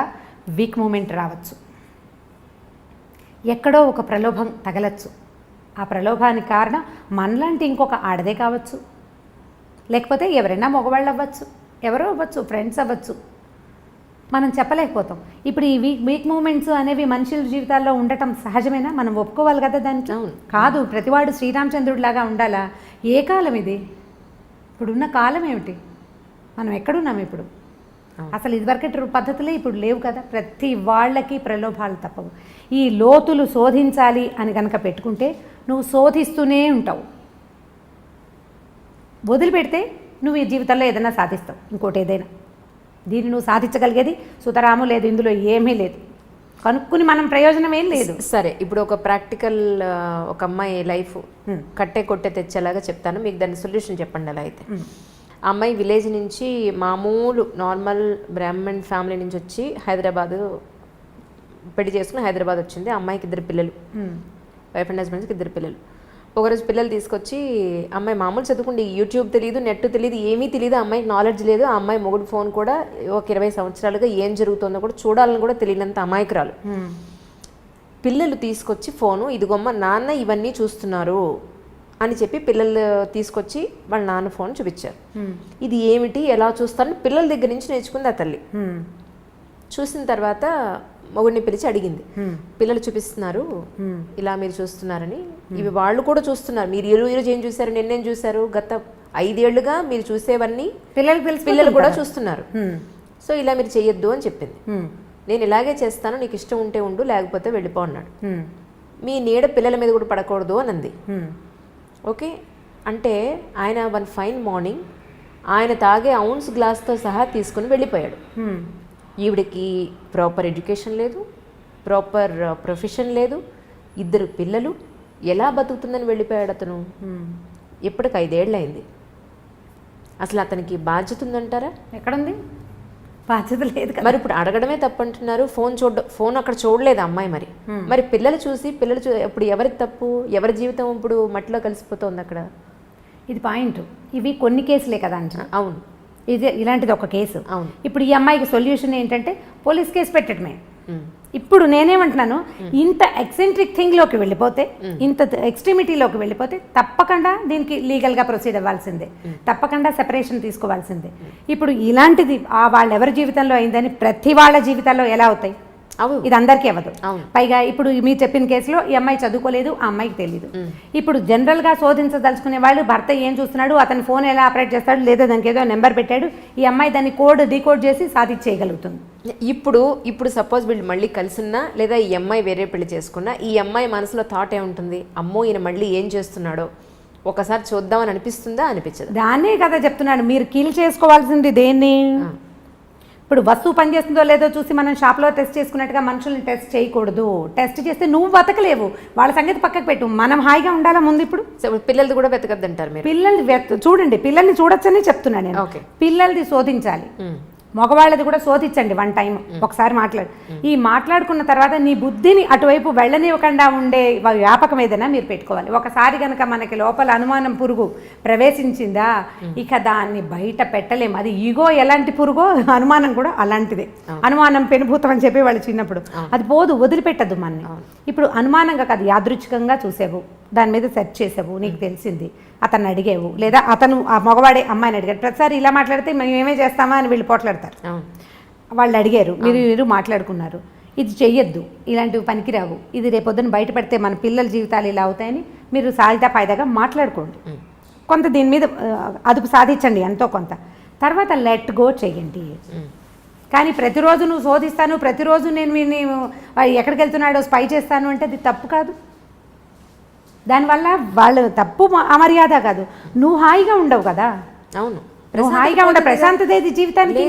వీక్ మూమెంట్ రావచ్చు, ఎక్కడో ఒక ప్రలోభం తగలచ్చు. ఆ ప్రలోభానికి కారణం మనలాంటి ఇంకొక ఆడదే కావచ్చు, లేకపోతే ఎవరైనా మగవాళ్ళు అవ్వచ్చు, ఎవరో అవ్వచ్చు, ఫ్రెండ్స్ అవ్వచ్చు, మనం చెప్పలేకపోతాం. ఇప్పుడు ఈ వీక్ మూమెంట్స్ అనేవి మనుషుల జీవితాల్లో ఉండటం సహజమేనా? మనం ఒప్పుకోవాలి కదా దానికి. కాదు, ప్రతివాడు శ్రీరామచంద్రుడిలాగా ఉండాలా? ఏ కాలం ఇది? ఇప్పుడున్న కాలం ఏమిటి? మనం ఎక్కడున్నాం ఇప్పుడు? అసలు ఇదివరకటి పద్ధతులే ఇప్పుడు లేవు కదా. ప్రతి వాళ్ళకి ప్రలోభాలు తప్పవు. ఈ లోతులు శోధించాలి అని కనుక పెట్టుకుంటే నువ్వు శోధిస్తూనే ఉంటావు. వదిలిపెడితే నువ్వు ఈ జీవితంలో ఏదైనా సాధిస్తావు, ఇంకోటి ఏదైనా. దీన్ని నువ్వు సాధించగలిగేది సుతరాము లేదు, ఇందులో ఏమీ లేదు. కనుక్కుని మనం ప్రయోజనం ఏం లేదు. సరే, ఇప్పుడు ఒక ప్రాక్టికల్ ఒక అమ్మాయి లైఫ్ కట్టే కొట్టే తెచ్చేలాగా చెప్తాను, మీకు దాని సొల్యూషన్ చెప్పండి. అలా అయితే ఆ అమ్మాయి విలేజ్ నుంచి మామూలు నార్మల్ బ్రాహ్మణ్ ఫ్యామిలీ నుంచి వచ్చి హైదరాబాదు పెళ్లి చేసుకుని హైదరాబాద్ వచ్చింది. ఆ అమ్మాయికి 2 పిల్లలు, వైఫ్ అండ్ హస్బెండ్స్కి 2 పిల్లలు. ఒకరోజు పిల్లలు తీసుకొచ్చి అమ్మాయి మామూలు చదువుకుండి, యూట్యూబ్ తెలియదు, నెట్ తెలియదు, ఏమీ తెలియదు, అమ్మాయికి నాలెడ్జ్ లేదు. ఆ అమ్మాయి మొగుడు ఫోన్ కూడా ఒక 20 సంవత్సరాలుగా ఏం జరుగుతుందో కూడా చూడాలని కూడా తెలియనంత అమాయకురాలు. పిల్లలు తీసుకొచ్చి ఫోను, ఇదిగొమ్మ నాన్న ఇవన్నీ చూస్తున్నారు అని చెప్పి పిల్లలు తీసుకొచ్చి వాళ్ళ నాన్న ఫోన్ చూపించారు. ఇది ఏమిటి, ఎలా చూస్తారని పిల్లల దగ్గర నుంచి నేర్చుకుంది ఆ తల్లి. చూసిన తర్వాత మొగుడిని పిలిచి అడిగింది, పిల్లలు చూపిస్తున్నారు ఇలా మీరు చూస్తున్నారని, ఇవి వాళ్ళు కూడా చూస్తున్నారు, మీరు ఈరోజు ఏం చూసారు, నిన్నేం చూసారు, గత 5 ఏళ్లుగా మీరు చూసేవన్నీ పిల్లలు కూడా చూస్తున్నారు, సో ఇలా మీరు చెయ్యొద్దు అని చెప్పింది. నేను ఇలాగే చేస్తాను, నీకు ఇష్టం ఉంటే ఉండు, లేకపోతే వెళ్ళిపో అన్నాడు. మీ నీడ పిల్లల మీద కూడా పడకూడదు అని అంది. ఓకే అంటే ఆయన వన్ ఫైన్ మార్నింగ్ ఆయన తాగే ఔన్స్ గ్లాస్తో సహా తీసుకుని వెళ్ళిపోయాడు. ఈవిడికి ప్రాపర్ ఎడ్యుకేషన్ లేదు, ప్రాపర్ ప్రొఫెషన్ లేదు, 2 పిల్లలు, ఎలా బతుకుతుందని వెళ్ళిపోయాడు అతను. ఇప్పటికి 5 ఏళ్ళు అయింది. అసలు అతనికి బాధ్యత ఉందంటారా? ఎక్కడుంది బాధ్యత? లేదు. మరి ఇప్పుడు అడగడమే తప్పంటున్నారు. ఫోన్ అక్కడ చూడలేదు అమ్మాయి. మరి పిల్లలు చూసి ఇప్పుడు ఎవరికి తప్పు, ఎవరి జీవితం ఇప్పుడు మట్టిలో కలిసిపోతుంది అక్కడ. ఇది పాయింట్. ఇవి కొన్ని కేసులే కదా అంట. అవును, ఇది ఇలాంటిది ఒక కేసు. అవును. ఇప్పుడు ఈ అమ్మాయికి సొల్యూషన్ ఏంటంటే పోలీస్ కేసు పెట్టడమే. ఇప్పుడు నేనేమంటున్నాను, ఇంత ఎక్సెంట్రిక్ థింగ్లోకి వెళ్ళిపోతే, ఇంత ఎక్స్ట్రీమిటీలోకి వెళ్ళిపోతే తప్పకుండా దీనికి లీగల్గా ప్రొసీడ్ అవ్వాల్సిందే, తప్పకుండా సెపరేషన్ తీసుకోవాల్సిందే. ఇప్పుడు ఇలాంటిది వాళ్ళ ఎవరి జీవితంలో అయిందని ప్రతి వాళ్ళ జీవితాల్లో ఎలా అవుతాయి? ఇది అందరికీ అవ్వదు. పైగా ఇప్పుడు మీరు చెప్పిన కేసులో ఈ అమ్మాయి చదువుకోలేదు, ఆ అమ్మాయికి తెలియదు. ఇప్పుడు జనరల్గా శోధించదలుచుకునే వాళ్ళు భర్త ఏం చూస్తున్నాడు, అతని ఫోన్ ఎలా ఆపరేట్ చేస్తాడు, లేదా దానికి ఏదో నెంబర్ పెట్టాడు, ఈ అమ్మాయి దాన్ని డీకోడ్ చేసి సాధించేయగలుగుతుంది. ఇప్పుడు సపోజ్ వీళ్ళు మళ్ళీ కలిసిన్నా, లేదా ఈ అమ్మాయి వేరే పెళ్లి చేసుకున్నా, ఈ అమ్మాయి మనసులో థాట్ ఏముంటుంది, అమ్మో ఈయన మళ్ళీ ఏం చేస్తున్నాడో ఒకసారి చూద్దామని అనిపిస్తుందా, అనిపించదు? దాన్నే కదా చెప్తున్నాడు, మీరు కిల్ చేసుకోవాల్సింది దేన్ని. ఇప్పుడు వస్తువు పనిచేస్తుందో లేదో చూసి మనం షాప్లో టెస్ట్ చేసుకున్నట్టుగా మనుషుల్ని టెస్ట్ చేయకూడదు. టెస్ట్ చేస్తే నువ్వు బతకలేవు, వాళ్ళ సంగతి పక్కకు పెట్టు, మనం హాయిగా ఉండాలా ముందు. ఇప్పుడు పిల్లలది కూడా వెతకద్దంటారు మీరు? పిల్లల్ని చూడండి, పిల్లల్ని చూడొచ్చని చెప్తున్నాను నేను. పిల్లలది శోధించాలి, మగవాళ్ళది కూడా శోధించండి 1 టైం ఒకసారి మాట్లాడు. ఈ మాట్లాడుకున్న తర్వాత నీ బుద్ధిని అటువైపు వెళ్ళనివ్వకుండా ఉండే వ్యాపకం ఏదైనా మీరు పెట్టుకోవాలి. ఒకసారి కనుక మనకి లోపల అనుమానం పురుగు ప్రవేశించిందా, ఇక దాన్ని బయట పెట్టలేము. అది ఈగో ఎలాంటి పురుగో అనుమానం కూడా అలాంటిదే. అనుమానం పెనుభూతం అని చెప్పి వాళ్ళు చిన్నప్పుడు, అది పోదు, వదిలిపెట్టదు మనని. ఇప్పుడు అనుమానంగా కాదు, యాదృచ్ఛికంగా చూసేవు, దాని మీద సెర్చ్ చేసావు, నీకు తెలిసింది, అతన్ని అడిగేవు, లేదా అతను ఆ మగవాడే అమ్మాయిని అడిగాడు. ప్రతిసారి ఇలా మాట్లాడితే మేము ఏమే చేస్తామా అని వీళ్ళు పోట్లాడతారు. వాళ్ళు అడిగారు, మీరు మాట్లాడుకున్నారు, ఇది చెయ్యొద్దు, ఇలాంటివి పనికిరావు, ఇది రేపొద్దున బయట పెడితే మన పిల్లల జీవితాలు ఇలా అవుతాయని మీరు సాయిదా పాయిదాగా మాట్లాడుకోండి. కొంత దీని మీద అదుపు సాధించండి ఎంతో కొంత. తర్వాత లెట్ గో చెయ్యండి. కానీ ప్రతిరోజు నువ్వు శోధిస్తాను, ప్రతిరోజు నేను ఎక్కడికి వెళ్తున్నాడో స్పై చేస్తాను అంటే అది తప్పు కాదు. దానివల్ల వాళ్ళు తప్పు అమర్యాద కాదు, నువ్వు హాయిగా ఉండవు కదా. అవును, నువ్వు హాయిగా ఉండ, ప్రశాంతత ఏది జీవితానికి?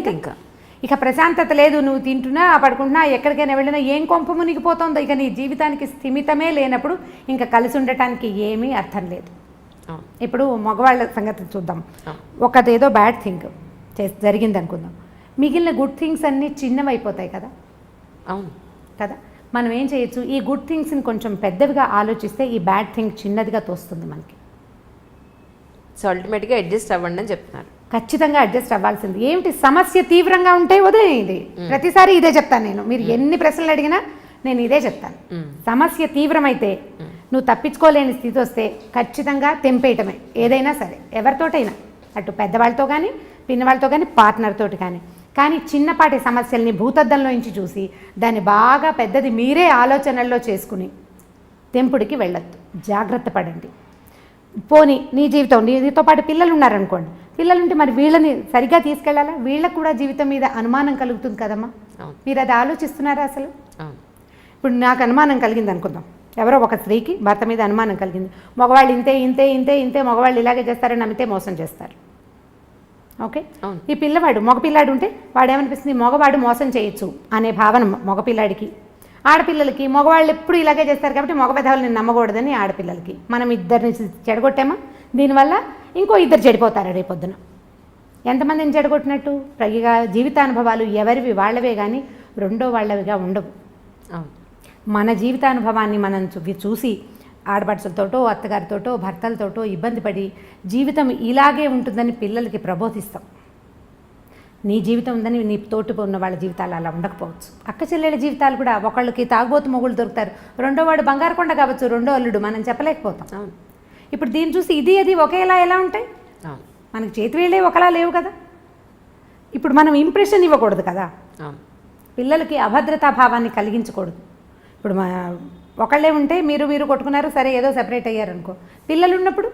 ఇక ప్రశాంతత లేదు, నువ్వు తింటున్నా పడుకుంటున్నా ఎక్కడికైనా వెళ్ళినా ఏం కొంప మునిగిపోతుందో. ఇక నీ జీవితానికి స్థిమితమే లేనప్పుడు ఇంకా కలిసి ఉండటానికి ఏమీ అర్థం లేదు. ఇప్పుడు మగవాళ్ళ సంగతి చూద్దాం. ఒకదేదో బ్యాడ్ థింగ్ జరిగింది అనుకుందాం, మిగిలిన గుడ్ థింగ్స్ అన్నీ చిన్నవైపోతాయి కదా. అవును కదా, మనం ఏం చేయొచ్చు, ఈ గుడ్ థింగ్స్ని కొంచెం పెద్దవిగా ఆలోచిస్తే ఈ బ్యాడ్ థింగ్ చిన్నదిగా తోస్తుంది మనకి. సో అల్టిమేట్గా అడ్జస్ట్ అవ్వండి అని చెప్తున్నారు. ఖచ్చితంగా అడ్జస్ట్ అవ్వాల్సింది. ఏమిటి సమస్య తీవ్రంగా ఉంటే వదిలేయండి. ప్రతిసారి ఇదే చెప్తాను నేను, మీరు ఎన్ని ప్రశ్నలు అడిగినా నేను ఇదే చెప్తాను. సమస్య తీవ్రమైతే, నువ్వు తప్పించుకోలేని స్థితి వస్తే ఖచ్చితంగా తెంపేయటమే, ఏదైనా సరే, ఎవరితోటైనా, అటు పెద్దవాళ్ళతో కానీ పిన్నవాళ్ళతో కానీ పార్ట్నర్ తోటి కానీ చిన్నపాటి సమస్యల్ని భూతద్దంలో నుంచి చూసి దాన్ని బాగా పెద్దది మీరే ఆలోచనల్లో చేసుకుని తెంపుడికి వెళ్ళొద్దు. జాగ్రత్త పడండి. పోనీ నీ జీవితం, నీతో పాటు పిల్లలు ఉన్నారనుకోండి, పిల్లలుంటే మరి వీళ్ళని సరిగ్గా తీసుకెళ్ళాలా, వీళ్ళకు కూడా జీవితం మీద అనుమానం కలుగుతుంది కదమ్మా. మీరు అది ఆలోచిస్తున్నారా అసలు? ఇప్పుడు నాకు అనుమానం కలిగింది అనుకుందాం, ఎవరో ఒక స్త్రీకి భర్త మీద అనుమానం కలిగింది, మగవాళ్ళు ఇంతే ఇంతే ఇంతే ఇంతే మగవాళ్ళు ఇలాగే చేస్తారని నమ్మితే మోసం చేస్తారు. ఓకే, ఈ పిల్లవాడు మగపిల్లాడు ఉంటే వాడేమనిపిస్తుంది, మగవాడు మోసం చేయొచ్చు అనే భావన మగపిల్లాడికి. ఆడపిల్లలకి మగవాళ్ళు ఎప్పుడు ఇలాగే చేస్తారు కాబట్టి మగ పెద్దవాళ్ళని నమ్మకూడదని ఆడపిల్లలకి మనం ఇద్దరిని చెడగొట్టామా, దీనివల్ల ఇంకో ఇద్దరు చెడిపోతారు రేపొద్దున. ఎంతమందిని చెడగొట్టినట్టు? పైగా జీవితానుభవాలు ఎవరివి వాళ్ళవే కానీ రెండో వాళ్ళవిగా ఉండవు. మన జీవితానుభవాన్ని మనం చూసి ఆడపడుచులతోటో అత్తగారితోటో భర్తలతోటో ఇబ్బంది పడి జీవితం ఇలాగే ఉంటుందని పిల్లలకి ప్రబోధిస్తాం. నీ జీవితం ఉందని నీ తోటి ఉన్న వాళ్ళ జీవితాలు అలా ఉండకపోవచ్చు. అక్క చెల్లెల జీవితాలు కూడా ఒకళ్ళకి తాగుబోతు మొగుళ్ళు దొరుకుతారు, రెండో వాడు బంగారకొండ కావచ్చు, రెండో అల్లుడు, మనం చెప్పలేకపోతాం. ఇప్పుడు దీన్ని చూసి ఇది అది ఒకేలా ఎలా ఉంటాయి? మనకి చేతి వేళ్ళే ఒకలా లేవు కదా. ఇప్పుడు మనం ఇంప్రెషన్ ఇవ్వకూడదు కదా, పిల్లలకి అభద్రతా భావాన్ని కలిగించకూడదు. ఇప్పుడు ఒకళ్ళే ఉంటే మీరు కొట్టుకున్నారు, సరే ఏదో సెపరేట్ అయ్యారు అనుకో. పిల్లలు ఉన్నప్పుడు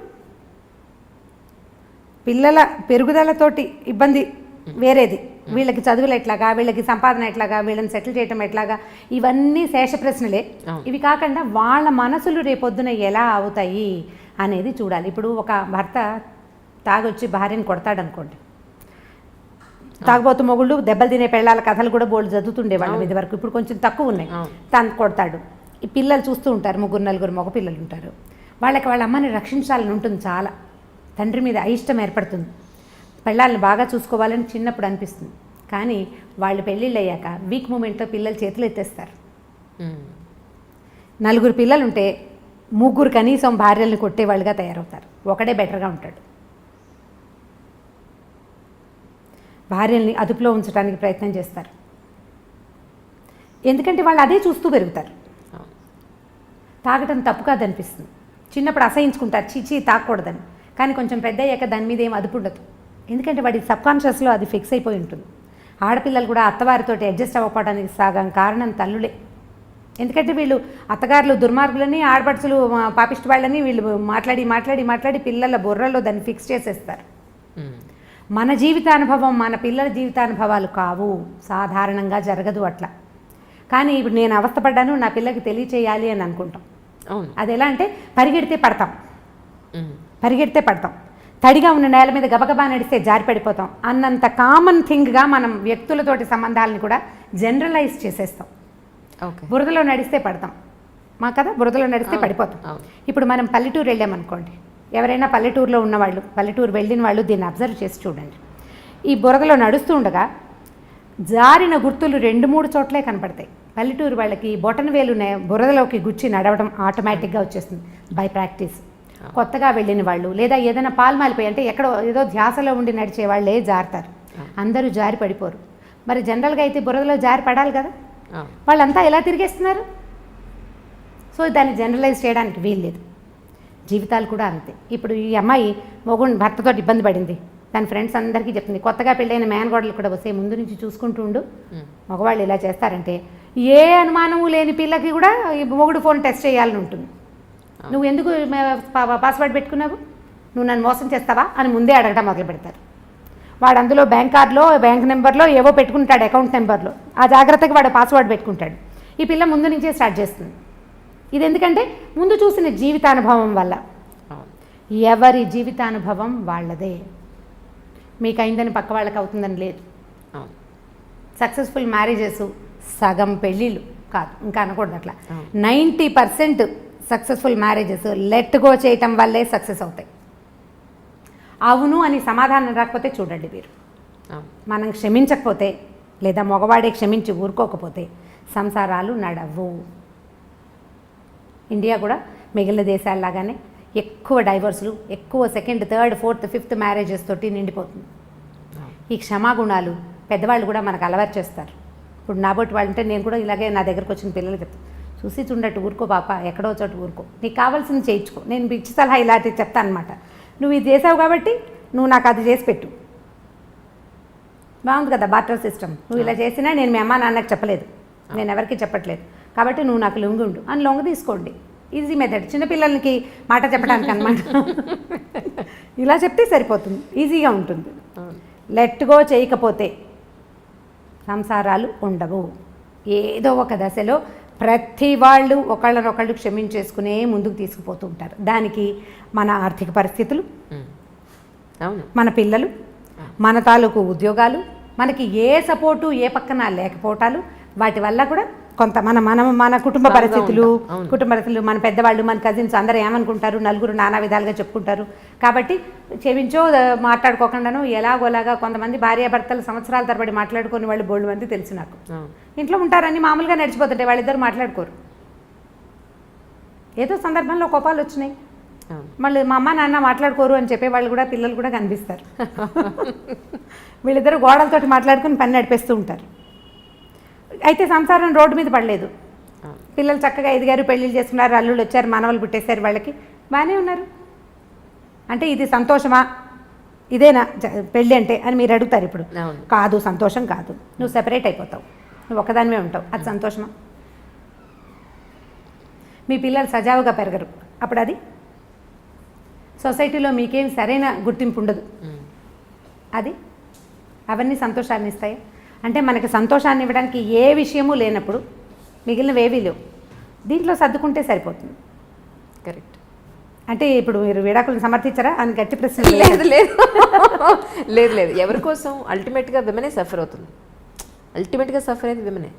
పిల్లల పెరుగుదలతోటి ఇబ్బంది వేరేది, వీళ్ళకి చదువులు ఎట్లాగా, వీళ్ళకి సంపాదన ఎట్లాగా, వీళ్ళని సెటిల్ చేయటం ఎట్లాగా, ఇవన్నీ శేష ప్రశ్నలే. ఇవి కాకుండా వాళ్ళ మనసులు రేపొద్దున ఎలా అవుతాయి అనేది చూడాలి. ఇప్పుడు ఒక భర్త తాగొచ్చి భార్యని కొడతాడనుకోండి, తాగబోతు మొగుళ్ళు దెబ్బలు తినే పెళ్ళాల కథలు కూడా బోల్డ్ చదువుతుండే వాళ్ళ మీద వరకు, ఇప్పుడు కొంచెం తక్కువ ఉన్నాయి. తను కొడతాడు, ఈ పిల్లలు చూస్తూ ఉంటారు, 3-4 మగ పిల్లలు ఉంటారు. వాళ్ళకి వాళ్ళ అమ్మని రక్షించాలని ఉంటుంది చాలా, తండ్రి మీద అయిష్టం ఏర్పడుతుంది, పెళ్ళాలని బాగా చూసుకోవాలని చిన్నప్పుడు అనిపిస్తుంది. కానీ వాళ్ళు పెళ్ళిళ్ళు అయ్యాక వీక్ మూమెంట్లో పిల్లలు చేతులు ఎత్తేస్తారు. 4 పిల్లలు ఉంటే 3 కనీసం భార్యల్ని కొట్టేవాళ్ళుగా తయారవుతారు, ఒకడే బెటర్గా ఉంటాడు. భార్యల్ని అదుపులో ఉంచడానికి ప్రయత్నం చేస్తారు, ఎందుకంటే వాళ్ళు అదే చూస్తూ పెరుగుతారు. తాగటం తప్పు కాదనిపిస్తుంది, చిన్నప్పుడు అసహించుకుంటారు, చీచీ తాగకూడదని. కానీ కొంచెం పెద్ద అయ్యాక దాని మీద ఏం అదుపు ఉండదు, ఎందుకంటే వాడి సబ్కాన్షియస్లో అది ఫిక్స్ అయిపోయి ఉంటుంది. ఆడపిల్లలు కూడా అత్తవారితో అడ్జస్ట్ అవ్వకపోవడానికి సగం కారణం తల్లులే. ఎందుకంటే వీళ్ళు అత్తగారులు దుర్మార్గులని, ఆడపడుచులు పాపిష్టి వాళ్ళని వీళ్ళు మాట్లాడి మాట్లాడి మాట్లాడి పిల్లల బుర్రలో దాన్ని ఫిక్స్ చేసేస్తారు. మన జీవితానుభవం మన పిల్లల జీవితానుభవాలు కావు, సాధారణంగా జరగదు అట్లా. కానీ ఇప్పుడు నేను అవస్థపడ్డాను, నా పిల్లకి తెలియచేయాలి అని అనుకుంటాం. అది ఎలా అంటే పరిగెడితే పడతాం, తడిగా ఉన్న నేల మీద గబగబా నడిస్తే జారి పడిపోతాం అన్నంత కామన్ థింగ్గా మనం వ్యక్తులతోటి సంబంధాలను కూడా జనరలైజ్ చేసేస్తాం. బురదలో నడిస్తే పడతాం మా కదా, బురదలో నడిస్తే పడిపోతాం. ఇప్పుడు మనం పల్లెటూరు వెళ్ళామనుకోండి, ఎవరైనా పల్లెటూరులో ఉన్నవాళ్ళు, పల్లెటూరు వెళ్ళిన వాళ్ళు దీన్ని అబ్జర్వ్ చేసి చూడండి. ఈ బురదలో నడుస్తూ ఉండగా జారిన గుర్తులు 2-3 చోట్లే కనపడతాయి. పల్లెటూరు వాళ్ళకి బొటన వేలు బురదలోకి గుచ్చి నడవడం ఆటోమేటిక్గా వచ్చేస్తుంది బై ప్రాక్టీస్. కొత్తగా వెళ్ళిన వాళ్ళు లేదా ఏదైనా పాల్మాలిపోయి అంటే ఎక్కడో ఏదో ధ్యాసలో ఉండి నడిచే వాళ్ళే జారుతారు, అందరూ జారి పడిపోరు. మరి జనరల్గా అయితే బురదలో జారి పడాలి కదా, వాళ్ళంతా ఎలా తిరిగేస్తున్నారు? సో దాన్ని జనరలైజ్ చేయడానికి వీల్లేదు. జీవితాలు కూడా అంతే. ఇప్పుడు ఈ అమ్మాయి మొగుడు భర్తతో ఇబ్బంది పడింది, తన ఫ్రెండ్స్ అందరికీ చెప్తుంది. కొత్తగా పెళ్ళైన మేనగోడలు కూడా వస్తే ముందు నుంచి చూసుకుంటూ ఉండు, మగవాళ్ళు ఇలా చేస్తారంటే ఏ అనుమానము లేని పిల్లకి కూడా ఈ మొగుడు ఫోన్ టెస్ట్ చేయాలని ఉంటుంది. నువ్వు ఎందుకు పాస్వర్డ్ పెట్టుకున్నావు, నువ్వు నన్ను మోసం చేస్తావా అని ముందే అడగడం మొదలు పెడతారు. వాడు అందులో బ్యాంక్ కార్డులో బ్యాంక్ నెంబర్లో ఏవో పెట్టుకుంటాడు, అకౌంట్ నెంబర్లో, ఆ జాగ్రత్తగా వాడు పాస్వర్డ్ పెట్టుకుంటాడు. ఈ పిల్ల ముందు నుంచే స్టార్ట్ చేస్తుంది. ఇది ఎందుకంటే ముందు చూసిన జీవితానుభవం వల్ల. ఎవరి జీవితానుభవం వాళ్ళదే, మీకు అయిందని పక్క వాళ్ళకి అవుతుందని లేదు. సక్సెస్ఫుల్ మ్యారేజెస్ సగం పెళ్ళిళ్ళు కాదు, ఇంకా అనకూడదు అట్లా. 90% సక్సెస్ఫుల్ మ్యారేజెస్ లెట్ గో చేయటం వల్లే సక్సెస్ అవుతాయి. అవును అని సమాధానం రాకపోతే చూడండి మీరు, మనం క్షమించకపోతే లేదా మగవాడే క్షమించి ఊరుకోకపోతే సంసారాలు నడవు. ఇండియా కూడా మిగిలిన దేశాల్లాగానే ఎక్కువ డైవర్సులు, ఎక్కువ 2nd, 3rd, 4th, 5th marriages తోటి నిండిపోతుంది. ఈ క్షమాగుణాలు పెద్దవాళ్ళు కూడా మనకు అలవాటు చేస్తారు. ఇప్పుడు నాబోటి వాళ్ళు అంటే నేను కూడా ఇలాగే నా దగ్గరకు వచ్చిన పిల్లలు చెప్తాను, చూసి చూడట్టు ఊరుకో పాప, ఎక్కడో చోటు ఊరుకో, నీకు కావాల్సింది చేయించుకో. నేను పిచ్చి సలహా ఇలాంటివి చెప్తాను అనమాట. నువ్వు ఇది చేసావు కాబట్టి నువ్వు నాకు అది చేసి పెట్టు, బాగుంది కదా బార్టర్ సిస్టమ్. నువ్వు ఇలా చేసినా నేను మీ అమ్మ నాన్నకి చెప్పలేదు, నేను ఎవరికి చెప్పట్లేదు, కాబట్టి నువ్వు నాకు లొంగి ఉండు అని లొంగ తీసుకోండి. ఈజీ మెథడ్, చిన్నపిల్లలకి మాట చెప్పడానికి అనమాట. ఇలా చెప్తే సరిపోతుంది, ఈజీగా ఉంటుంది. లెట్ గో చేయకపోతే సంసారాలు ఉండవు. ఏదో ఒక దశలో ప్రతి వాళ్ళు ఒకళ్ళనొకళ్ళు క్షమించేసుకునే ముందుకు తీసుకుపోతూ ఉంటారు. దానికి మన ఆర్థిక పరిస్థితులు, మన పిల్లలు, మన తాలూకు ఉద్యోగాలు, మనకి ఏ సపోర్టు ఏ పక్కన లేకపోవటాలు, వాటి వల్ల కూడా కొంత మన కుటుంబ పరిస్థితులు మన పెద్దవాళ్ళు మన కజిన్స్ అందరూ ఏమనుకుంటారు, నలుగురు నానా విధాలుగా చెప్పుకుంటారు. కాబట్టి క్షమించో మాట్లాడుకోకుండాను ఎలాగోలాగా కొంతమంది భార్యాభర్తలు సంవత్సరాల తరబడి మాట్లాడుకుని వాళ్ళు బోల్డ్ మంది తెలుసు నాకు. ఇంట్లో ఉంటారని మామూలుగా నడిచిపోతుంటే వాళ్ళిద్దరు మాట్లాడుకోరు. ఏదో సందర్భంలో కోపాలు వచ్చినాయి, మళ్ళీ మా అమ్మ నాన్న మాట్లాడుకోరు అని చెప్పేవాళ్ళు కూడా పిల్లలు కూడా కనిపిస్తారు. వీళ్ళిద్దరు గోడలతోటి మాట్లాడుకుని పని నడిపేస్తూ ఉంటారు. అయితే సంసారం రోడ్డు మీద పడలేదు. పిల్లలు చక్కగా ఎదిగారు, పెళ్ళిళ్ళు చేసుకున్నారు, అల్లుళ్ళు వచ్చారు, మనవలు పుట్టేశారు, వాళ్ళకి బాగానే ఉన్నారు. అంటే ఇది సంతోషమా, ఇదేనా పెళ్ళి అంటే అని మీరు అడుగుతారు. ఇప్పుడు కాదు, సంతోషం కాదు. నువ్వు సెపరేట్ అయిపోతావు, నువ్వు ఒకదానివే ఉంటావు, అది సంతోషమా? మీ పిల్లలు సజావుగా పెరగరు, అప్పుడు అది సొసైటీలో మీకేం సరైన గుర్తింపు ఉండదు. అది అవన్నీ సంతోషాన్ని ఇస్తాయి. అంటే మనకి సంతోషాన్ని ఇవ్వడానికి ఏ విషయమూ లేనప్పుడు మిగిలినవేవీ లేవు. దీంట్లో సర్దుకుంటే సరిపోతుంది. కరెక్ట్. అంటే ఇప్పుడు మీరు విడాకులను సమర్థించరా అని గట్టి ప్రశ్న. లేదు లేదు లేదు లేదు ఎవరి కోసం అల్టిమేట్గా విమెనే సఫర్ అవుతుంది. అల్టిమేట్గా సఫర్ అయ్యేది విమెనే.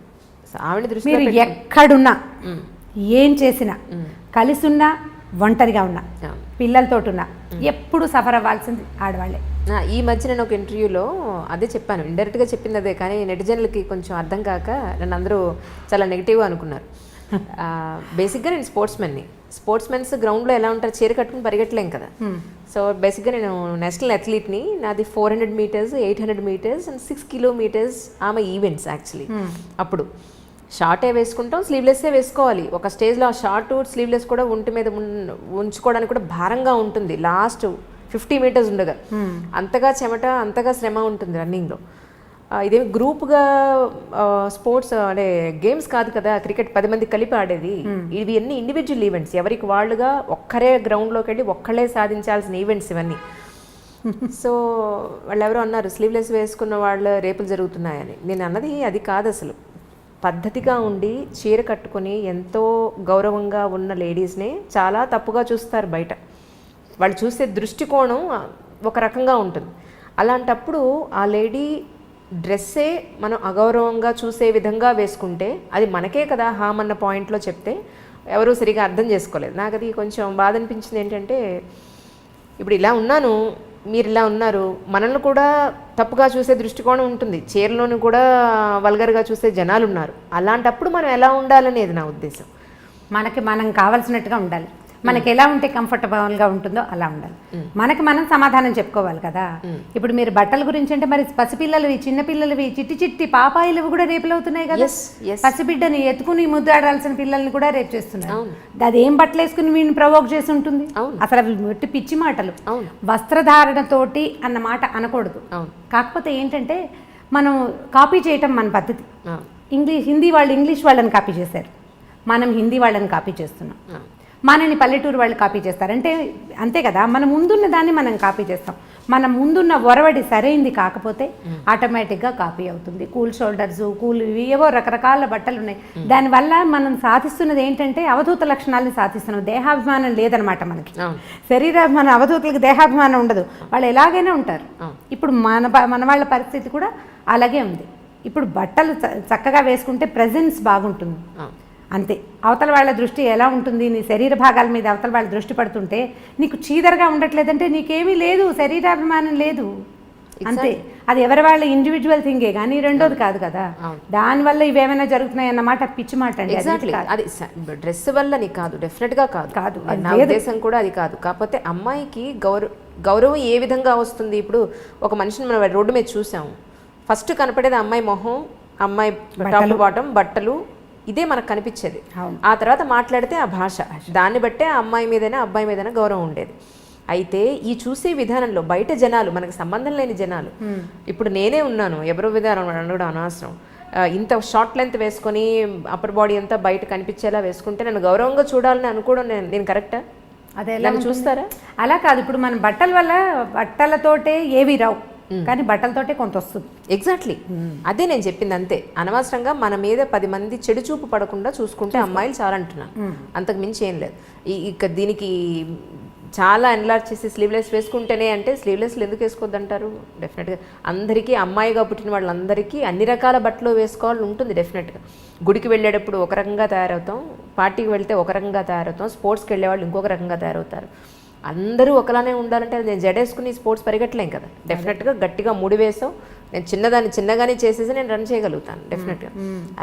ఆవిడ దృష్టి మీరు ఎక్కడున్నా ఏం చేసినా, కలిసి ఉన్నా ఒంటరిగా ఉన్నా, పిల్లలతో ఉన్నా, ఎప్పుడు సఫర్ అవ్వాల్సింది ఆడవాళ్ళే. ఈ మధ్య నేను ఒక ఇంటర్వ్యూలో అదే చెప్పాను, ఇండైరెక్ట్గా చెప్పింది అదే, కానీ నెటిజన్లకి కొంచెం అర్థం కాక నన్ను అందరూ చాలా నెగిటివ్గా అనుకున్నారు. బేసిక్గా నేను స్పోర్ట్స్మెన్స్ గ్రౌండ్లో ఎలా ఉంటారు, చీర కట్టుకుని పరిగెట్టలేం కదా. సో బేసిక్గా నేను నేషనల్ అథ్లీట్ని. నాది 400 మీటర్స్, 800 మీటర్స్ అండ్ 6 కిలోమీటర్స్ ఆమె ఈవెంట్స్ యాక్చువల్లీ. అప్పుడు షార్టే వేసుకుంటాం, స్లీవ్లెస్సే వేసుకోవాలి. ఒక స్టేజ్లో ఆ షార్ట్ స్లీవ్లెస్ కూడా ఒంటి మీద ఉంచుకోవడానికి కూడా భారంగా ఉంటుంది. లాస్ట్ 50 మీటర్స్ ఉండగా అంతగా చెమట, అంతగా శ్రమ ఉంటుంది రన్నింగ్లో. ఇదేమి గ్రూప్గా స్పోర్ట్స్ అంటే గేమ్స్ కాదు కదా, క్రికెట్ 10 మంది కలిపి ఆడేది. ఇవి అన్ని ఇండివిజువల్ ఈవెంట్స్, ఎవరికి వాళ్ళుగా ఒక్కరే గ్రౌండ్లోకి వెళ్ళి ఒక్కళ్ళే సాధించాల్సిన ఈవెంట్స్ ఇవన్నీ. సో వాళ్ళు ఎవరో అన్నారు స్లీవ్లెస్ వేసుకున్న వాళ్ళ రేపులు జరుగుతున్నాయని. నేను అన్నది అది కాదు. అసలు పద్ధతిగా ఉండి చీర కట్టుకొని ఎంతో గౌరవంగా ఉన్న లేడీస్నే చాలా తప్పుగా చూస్తారు బయట. వాళ్ళు చూసే దృష్టికోణం ఒక రకంగా ఉంటుంది. అలాంటప్పుడు ఆ లేడీ డ్రెస్సే మనం అగౌరవంగా చూసే విధంగా వేసుకుంటే అది మనకే కదా హామ్ అన్న పాయింట్లో చెప్తే ఎవరూ సరిగా అర్థం చేసుకోలేదు. నాకు అది కొంచెం బాధ అనిపించింది. ఏంటంటే ఇప్పుడు ఇలా ఉన్నాను, మీరు ఇలా ఉన్నారు, మనల్ని కూడా తప్పుగా చూసే దృష్టికోణం ఉంటుంది, చీరలోని కూడా వల్గర్గా చూసే జనాలు ఉన్నారు. అలాంటప్పుడు మనం ఎలా ఉండాలనేది నా ఉద్దేశం. మనం కావాల్సినట్టుగా ఉండాలి. మనకి ఎలా ఉంటే కంఫర్టబుల్గా ఉంటుందో అలా ఉండాలి. మనకి మనం సమాధానం చెప్పుకోవాలి కదా. ఇప్పుడు మీరు బట్టల గురించి అంటే మరి పసిపిల్లలవి, చిన్నపిల్లలవి, చిట్టి చిట్టి పాపాయిలవి కూడా రేపులు అవుతున్నాయి కదా. పసిబిడ్డని ఎత్తుకుని ముద్దాడాల్సిన పిల్లల్ని కూడా రేపు చేస్తున్నారు. అది ఏం బట్టలు వేసుకుని వీడిని ప్రవోక్ చేసి ఉంటుంది. అసలు అవి పిచ్చి మాటలు. వస్త్రధారణతోటి అన్న మాట అనకూడదు. కాకపోతే ఏంటంటే మనం కాపీ చేయటం మన పద్ధతి. హిందీ వాళ్ళు ఇంగ్లీష్ వాళ్ళని కాపీ చేశారు, మనం హిందీ వాళ్ళని కాపీ చేస్తున్నాం. మనని పల్లెటూరు వాళ్ళు కాపీ చేస్తారు. అంటే అంతే కదా, మన ముందున్న దాన్ని మనం కాపీ చేస్తాం. మన ముందున్న ఒరవడి సరైంది కాకపోతే ఆటోమేటిక్గా కాపీ అవుతుంది. కూల్ షోల్డర్స్, కూల్ ఇవి ఏవో రకరకాల బట్టలు ఉన్నాయి. దానివల్ల మనం సాధిస్తున్నది ఏంటంటే అవధూత లక్షణాలను సాధిస్తున్నాం. దేహాభిమానం లేదనమాట మనకి. శరీరాభిమానం, అవధూతులకు దేహాభిమానం ఉండదు, వాళ్ళు ఎలాగైనా ఉంటారు. ఇప్పుడు మన వాళ్ళ పరిస్థితి కూడా అలాగే ఉంది. ఇప్పుడు బట్టలు చక్కగా వేసుకుంటే ప్రెజెన్స్ బాగుంటుంది అంతే. అవతల వాళ్ళ దృష్టి ఎలా ఉంటుంది, నీ శరీర భాగాల మీద అవతల వాళ్ళ దృష్టి పడుతుంటే నీకు చీదరగా ఉండట్లేదంటే నీకేమీ లేదు, శరీరాభిమానం లేదు అంతే. అది ఎవరి వాళ్ళ ఇండివిజువల్ థింగే కానీ రెండోది కాదు కదా. దానివల్ల ఇవేమైనా జరుగుతున్నాయి అన్నమాట పిచ్చి మాట అండి. అది డ్రెస్ వల్లని కాదు, డెఫినెట్గా కాదు. నా ఉద్దేశం కూడా అది కాదు. కాకపోతే అమ్మాయికి గౌరవం ఏ విధంగా వస్తుంది. ఇప్పుడు ఒక మనిషిని మనం రోడ్డు మీద చూసాము, ఫస్ట్ కనపడేది అమ్మాయి మొహం, అమ్మాయి టాప్ టు బాటం, బట్టలు, ఇదే మనకు కనిపించేది. ఆ తర్వాత మాట్లాడితే ఆ భాష, దాన్ని బట్టే ఆ అమ్మాయి మీదైనా అబ్బాయి మీదైనా గౌరవం ఉండేది. అయితే ఈ చూసే విధానంలో బయట జనాలు, మనకు సంబంధం లేని జనాలు, ఇప్పుడు నేనే ఉన్నాను, ఎవరో విధానం అనడం అనవసరం, ఇంత షార్ట్ లెంత్ వేసుకొని అప్పర్ బాడీ అంతా బయట కనిపించేలా వేసుకుంటే నన్ను గౌరవంగా చూడాలని అనుకోవడం నేను కరెక్టా? అదే ఎలా చూస్తారా? అలా కాదు. ఇప్పుడు మన బట్టల వల్ల బట్టలతోటే ఏవి రావు, కానీ బట్టలతోటే కొంత వస్తుంది. ఎగ్జాక్ట్లీ అదే నేను చెప్పింది. అంతే, అనవసరంగా మన మీద 10 మంది చెడు చూపు పడకుండా చూసుకుంటే అమ్మాయిలు చాలా అంటున్నాను, అంతకు మించి ఏం లేదు. ఇక దీనికి చాలా ఎన్లార్జ్ చేసి స్లీవ్లెస్ వేసుకుంటేనే అంటే స్లీవ్లెస్లు ఎందుకు వేసుకోవద్దంటారు? డెఫినెట్గా అందరికీ, అమ్మాయిగా పుట్టిన వాళ్ళందరికీ అన్ని రకాల బట్టలు వేసుకోవాలని ఉంటుంది డెఫినెట్గా. గుడికి వెళ్ళేటప్పుడు ఒక రకంగా తయారవుతాం, పార్టీకి వెళ్తే ఒక రకంగా తయారవుతాం, స్పోర్ట్స్కి వెళ్ళే వాళ్ళు ఇంకొక రకంగా తయారవుతారు. అందరూ ఒకలానే ఉండాలంటే నేను జడేసుకుని స్పోర్ట్స్ పరిగెట్టలేం కదా. డెఫినెట్గా గట్టిగా ముడి వేసాం, నేను చిన్నగానే చేసేసి నేను రన్ చేయగలుగుతాను డెఫినెట్గా.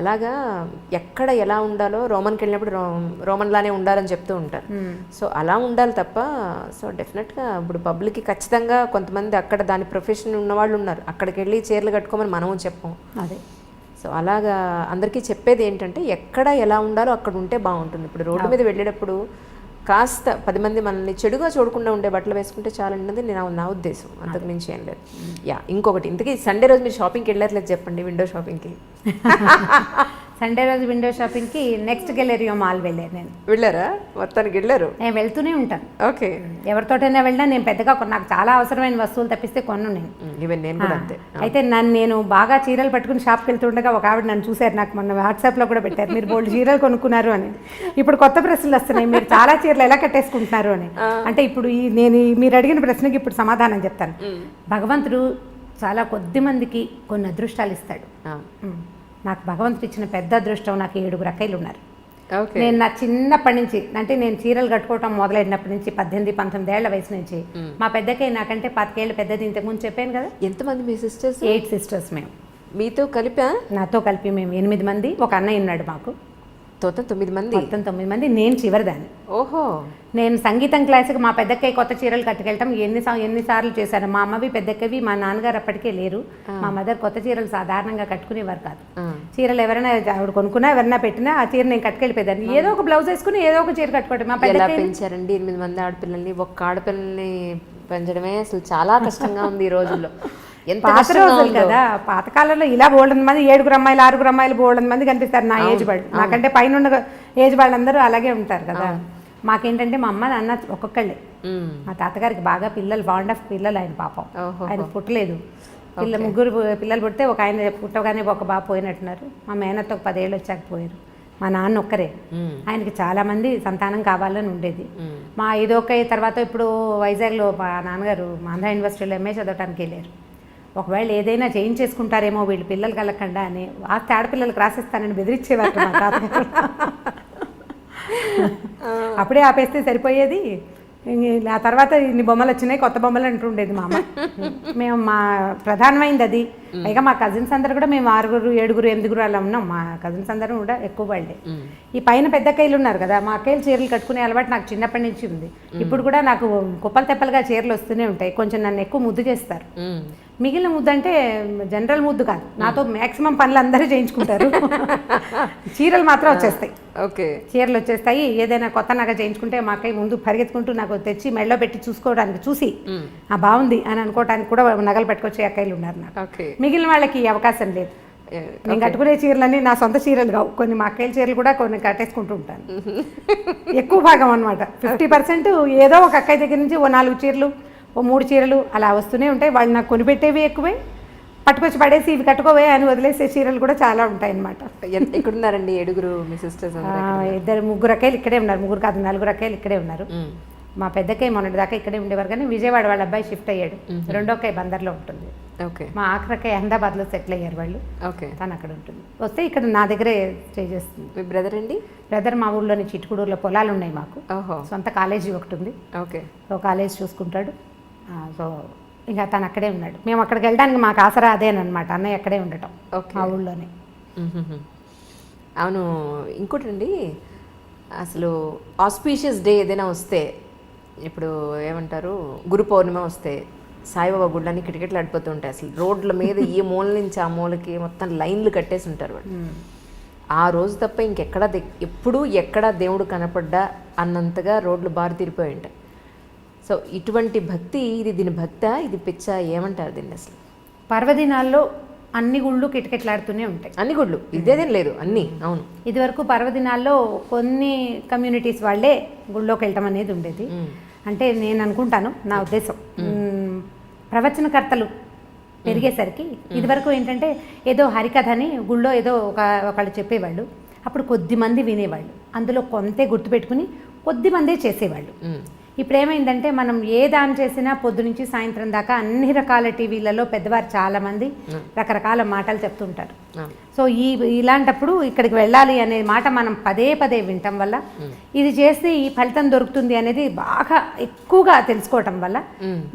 అలాగా ఎక్కడ ఎలా ఉండాలో రోమన్కి వెళ్ళినప్పుడు రోమన్లానే ఉండాలని చెప్తూ ఉంటారు. సో అలా ఉండాలి తప్ప, సో డెఫినెట్గా ఇప్పుడు పబ్లిక్కి ఖచ్చితంగా కొంతమంది అక్కడ దాని ప్రొఫెషన్ ఉన్నవాళ్ళు ఉన్నారు, అక్కడికి వెళ్ళి చీరలు కట్టుకోమని మనము చెప్పం. అదే. సో అలాగా అందరికీ చెప్పేది ఏంటంటే ఎక్కడ ఎలా ఉండాలో అక్కడ ఉంటే బాగుంటుంది. ఇప్పుడు రోడ్డు మీద వెళ్ళేటప్పుడు కాస్త 10 మంది మనల్ని చెడుగా చూడకుండా ఉండే బట్టలు వేసుకుంటే చాలన్నది నా ఉద్దేశం, అంతకు మించి ఏం లేదు. ఇంకొకటి, ఇంతకీ సండే రోజు మీరు షాపింగ్కి వెళ్ళట్లేదు చెప్పండి, విండో షాపింగ్కి. సండే రోజు విండో షాపింగ్కి నెక్స్ట్ గెలేరియో మాల్ వెళ్ళాను నేను. వెళ్ళారా? మొత్తానికి వెళ్ళారు? నేను వెళ్తూనే ఉంటాను. ఓకే. ఎవరితోటైనా వెళ్ళినా నేను పెద్దగా నాకు చాలా అవసరమైన వస్తువులు తప్పిస్తే కొను నేను. ఈవెన్ నేను కూడా అంతే. అయితే నేను బాగా చీరలు పట్టుకుని షాప్కి వెళ్తుండగా ఒక ఆవిడ నన్ను చూశారు, నాకు మొన్న వాట్సాప్లో కూడా పెట్టారు, మీరు బోల్డ్ చీరలు కొనుక్కున్నారు అని. ఇప్పుడు కొత్త ప్రశ్నలు వస్తున్నాయి, మీరు చాలా చీరలు ఎలా కట్టేసుకుంటున్నారు అని. అంటే ఇప్పుడు నేను మీరు అడిగిన ప్రశ్నకి ఇప్పుడు సమాధానం చెప్తాను. భగవంతుడు చాలా కొద్ది మందికి కొన్ని అదృష్టాలు ఇస్తాడు. నాకు భగవంతుడు ఇచ్చిన పెద్ద అదృష్టం, నాకు 7 అక్కయ్యలు ఉన్నారు. నేను నా చిన్నప్పటి నుంచి, అంటే నేను చీరలు కట్టుకోవటం మొదలైనప్పటి నుంచి 18-19 ఏళ్ల వయసు నుంచి, మా పెద్దకయ్య నాకంటే 10 ఏళ్ళు పెద్దది. ఇంతకుముందు చెప్పాను కదా. ఎంతమంది మీ సిస్టర్స్? 8 సిస్టర్స్ మేము. మీతో కలిపా? నాతో కలిపి మేము 8 మంది. ఒక అన్నయ్య ఉన్నాడు మాకు. మొత్తం 9 మంది. మొత్తం 9 మంది. నేను చివరిదాన్ని. ఓహో. నేను సంగీతం క్లాస్కి మా పెద్దక్కయ్య కొత్త చీరలు కట్టుకెళ్ళటం ఎన్నిసార్లు చేశాను. మా అమ్మవి పెద్దక్కవి, మా నాన్నగారు అప్పటికే లేరు. మా మదర్ కొత్త చీరలు సాధారణంగా కట్టుకునేవారు కాదు. చీరలు ఎవరైనా ఆవిడ కొనుక్కున్నా, ఎవరైనా పెట్టినా ఆ చీర నేను కట్టుకెళ్ళిపోయేదాన్ని. ఏదో ఒక బ్లౌజ్ వేసుకుని ఏదో ఒక చీర కట్టుకోవటం. మా పెద్ద పెంచారండి 8 మంది ఆడపిల్లల్ని. ఒక్క ఆడపిల్లల్ని పెంచడమే అసలు చాలా కష్టంగా ఉంది ఈ రోజుల్లో. పాత రోజులు కదా, పాతకాలంలో ఇలా బోల్డెన్ మంది 7 అమ్మాయిలు 6 అమ్మాయిలు బోల్డెన్ మంది కనిపిస్తారు నా ఏజ్ వాళ్ళు. నాకంటే పైన ఉన్న ఏజ్ వాళ్ళందరూ అలాగే ఉంటారు కదా. మాకేంటంటే మా అమ్మ నాన్న ఒక్కొక్కళ్ళే. మా తాతగారికి బాగా పిల్లలు, బాండ్ ఆఫ్ పిల్లలు ఆయన పాపం. ఆయన పుట్టలేదు. 3 పిల్లలు పుడితే ఒక ఆయన పుట్టగానే ఒక బాబు పోయినట్టున్నారు. మా మేనత్త ఒక 10 ఏళ్ళు వచ్చాక పోయారు. మా నాన్న ఒక్కరే. ఆయనకి చాలా మంది సంతానం కావాలని ఉండేది. మా ఇదొక తర్వాత ఇప్పుడు వైజాగ్లో మా నాన్నగారు ఆంధ్ర యూనివర్సిటీలో ఎంఏ చదవటానికి వెళ్ళారు. ఒకవేళ ఏదైనా చేయించేసుకుంటారేమో వీళ్ళు పిల్లలు కలగకుండా అని ఆడపిల్లలకు రాసిస్తానని బెదిరించేవారు మా తాతగారు. అప్పుడే ఆపేస్తే సరిపోయేది. ఆ తర్వాత ఇన్ని బొమ్మలు వచ్చినాయి, కొత్త బొమ్మలు అంటుండేది మా అమ్మ. మేము మా ప్రధానమైంది అది. పైగా మా కజిన్స్ అందరూ కూడా మేము 6, 7, 8 అలా ఉన్నాం. మా కజిన్స్ అందరూ కూడా ఎక్కువ వాళ్ళే. ఈ పైన పెద్ద అక్కయ్యలు ఉన్నారు కదా, మా అక్కయ్యలు చీరలు కట్టుకునే అలవాటు నాకు చిన్నప్పటి నుంచి ఉంది. ఇప్పుడు కూడా నాకు కుప్పలు తెప్పలుగా చీరలు వస్తూనే ఉంటాయి. కొంచెం నన్ను ఎక్కువ ముద్దు చేస్తారు. మిగిలిన ముద్దు అంటే జనరల్ ముద్దు కాదు, నాతో మ్యాక్సిమం పనులు అందరూ చేయించుకుంటారు. చీరలు మాత్రం వచ్చేస్తాయి. ఓకే. చీరలు వచ్చేస్తాయి. ఏదైనా కొత్త నగ చేయించుకుంటే మా అక్కయ్య ముందు పరిగెత్తుకుంటూ నాకు తెచ్చి మెడలో పెట్టి చూసుకోవడానికి, చూసి బాగుంది అని అనుకోవడానికి కూడా నగలు పెట్టుకొచ్చే అక్కయ్యలు ఉన్నారు నాకు. మిగిలిన వాళ్ళకి ఈ అవకాశం లేదు. నేను కట్టుకునే చీరలన్నీ నా సొంత చీరలు కావు. కొన్ని మా అక్కయ్యల చీరలు కూడా కొన్ని కట్టేసుకుంటూ ఉంటాను. ఎక్కువ భాగం అనమాట. 50% ఏదో ఒక అక్కయ్య దగ్గర నుంచి ఓ 4 చీరలు, ఓ 3 చీరలు అలా వస్తూనే ఉంటాయి. వాళ్ళు నాకు కొనిపెట్టేవి ఎక్కువే, పట్టుకొచ్చి పడేసి ఇవి కట్టుకోవే అని వదిలేసే చీరలు కూడా చాలా ఉంటాయి అన్నమాట. ఎక్కడున్నారండి 7 మీ సిస్టర్స్? 3 అక్కయ్యలు ఇక్కడే ఉన్నారు. 3 కాదు 4 అక్కయ్యలు ఇక్కడే ఉన్నారు. మా పెద్దక్కయ్య మొన్నటి దాకా ఇక్కడే ఉండేవారు, కానీ విజయవాడ వాళ్ళ అబ్బాయి షిఫ్ట్ అయ్యాడు. రెండో అక్కయ్య బందర్లో ఉంటుంది. మా ఆఖరక్కయ్య అహ్మదాబాద్లో సెటిల్ అయ్యారు వాళ్ళు. తను అక్కడ ఉంటుంది. వస్తే ఇక్కడ నా దగ్గరే స్టే చేస్తుంది. మీ బ్రదర్ అండి? బ్రదర్ మా ఊళ్ళోని చిట్టుకూడూరులో పొలాలు ఉన్నాయి మాకు. సొంత కాలేజీ ఒకటి ఉంది. సో కాలేజ్ చూసుకుంటాడు. సో ఇంకా తను అక్కడే ఉన్నాడు. మేము అక్కడికి వెళ్ళడానికి మాకు ఆసరా అదేనమాట, అన్నయ్య అక్కడే ఉండటం మా ఊళ్ళోనే. అవును. ఇంకోటండి, అసలు ఆస్పీషియస్ డే ఏదైనా వస్తే, ఇప్పుడు ఏమంటారు, గురు పౌర్ణిమ వస్తే సాయిబాబా గుళ్ళని కిటకిటలు ఆడిపోతూ ఉంటాయి. అసలు రోడ్ల మీద ఈ మూల నుంచి ఆ మూలకి మొత్తం లైన్లు కట్టేసి ఉంటారు వాళ్ళు. ఆ రోజు తప్ప ఇంకెక్కడ ఎప్పుడు ఎక్కడ దేవుడు కనపడ్డా అన్నంతగా రోడ్లు బారు తీరిపోయి ఉంటాయి. సో ఇటువంటి భక్తి, దీని భక్త, ఇది పిచ్చ, ఏమంటారు దీన్ని అసలు? పర్వదినాల్లో అన్ని గుళ్ళు కిటకిటలాడుతూనే ఉంటాయి. అన్ని గుళ్ళు ఇదేదేం లేదు, అన్నీ. అవును. ఇదివరకు పర్వదినాల్లో కొన్ని కమ్యూనిటీస్ వాళ్ళే గుళ్ళోకి వెళ్ళటం అనేది ఉండేది. అంటే నేను అనుకుంటాను, నా ఉద్దేశం, ప్రవచనకర్తలు పెరిగేసరికి ఇదివరకు ఏంటంటే ఏదో హరికథ అని గుళ్ళో ఏదో ఒకళ్ళు చెప్పేవాళ్ళు. అప్పుడు కొద్దిమంది వినేవాళ్ళు, అందులో కొంతే గుర్తుపెట్టుకుని కొద్దిమందే చేసేవాళ్ళు. ఇప్పుడు ఏమైందంటే మనం ఏ దాని చేసినా పొద్దు నుంచి సాయంత్రం దాకా అన్ని రకాల టీవీలలో పెద్దవారు చాలామంది రకరకాల మాటలు చెప్తుంటారు. సో ఇలాంటప్పుడు ఇక్కడికి వెళ్ళాలి అనే మాట మనం పదే పదే వినటం వల్ల ఇది చేస్తే ఈ ఫలితం దొరుకుతుంది అనేది బాగా ఎక్కువగా తెలుసుకోవటం వల్ల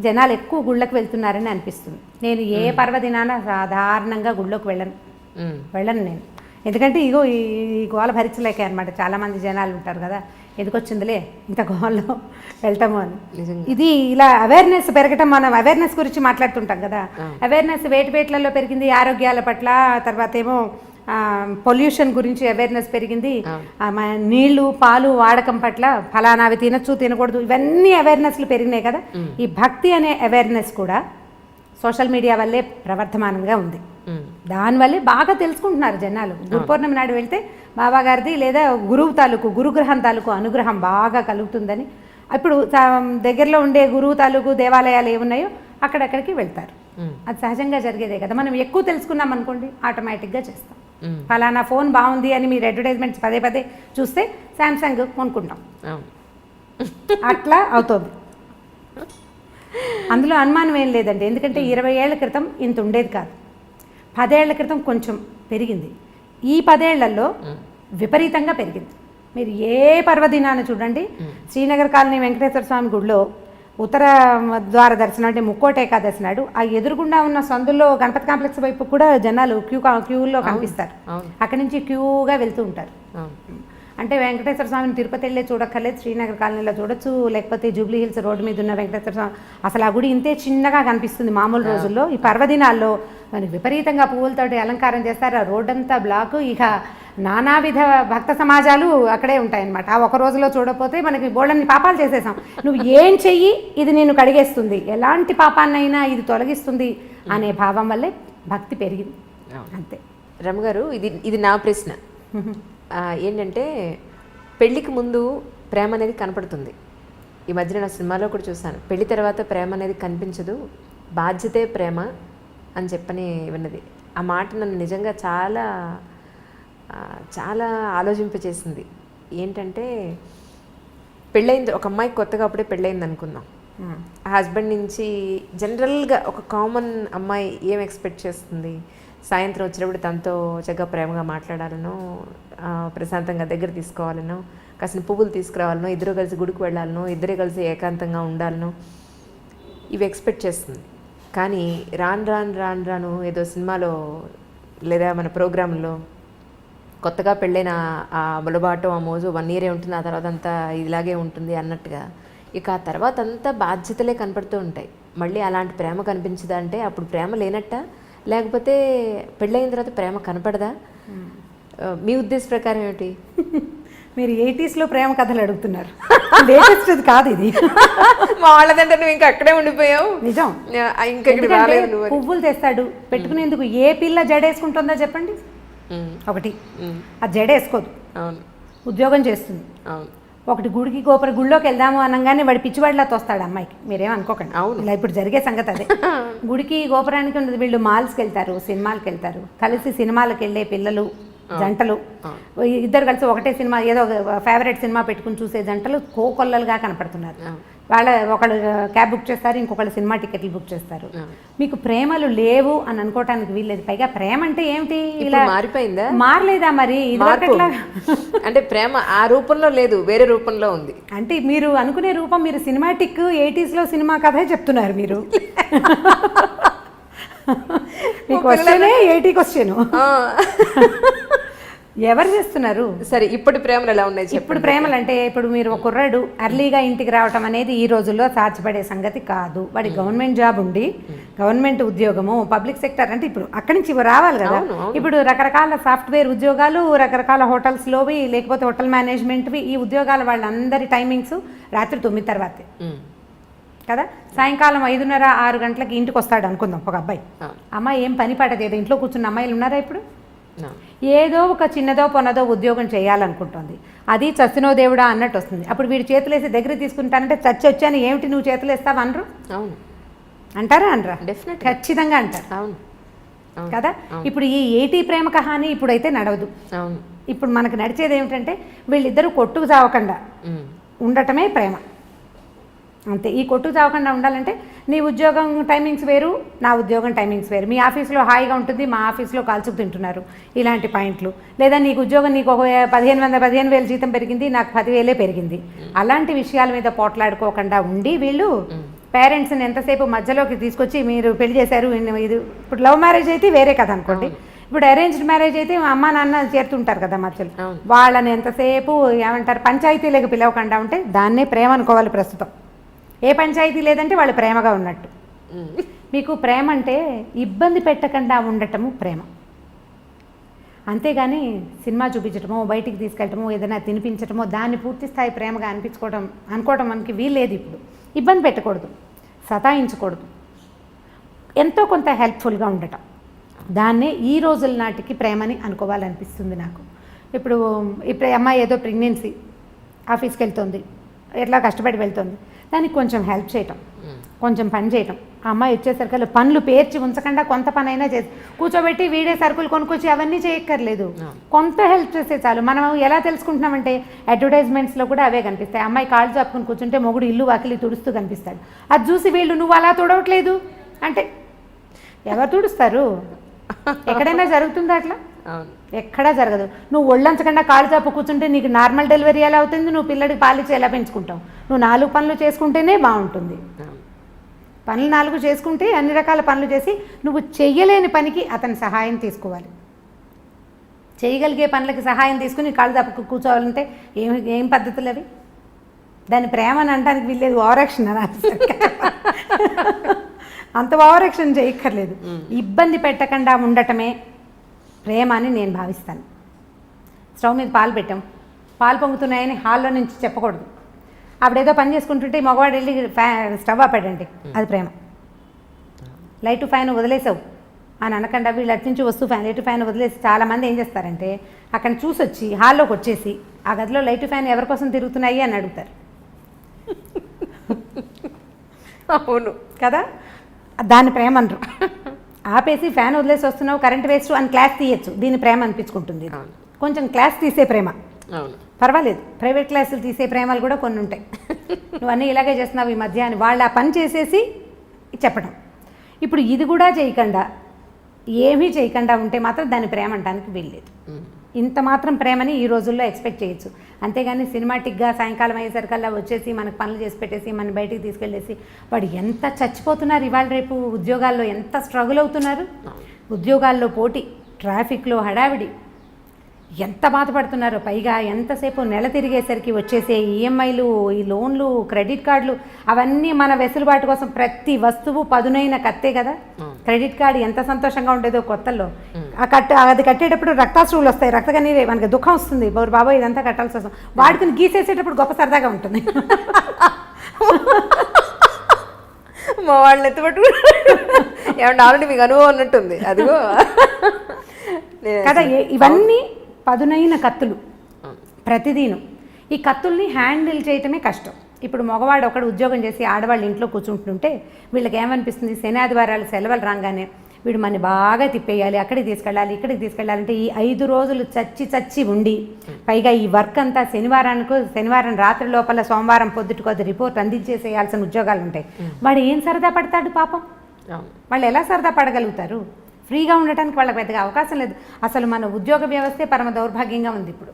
జనాలు ఎక్కువ గుళ్ళకి వెళ్తున్నారని అనిపిస్తుంది. నేను ఏ పర్వదినాన సాధారణంగా గుళ్ళోకి వెళ్ళను నేను. ఎందుకంటే ఇగో ఈ గోల భరించలేకే అనమాట. చాలామంది జనాలు ఉంటారు కదా, ఎందుకు వచ్చిందిలే ఇంత గోల్లో వెళ్తాము అని. ఇది ఇలా అవేర్నెస్ పెరగటం, మనం అవేర్నెస్ గురించి మాట్లాడుతుంటాం కదా, అవేర్నెస్ వేటివేట్లలో పెరిగింది, ఆరోగ్యాల పట్ల, తర్వాత ఏమో పొల్యూషన్ గురించి అవేర్నెస్ పెరిగింది, నీళ్లు పాలు వాడకం పట్ల ఫలానావి తినచ్చు తినకూడదు ఇవన్నీ అవేర్నెస్లు పెరిగినాయి కదా. ఈ భక్తి అనే అవేర్నెస్ కూడా సోషల్ మీడియా వల్లే ప్రవర్ధమానంగా ఉంది. దానివల్లే బాగా తెలుసుకుంటున్నారు జనాలు. గురు పౌర్ణమి నాడు వెళ్తే బాబా గారిది లేదా గురుగ్రహం తాలూకు అనుగ్రహం బాగా కలుగుతుందని ఇప్పుడు దగ్గరలో ఉండే గురువు తాలూకు దేవాలయాలు ఏమున్నాయో అక్కడక్కడికి వెళ్తారు. అది సహజంగా జరిగేదే కదా. మనం ఎక్కువ తెలుసుకున్నాం అనుకోండి ఆటోమేటిక్గా చేస్తాం. ఫలానా ఫోన్ బాగుంది అని మీరు అడ్వర్టైజ్మెంట్స్ పదే పదే చూస్తే శాంసంగ్ కొనుక్కుంటాం. అట్లా అవుతుంది. అందులో అనుమానం ఏం లేదండి. ఎందుకంటే 20 ఏళ్ల క్రితం ఇంత ఉండేది కాదు. 10 ఏళ్ల క్రితం కొంచెం పెరిగింది. ఈ 10 ఏళ్లలో విపరీతంగా పెరిగింది. మీరు ఏ పర్వదినాన్ని చూడండి, శ్రీనగర్ కాలనీ వెంకటేశ్వర స్వామి గుడిలో ఉత్తర ద్వార దర్శనం అంటే ముక్కోటి ఏకాదశి నాడు ఆ ఎదురుగుండా ఉన్న సందుల్లో గణపతి కాంప్లెక్స్ వైపు కూడా జనాలు క్యూలో కనిపిస్తారు. అక్కడి నుంచి క్యూగా వెళ్తూ ఉంటారు. అంటే వెంకటేశ్వర స్వామిని తిరుపతి వెళ్ళే చూడక్కర్లేదు, శ్రీనగర్ కాలనీలో చూడొచ్చు, లేకపోతే జూబ్లీ హిల్స్ రోడ్డు మీద ఉన్న వెంకటేశ్వర స్వామి. అసలు ఆ గుడి ఇంతే చిన్నగా కనిపిస్తుంది మామూలు రోజుల్లో. ఈ పర్వదినాల్లో దానికి విపరీతంగా పువ్వులతోటి అలంకారం చేస్తారు. ఆ రోడ్డంతా బ్లాకు. ఇక నానావిధ భక్త సమాజాలు అక్కడే ఉంటాయన్నమాట. ఆ ఒక రోజులో చూడకపోతే మనకి బోళ్ళని పాపాలు చేసేసాం. నువ్వు ఏం చెయ్యి ఇది నేను కడిగేస్తుంది, ఎలాంటి పాపాన్నైనా ఇది తొలగిస్తుంది అనే భావం వల్లే భక్తి పెరిగింది అంతే. రమగారు, ఇది నా ప్రశ్న ఏంటంటే, పెళ్ళికి ముందు ప్రేమ అనేది కనపడుతుంది. ఈ మధ్యన నా సినిమాలో కూడా చూసాను, పెళ్లి తర్వాత ప్రేమ అనేది కనిపించదు, బాధ్యతే ప్రేమ అని చెప్పని విన్నది. ఆ మాట నన్ను నిజంగా చాలా చాలా ఆలోచింపచేసింది. ఏంటంటే, పెళ్ళయింది ఒక అమ్మాయికి కొత్తగా అప్పుడే పెళ్ళయింది అనుకుందాం. ఆ హస్బెండ్ నుంచి జనరల్గా ఒక కామన్ అమ్మాయి ఏం ఎక్స్పెక్ట్ చేస్తుంది? సాయంత్రం వచ్చినప్పుడు తనతో చక్కగా ప్రేమగా మాట్లాడాలనో, ప్రశాంతంగా దగ్గర తీసుకోవాలనో, కాసిన పువ్వులు తీసుకురావాలనో, ఇద్దరు కలిసి గుడికి వెళ్ళాలనో, ఇద్దరే కలిసి ఏకాంతంగా ఉండాలనో ఇవి ఎక్స్పెక్ట్ చేస్తుంది. కానీ రాను ఏదో సినిమాలో లేదా మన ప్రోగ్రాంలో కొత్తగా పెళ్ళైన ఆ ములబాటం ఆ మోజు 1 year ఉంటుంది, ఆ తర్వాత అంతా ఇలాగే ఉంటుంది అన్నట్టుగా ఇక ఆ తర్వాత అంతా బాధ్యతలే కనపడుతూ ఉంటాయి. మళ్ళీ అలాంటి ప్రేమ కనిపించదా అంటే అప్పుడు ప్రేమ లేనట్ట, లేకపోతే పెళ్ళైన తర్వాత ప్రేమ కనపడదా? మీ ఉద్దేశ ప్రకారం ఏమిటి? మీరు 80sలో ప్రేమ కథలు అడుగుతున్నారు. లేటెస్ట్ అది కాదు ఇది. మా వాళ్ళదంటే నువ్వు ఇంకా అక్కడే ఉండిపోయావు. నిజం. ఇంకా పువ్వులు తెస్తాడు పెట్టుకునేందుకు. ఏ పిల్ల జడేసుకుంటుందో చెప్పండి? ఒకటి అది జడేసుకోదు, ఉద్యోగం చేస్తుంది. ఒకటి గుడిలోకి వెళ్దాము అనగానే వాడి పిచ్చివాడిలా తోస్తాడు అమ్మాయికి. మీరేం అనుకోకండి, ఇలా ఇప్పుడు జరిగే సంగతి అదే. గుడికి గోపురానికి ఉండదు, వీళ్ళు మాల్స్కి వెళ్తారు, సినిమాలకు వెళ్తారు, కలిసి సినిమాలకు వెళ్ళే పిల్లలు జంటలు, ఇద్దరు కలిసి ఒకటే సినిమా ఏదో ఫేవరెట్ సినిమా పెట్టుకుని చూసే జంటలు కోకొల్లలుగా కనపడుతున్నారు. ఒకళ్ళు క్యాబ్ బుక్ చేస్తారు, ఇంకొకళ్ళు సినిమా టికెట్లు బుక్ చేస్తారు. మీకు ప్రేమలు లేవు అని అనుకోవటానికి వీల్లేదు. పైగా ప్రేమ అంటే ఏమిటి? ఇలా మారిపోయిందా? మారలేదా మరి? అంటే ప్రేమ ఆ రూపంలో లేదు, వేరే రూపంలో ఉంది. అంటే మీరు అనుకునే రూపం, మీరు సినిమాటిక్ 80sలో సినిమా కథే చెప్తున్నారు మీరు. మీ క్వశ్చనే 80 క్వశ్చన్. ఎవరు చేస్తున్నారు? సరే, ఇప్పుడు ప్రేమలు ఎలా ఉన్నాయి? ఇప్పుడు ప్రేమలు అంటే, ఇప్పుడు మీరు ఒక కుర్రాడు అర్లీగా ఇంటికి రావటం అనేది ఈ రోజుల్లో సాధ్యపడే సంగతి కాదు. వాడి గవర్నమెంట్ జాబ్ ఉండి, గవర్నమెంట్ ఉద్యోగము, పబ్లిక్ సెక్టర్ అంటే ఇప్పుడు అక్కడి నుంచి రావాలి కదా. ఇప్పుడు రకరకాల సాఫ్ట్వేర్ ఉద్యోగాలు, రకరకాల హోటల్స్లోవి, లేకపోతే హోటల్ మేనేజ్మెంట్వి, ఈ ఉద్యోగాల వాళ్ళందరి టైమింగ్స్ రాత్రి 9 తర్వాతే కదా. సాయంకాలం 5:30, 6 గంటలకి ఇంటికి వస్తాడు అనుకుందాం ఒక అబ్బాయి. అమ్మాయి ఏం పని పడదు, ఏదో ఇంట్లో కూర్చున్న అమ్మాయిలు ఉన్నారా ఇప్పుడు? ఏదో ఒక చిన్నదో పొన్నదో ఉద్యోగం చేయాలనుకుంటుంది. అది చచ్చినో దేవుడా అన్నట్టు వస్తుంది. అప్పుడు వీడు చేతులేసి దగ్గర తీసుకుంటానంటే చచ్చి వచ్చాను ఏమిటి నువ్వు చేతులు వేస్తావు అనరు? అవును అంటారా? అనరా? డెఫినెట్, ఖచ్చితంగా అంటారు. అవును కదా. ఇప్పుడు ఈ 80 ప్రేమ కహాని ఇప్పుడైతే నడవదు. అవును. ఇప్పుడు మనకు నడిచేది ఏమిటంటే వీళ్ళిద్దరూ కొట్టుకు చావకుండా ఉండటమే ప్రేమ. అంతే. ఈ కొట్టు చావకుండా ఉండాలంటే నీ ఉద్యోగం టైమింగ్స్ వేరు, నా ఉద్యోగం టైమింగ్స్ వేరు. మీ ఆఫీస్లో హాయిగా ఉంటుంది, మా ఆఫీస్లో కాల్చుకు తింటున్నారు, ఇలాంటి పాయింట్లు. లేదా నీకు ఉద్యోగం, నీకు ఒక 15,000 జీతం పెరిగింది, నాకు 10,000 పెరిగింది, అలాంటి విషయాల మీద పోట్లాడుకోకుండా ఉండి వీళ్ళు పేరెంట్స్ని ఎంతసేపు మధ్యలోకి తీసుకొచ్చి మీరు పెళ్లి చేశారు ఇది. ఇప్పుడు లవ్ మ్యారేజ్ అయితే వేరే కదా అనుకోండి, ఇప్పుడు అరేంజ్డ్ మ్యారేజ్ అయితే అమ్మ నాన్న చేరుతుంటారు కదా మధ్యలో, వాళ్ళని ఎంతసేపు ఏమంటారు పంచాయతీలకు పిలవకుండా ఉంటే దాన్నే ప్రేమ అనుకోవాలి. ప్రస్తుతం ఏ పంచాయతీ లేదంటే వాళ్ళు ప్రేమగా ఉన్నట్టు. మీకు ప్రేమ అంటే ఇబ్బంది పెట్టకుండా ఉండటము ప్రేమ, అంతేగాని సినిమా చూపించటమో, బయటికి తీసుకెళ్ళటమో, ఏదైనా తినిపించటమో దాన్ని పూర్తి స్థాయి ప్రేమగా అనుకోవడం మనకి వీల్లేదు. ఇప్పుడు ఇబ్బంది పెట్టకూడదు, సతాయించకూడదు, ఎంతో కొంత హెల్ప్ఫుల్గా ఉండటం, దాన్నే ఈ రోజుల నాటికి ప్రేమని అనుకోవాలనిపిస్తుంది నాకు. ఇప్పుడు అమ్మాయి ఏదో ప్రెగ్నెన్సీ, ఆఫీస్కి వెళ్తుంది, ఎట్లా కష్టపడి వెళ్తుంది, దానికి కొంచెం హెల్ప్ చేయటం, కొంచెం పని చేయటం. ఆ అమ్మాయి వచ్చేసరికి పనులు పేర్చి ఉంచకుండా కొంత పని అయినా చేసి కూర్చోబెట్టి వీడే సరుకులు కొనుక్కొచ్చి అవన్నీ చేయక్కర్లేదు, కొంత హెల్ప్ చేస్తే చాలు. మనం ఎలా తెలుసుకుంటున్నామంటే అడ్వర్టైజ్మెంట్స్లో కూడా అవే కనిపిస్తాయి. అమ్మాయి కాళ్ళు చాపుకొని కూర్చుంటే మొగుడు ఇల్లు వాకిలి తుడుస్తూ కనిపిస్తాడు. అది చూసి వీళ్ళు నువ్వు అలా తుడవట్లేదు అంటే ఎవరు తుడుస్తారు? ఎక్కడైనా జరుగుతుందా అట్లా? ఎక్కడా జరగదు. నువ్వు ఒళ్ళంచకుండా కాళ్ళు చాపు కూర్చుంటే నీకు నార్మల్ డెలివరీ ఎలా అవుతుంది? నువ్వు పిల్లడికి పాలిచ్చి ఎలా పెంచుకుంటావు? నువ్వు 4 పనులు చేసుకుంటేనే బాగుంటుంది. పనులు 4 చేసుకుంటే అన్ని రకాల పనులు చేసి నువ్వు చెయ్యలేని పనికి అతని సహాయం తీసుకోవాలి. చేయగలిగే పనులకి సహాయం తీసుకుని కాళ్ళు చాపు కూర్చోవాలంటే ఏం పద్ధతులు అవి? దాన్ని ప్రేమ అని అనడానికి వీల్లేదు, ఓవరాక్షన్ అని అంత ఓవరాక్షన్ చేయక్కర్లేదు. ఇబ్బంది పెట్టకుండా ఉండటమే ప్రేమ అని నేను భావిస్తాను. స్టవ్ మీద పాలు పెట్టాం, పాలు పొంగుతున్నాయని హాల్లో నుంచి చెప్పకూడదు. అప్పుడేదో పని చేసుకుంటుంటే మగవాడు వెళ్ళి స్టవ్ ఆపాడండి, అది ప్రేమ. లైట్ ఫ్యాన్ వదిలేసావు అని అనకుండా వీళ్ళు అటు నుంచి వస్తూ లైట్ ఫ్యాన్ వదిలేసి చాలామంది ఏం చేస్తారంటే అక్కడ చూసి వచ్చి హాల్లోకి వచ్చేసి ఆ గదిలో లైట్ ఫ్యాన్ ఎవరి కోసం తిరుగుతున్నాయి అని అడుగుతారు. అవును కదా, దాన్ని ప్రేమ అనరు. ఆపేసి ఫ్యాన్ వదిలేసి వస్తున్నావు, కరెంట్ వేస్ట్ అని క్లాస్ తీయచ్చు, దీని ప్రేమ అనిపించుకుంటుంది. కొంచెం క్లాస్ తీసే ప్రేమ పర్వాలేదు, ప్రైవేట్ క్లాసులు తీసే ప్రేమలు కూడా కొన్ని ఉంటాయి. నువ్వు అన్నీ ఇలాగే చేస్తున్నావు ఈ మధ్య అని వాళ్ళు ఆ పని చేసేసి చెప్పడం. ఇప్పుడు ఇది కూడా చేయకుండా ఏమీ చేయకుండా ఉంటే మాత్రం దాన్ని ప్రేమ అనడానికి వీల్లేదు. ఇంత మాత్రం ప్రేమని ఈ రోజుల్లో ఎక్స్పెక్ట్ చేయొచ్చు. అంతేగాని సినిమాటిక్గా సాయంకాలం అయ్యేసరికల్లా వచ్చేసి మనకు పనులు చేసి పెట్టేసి మన బయటికి తీసుకెళ్ళేసి వాడు ఎంత చచ్చిపోతున్నారు, ఇవాళ రేపు ఉద్యోగాల్లో ఎంత స్ట్రగుల్ అవుతున్నారు. ఉద్యోగాల్లో పోటీ, ట్రాఫిక్లో హడావిడి, ఎంత బాధపడుతున్నారో. పైగా ఎంతసేపు నెల తిరిగేసరికి వచ్చేసే ఈఎంఐలు, ఈ లోన్లు, క్రెడిట్ కార్డులు, అవన్నీ మన వెసులుబాటు కోసం. ప్రతి వస్తువు పదునైన కత్తే కదా. క్రెడిట్ కార్డు ఎంత సంతోషంగా ఉండేదో కొత్తల్లో. అది కట్టేటప్పుడు రక్తాశ్రువులు వస్తాయి, రక్తకన్నీరే, మనకి దుఃఖం వస్తుంది, బాబోయ్ ఇదంతా కట్టాల్సి వస్తుంది. వాడికి గీసేసేటప్పుడు గొప్ప సరదాగా ఉంటుంది. మా వాళ్ళు ఎత్తుపట్టు ఏమన్నా ఆల్రెడీ మీకు అనుభవం ఉన్నట్టుంది అదిగో కదా. ఇవన్నీ పదునైన కత్తులు ప్రతిదీను. ఈ కత్తుల్ని హ్యాండిల్ చేయటమే కష్టం. ఇప్పుడు మగవాడు ఒకడు ఉద్యోగం చేసి ఆడవాళ్ళు ఇంట్లో కూర్చుంటుంటే వీళ్ళకి ఏమనిపిస్తుంది, శని ఆదివారాలు సెలవులు రాగానే వీడు మనని బాగా తిప్పేయాలి, అక్కడికి తీసుకెళ్ళాలి, ఇక్కడికి తీసుకెళ్ళాలంటే ఈ 5 రోజులు చచ్చి ఉండి పైగా ఈ వర్క్ అంతా శనివారం రాత్రి లోపల సోమవారం పొద్దుటికి అది రిపోర్ట్ అందించేసేయాల్సిన ఉద్యోగాలు ఉంటాయి. వాడు ఏం సరదా పడతాడు పాపం? వాళ్ళు ఎలా సరదా పడగలుగుతారు? ఫ్రీగా ఉండటానికి వాళ్ళకి పెద్దగా అవకాశం లేదు. అసలు మన ఉద్యోగ వ్యవస్థే పరమ దౌర్భాగ్యంగా ఉంది. ఇప్పుడు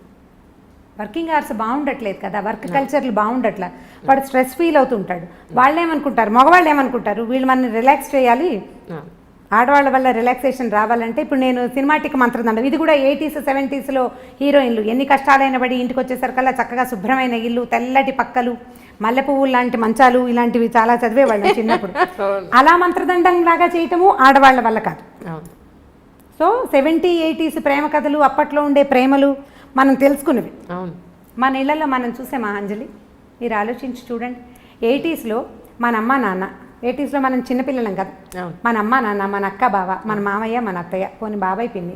వర్కింగ్ అవర్స్ బాగుండట్లేదు కదా, వర్క్ కల్చర్లు బాగుండట్లా, వాడు స్ట్రెస్ ఫీల్ అవుతుంటాడు. వాళ్ళు ఏమనుకుంటారు, మగవాళ్ళు ఏమనుకుంటారు, వీళ్ళు మనని రిలాక్స్ చేయాలి, ఆడవాళ్ళ వల్ల రిలాక్సేషన్ రావాలంటే. ఇప్పుడు నేను సినిమాటిక్ మంత్రదండం, ఇది కూడా 80s 70sలో హీరోయిన్లు ఎన్ని కష్టాలైన పడి ఇంటికి వచ్చేసరికల్లా చక్కగా శుభ్రమైన ఇల్లు, తెల్లటి పక్కలు, మల్లె పువ్వులు లాంటి మంచాలు, ఇలాంటివి చాలా చదివేవాళ్ళు చిన్నప్పుడు. అలా మంత్రదండం లాగా చేయటము ఆడవాళ్ళ వల్ల కాదు. సో 70s 80s ప్రేమ కథలు, అప్పట్లో ఉండే ప్రేమలు మనం తెలుసుకున్నవి. మన ఇళ్లలో మనం చూసామా అంజలి? మీరు ఆలోచించి చూడండి. 80sలో మన అమ్మ నాన్న, 80sలో మనం చిన్నపిల్లలం కదా, మన అమ్మ నాన్న, మన అక్క బావ, మన మామయ్య, మన అత్తయ్య, పోనీ బాబాయ్ పిన్ని,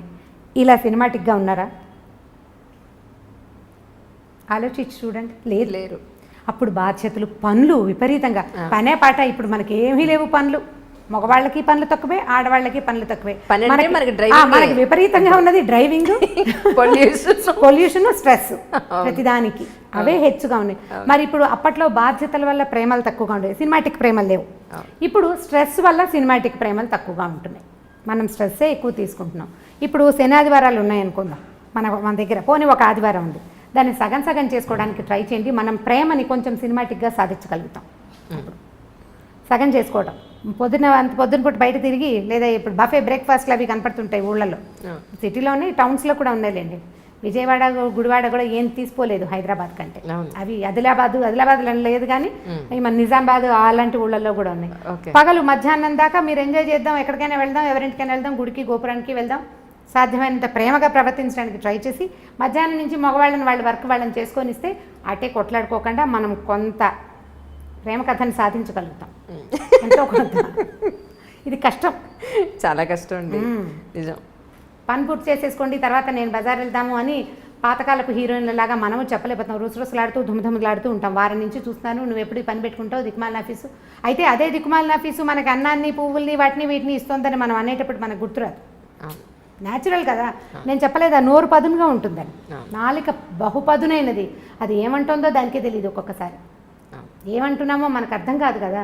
ఇలా సినిమాటిక్గా ఉన్నారా? ఆలోచించి చూడండి. లేరు. అప్పుడు బాధ్యతలు, పనులు విపరీతంగా, పనే పాట. ఇప్పుడు మనకి ఏమీ లేవు పనులు. మగవాళ్ళకి పనులు తక్కువే, ఆడవాళ్ళకి పనులు తక్కువే. పని అంటే మనకి driving మనకి విపరీతంగా ఉన్నది డ్రైవింగ్, పొల్యూషన్, స్ట్రెస్, ప్రతిదానికి అవే హెచ్చుగా ఉన్నాయి. మరి ఇప్పుడు అప్పట్లో బాధ్యతల వల్ల ప్రేమలు తక్కువగా ఉండేవి, సినిమాటిక్ ప్రేమలు లేవు. ఇప్పుడు స్ట్రెస్ వల్ల సినిమాటిక్ ప్రేమలు తక్కువగా ఉంటున్నాయి. మనం స్ట్రెస్సే ఎక్కువ తీసుకుంటున్నాం. ఇప్పుడు శని ఆదివారాలు ఉన్నాయనుకుందాం మన దగ్గర, పోనీ ఒక ఆదివారం ఉంది, దాన్ని సగం సగం చేసుకోవడానికి ట్రై చేయండి. మనం ప్రేమని కొంచెం సినిమాటిక్గా సాధించగలుగుతాం. సగం చేసుకోవడం, పొద్దున పూట బయట తిరిగి, లేదా ఇప్పుడు బఫే బ్రేక్ఫాస్ట్లు అవి కనపడుతుంటాయి ఊళ్ళల్లో, సిటీలోనే టౌన్స్లో కూడా ఉన్నాయిలేండి. విజయవాడ, గుడివాడ కూడా ఏం తీసుకోలేదు హైదరాబాద్ కంటే. అవి ఆదిలాబాద్లో లేదు కానీ మన నిజామాబాద్ అలాంటి ఊళ్ళల్లో కూడా ఉన్నాయి. పగలు మధ్యాహ్నం దాకా మీరు ఎంజాయ్ చేద్దాం, ఎక్కడికైనా వెళ్దాం, ఎవరింటికైనా వెళ్దాం, గుడికి గోపురానికి వెళ్దాం, సాధ్యమైనంత ప్రేమగా ప్రవర్తించడానికి ట్రై చేసి మధ్యాహ్నం నుంచి మగవాళ్ళని వాళ్ళ వర్క్ వాళ్ళని చేసుకొని ఇస్తే అటే కొట్లాడుకోకుండా మనం కొంత ప్రేమ కథని సాధించగలుగుతాం. ఎంతో కొంత. ఇది కష్టం, చాలా కష్టం అండి, నిజం. పని పూర్తి చేసేసుకోండి, తర్వాత నేను బజార్ వెళ్దాము అని పాతకాలపు హీరోయిన్ల లాగా మనము చెప్పలేకపోతాం. రుసరుసలాడుతూ ధుమధుమలాడుతూ ఉంటాం. వారం నుంచి చూస్తాను, నువ్వు ఎప్పుడు పని పెట్టుకుంటావు, దిక్కుమాలిన ఆఫీసు. అయితే అదే దిక్కుమాలిన ఆఫీసు మనకి అన్నాన్ని, పువ్వుల్ని, వాటిని వీటిని ఇస్తుందని మనం అనేటప్పుడు మనకు గుర్తురాదు. న్యాచురల్ కదా. నేను చెప్పలేదా నోరు పదునుగా ఉంటుందని, నాలిక బహుపదునైనది. అది ఏమంటుందో దానికే తెలియదు ఒక్కొక్కసారి. ఏమంటున్నామో మనకు అర్థం కాదు కదా,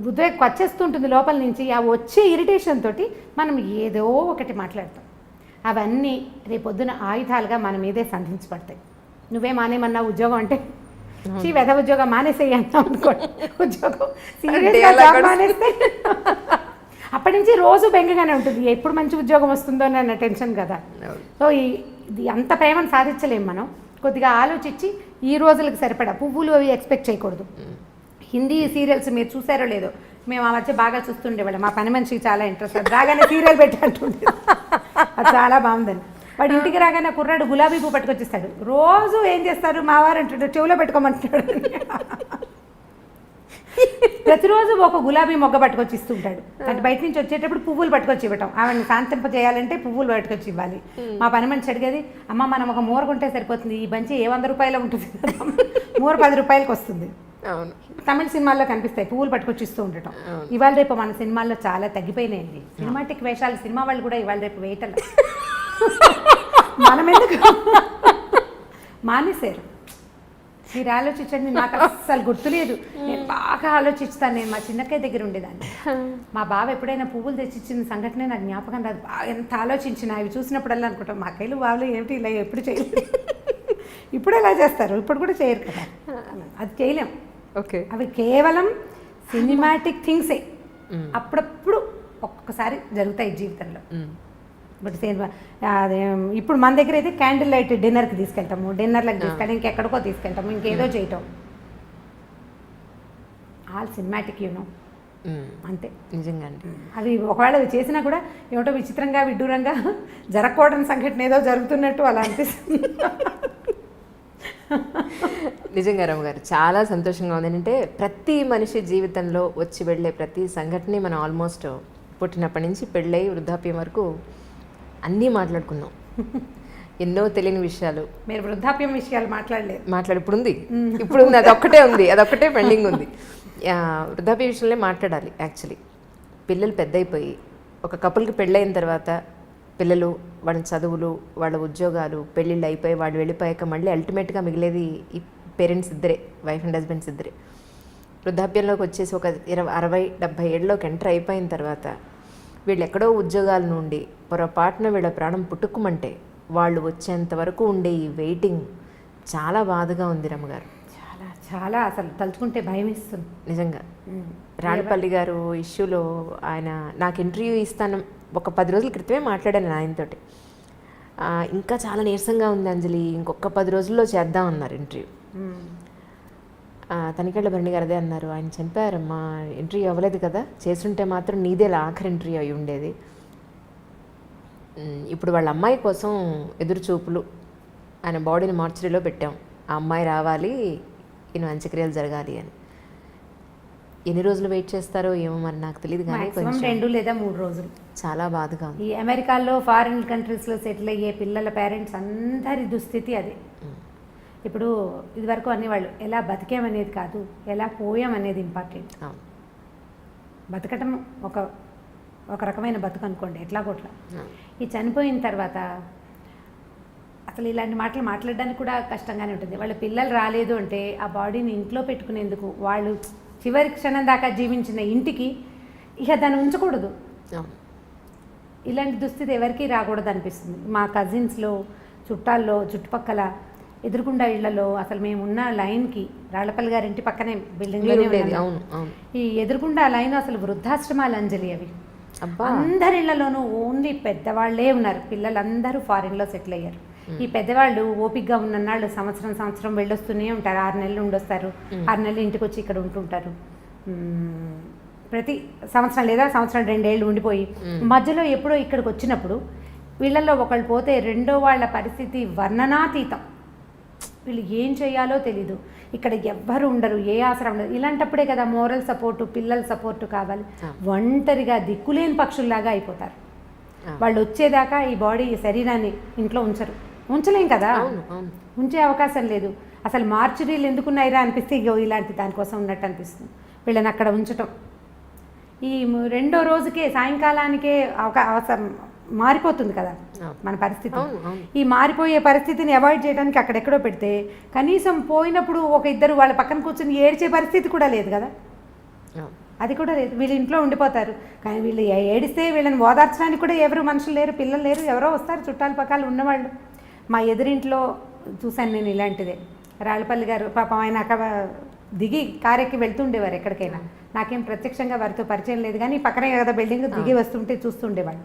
ఉద్వేగం వచ్చేస్తుంటుంది లోపల నుంచి. ఆ వచ్చే ఇరిటేషన్ తోటి మనం ఏదో ఒకటి మాట్లాడతాం. అవన్నీ రేపొద్దున ఆయుధాలుగా మన మీదే సంధించబడతాయి. నువ్వే మానేమన్నా ఉద్యోగం అంటే, వెధ ఉద్యోగం మానేసేయి అన్నాం అనుకోండి, ఉద్యోగం సీరియస్గా జాబ్ మానేస్తే అప్పటి నుంచి రోజు బెంగగానే ఉంటుంది, ఎప్పుడు మంచి ఉద్యోగం వస్తుందో అన్న టెన్షన్ కదా. సో ఇది అంత ప్రేమను సాధించలేము మనం. కొద్దిగా ఆలోచించి ఈ రోజులకు సరిపడా పువ్వులు అవి ఎక్స్పెక్ట్ చేయకూడదు. హిందీ సీరియల్స్ మీరు చూసారో లేదో, మేము ఆ మధ్య బాగా చూస్తుండేవాళ్ళం. మా పని మనిషికి చాలా ఇంట్రెస్ట్, రాగానే సీరియల్ పెట్టి అంటుండే, అది చాలా బాగుందని. వాడు ఇంటికి రాగానే కుర్రాడు గులాబీ పువ్వు పట్టుకొచ్చిస్తాడు. రోజు ఏం చేస్తారు మా వారు అంటుంటాడు, చెవులో పెట్టుకోమంటున్నాడు. ప్రతిరోజు ఒక గులాబీ మొగ్గ పట్టుకొచ్చి ఇస్తుంటాడు. అంటే బయట నుంచి వచ్చేటప్పుడు పువ్వులు పట్టుకొచ్చి ఇవ్వటం, ఆవిడని శాంతింప చేయాలంటే పువ్వులు పట్టుకొచ్చి ఇవ్వాలి. మా పని మనిషి అడిగేది, అమ్మ మనం ఒక మూర కొంటే సరిపోతుంది, ఈ బంచి ఏ 100 రూపాయలు ఉంటుంది, మూర 10 రూపాయలకి వస్తుంది. తమిళ సినిమాల్లో కనిపిస్తాయి పువ్వులు పట్టుకొచ్చి ఇస్తూ ఉండటం. ఇవాళ రేపు మన సినిమాల్లో చాలా తగ్గిపోయినాయండి సినిమాటిక్ వేషాలు. సినిమా వాళ్ళు కూడా ఇవాళ రేపు వేయటం మనం ఎందుకు మానేశారు. మీరు ఆలోచించండి, నాకు అస్సలు గుర్తులేదు. నేను బాగా ఆలోచిస్తాను. నేను మా చిన్నక్కయ్య దగ్గర ఉండేదాన్ని. మా బావ ఎప్పుడైనా పువ్వులు తెచ్చిచ్చిన సంఘటనే నాకు జ్ఞాపకం రాదు. బాగా ఎంత ఆలోచించిన అవి చూసినప్పుడల్లా అనుకుంటాం, మా కైలు బావలు ఏమిటి ఇలా ఎప్పుడు చేయలేదు. ఇప్పుడు ఎలా చేస్తారు, ఇప్పుడు కూడా చేయరు కదా, అది చేయలేం. ఓకే, అవి కేవలం సినిమాటిక్ థింగ్సే. అప్పుడప్పుడు ఒక్కొక్కసారి జరుగుతాయి జీవితంలో. బట్ అదే ఇప్పుడు మన దగ్గర అయితే క్యాండిల్ లైట్ డిన్నర్కి తీసుకెళ్తాము, డిన్నర్లకు తీసుకెళ్ళి ఇంకెక్కడికో తీసుకెళ్తాము, ఇంకేదో చేయటం. ఆల్ సినిమాటిక్ యూనో, అంతే. నిజంగా అండి. అవి ఒకవేళ అవి చేసినా కూడా ఏమిటో విచిత్రంగా విడ్డూరంగా జరగకూడని సంఘటన ఏదో జరుగుతున్నట్టు అలా అనిపిస్తుంది. నిజంగా రాము గారు చాలా సంతోషంగా ఉంది. ఏంటంటే ప్రతి మనిషి జీవితంలో వచ్చి వెళ్ళే ప్రతి సంఘటన మనం ఆల్మోస్ట్ పుట్టినప్పటి నుంచి పెళ్ళై వృద్ధాప్యం వరకు అన్నీ మాట్లాడుకున్నాం. ఎన్నో తెలియని విషయాలు. మీరు వృద్ధాప్యం విషయాలు మాట్లాడలేదు. ఇప్పుడు ఉంది, అదొక్కటే ఉంది, అదొక్కటే పెండింగ్ ఉంది. వృద్ధాప్య విషయంలో మాట్లాడాలి. యాక్చువల్లీ పిల్లలు పెద్ద అయిపోయి ఒక కపుల్కి పెళ్ళైన తర్వాత పిల్లలు, వాళ్ళ చదువులు, వాళ్ళ ఉద్యోగాలు, పెళ్ళిళ్ళు అయిపోయి వాళ్ళు వెళ్ళిపోయాక మళ్ళీ అల్టిమేట్గా మిగిలేది ఈ పేరెంట్స్ ఇద్దరే, వైఫ్ అండ్ హస్బెండ్స్ ఇద్దరే. వృద్ధాప్యంలోకి వచ్చేసి ఒక 60-70 ఏళ్ళలోకి ఎంటర్ అయిపోయిన తర్వాత వీళ్ళు ఎక్కడో ఉద్యోగాల నుండి పొరపాటున వీళ్ళ ప్రాణం పుట్టుకుమంటే వాళ్ళు వచ్చేంత వరకు ఉండే ఈ వెయిటింగ్ చాలా బాధగా ఉంది రమ్మగారు. చాలా చాలా అసలు తలుచుకుంటే భయం ఇస్తుంది నిజంగా. రాణపల్లి గారు ఇష్యూలో ఆయన నాకు ఇంటర్వ్యూ ఇస్తాను ఒక 10 రోజుల క్రితమే మాట్లాడాను ఆయనతోటి. ఇంకా చాలా నీరసంగా ఉంది అంజలి, ఇంకొక 10 రోజుల్లో చేద్దాం అన్నారు ఇంటర్వ్యూ. తనికెళ్ళ భరణి గారు అదే అన్నారు, ఆయన చనిపోయారమ్మా, ఇంటర్వ్యూ అవ్వలేదు కదా, చేస్తుంటే మాత్రం నీదే ఆఖరి ఇంటర్వ్యూ అయి ఉండేది. ఇప్పుడు వాళ్ళ అమ్మాయి కోసం ఎదురు చూపులు, ఆయన బాడీని మార్చరీలో పెట్టాం, ఆ అమ్మాయి రావాలి, ఈయన అంత్యక్రియలు జరగాలి అని. ఎన్ని రోజులు వెయిట్ చేస్తారో ఏమో మరి నాకు తెలియదు, కానీ కొంచెం 2 లేదా 3 రోజులు. చాలా బాధగా ఉంది. ఈ అమెరికాలో ఫారిన్ కంట్రీస్లో సెటిల్ అయ్యే పిల్లల పేరెంట్స్ అందరి దుస్థితి అదే. ఇప్పుడు ఇదివరకు అనేవాళ్ళు ఎలా బతికేమనేది కాదు, ఎలా పోయామనేది ఇంపార్టెంట్. బతకటం ఒక ఒక రకమైన బతుకు అనుకోండి, ఎట్లా కొట్లా. ఈ చనిపోయిన తర్వాత అసలు ఇలాంటి మాటలు మాట్లాడడానికి కూడా కష్టంగానే ఉంటుంది. వాళ్ళ పిల్లలు రాలేదు అంటే ఆ బాడీని ఇంట్లో పెట్టుకునేందుకు, వాళ్ళు చివరి క్షణం దాకా జీవించిన ఇంటికి ఇక దాన్ని ఉంచకూడదు. ఇలాంటి దుస్థితి ఎవరికీ రాకూడదు అనిపిస్తుంది. మా కజిన్స్లో, చుట్టాల్లో, చుట్టుపక్కల ఎదురుకుండా ఇళ్లలో అసలు మేము ఉన్న లైన్కి, రాళ్లపల్లి గారి ఇంటి పక్కనే బిల్డింగ్లోనే ఉండేది. ఈ ఎదురుకుండా లైన్ అసలు వృద్ధాశ్రమాలు అంజలి అవి. అందరి ఇళ్లలోనూ ఓన్లీ పెద్దవాళ్లే ఉన్నారు. పిల్లలందరూ ఫారిన్లో సెటిల్ అయ్యారు. ఈ పెద్దవాళ్ళు ఓపికగా ఉన్ననాళ్ళు సంవత్సరం వెళ్ళొస్తూనే ఉంటారు. 6 నెలలు ఉండొస్తారు, 6 నెలలు ఇంటికి వచ్చి ఇక్కడ ఉంటుంటారు. ప్రతి సంవత్సరం లేదా సంవత్సరం 2 ఏళ్ళు ఉండిపోయి మధ్యలో ఎప్పుడో ఇక్కడికి వచ్చినప్పుడు వీళ్ళల్లో ఒకళ్ళు పోతే రెండో వాళ్ళ పరిస్థితి వర్ణనాతీతం. వీళ్ళు ఏం చేయాలో తెలీదు, ఇక్కడ ఎవ్వరు ఉండరు, ఏ ఆసరా ఉండదు. ఇలాంటప్పుడే కదా మోరల్ సపోర్టు, పిల్లల సపోర్టు కావాలి. ఒంటరిగా దిక్కులేని పక్షుల్లాగా అయిపోతారు. వాళ్ళు వచ్చేదాకా ఈ బాడీ, ఈ శరీరాన్ని ఇంట్లో ఉంచలేం కదా, ఉంచే అవకాశం లేదు. అసలు మార్చురీలు ఎందుకున్నాయిరా అనిపిస్తే ఇలాంటి దానికోసం ఉన్నట్టు అనిపిస్తుంది. వీళ్ళని అక్కడ ఉంచటం, ఈ రెండో రోజుకే సాయంకాలానికే అవసరం మారిపోతుంది కదా మన పరిస్థితి. ఈ మారిపోయే పరిస్థితిని అవాయిడ్ చేయడానికి అక్కడెక్కడో పెడితే కనీసం పోయినప్పుడు ఒక ఇద్దరు వాళ్ళ పక్కన కూర్చొని ఏడ్చే పరిస్థితి కూడా లేదు కదా, అది కూడా లేదు. వీళ్ళు ఇంట్లో ఉండిపోతారు. కానీ వీళ్ళు ఏడిస్తే వీళ్ళని ఓదార్చడానికి కూడా ఎవరు మనుషులు లేరు, పిల్లలు లేరు. ఎవరో వస్తారు చుట్టాల పక్కలు ఉన్నవాళ్ళు. మా ఎదురింట్లో చూశాను నేను ఇలాంటిదే. రాళ్లపల్లి గారు పాపం ఆయన అక్కడ దిగి కారెక్కి వెళ్తుండేవారు ఎక్కడికైనా. నాకేం ప్రత్యక్షంగా వారితో పరిచయం లేదు, కానీ పక్కనే కదా బిల్డింగ్, దిగి వస్తుంటే చూస్తుండేవాళ్ళు.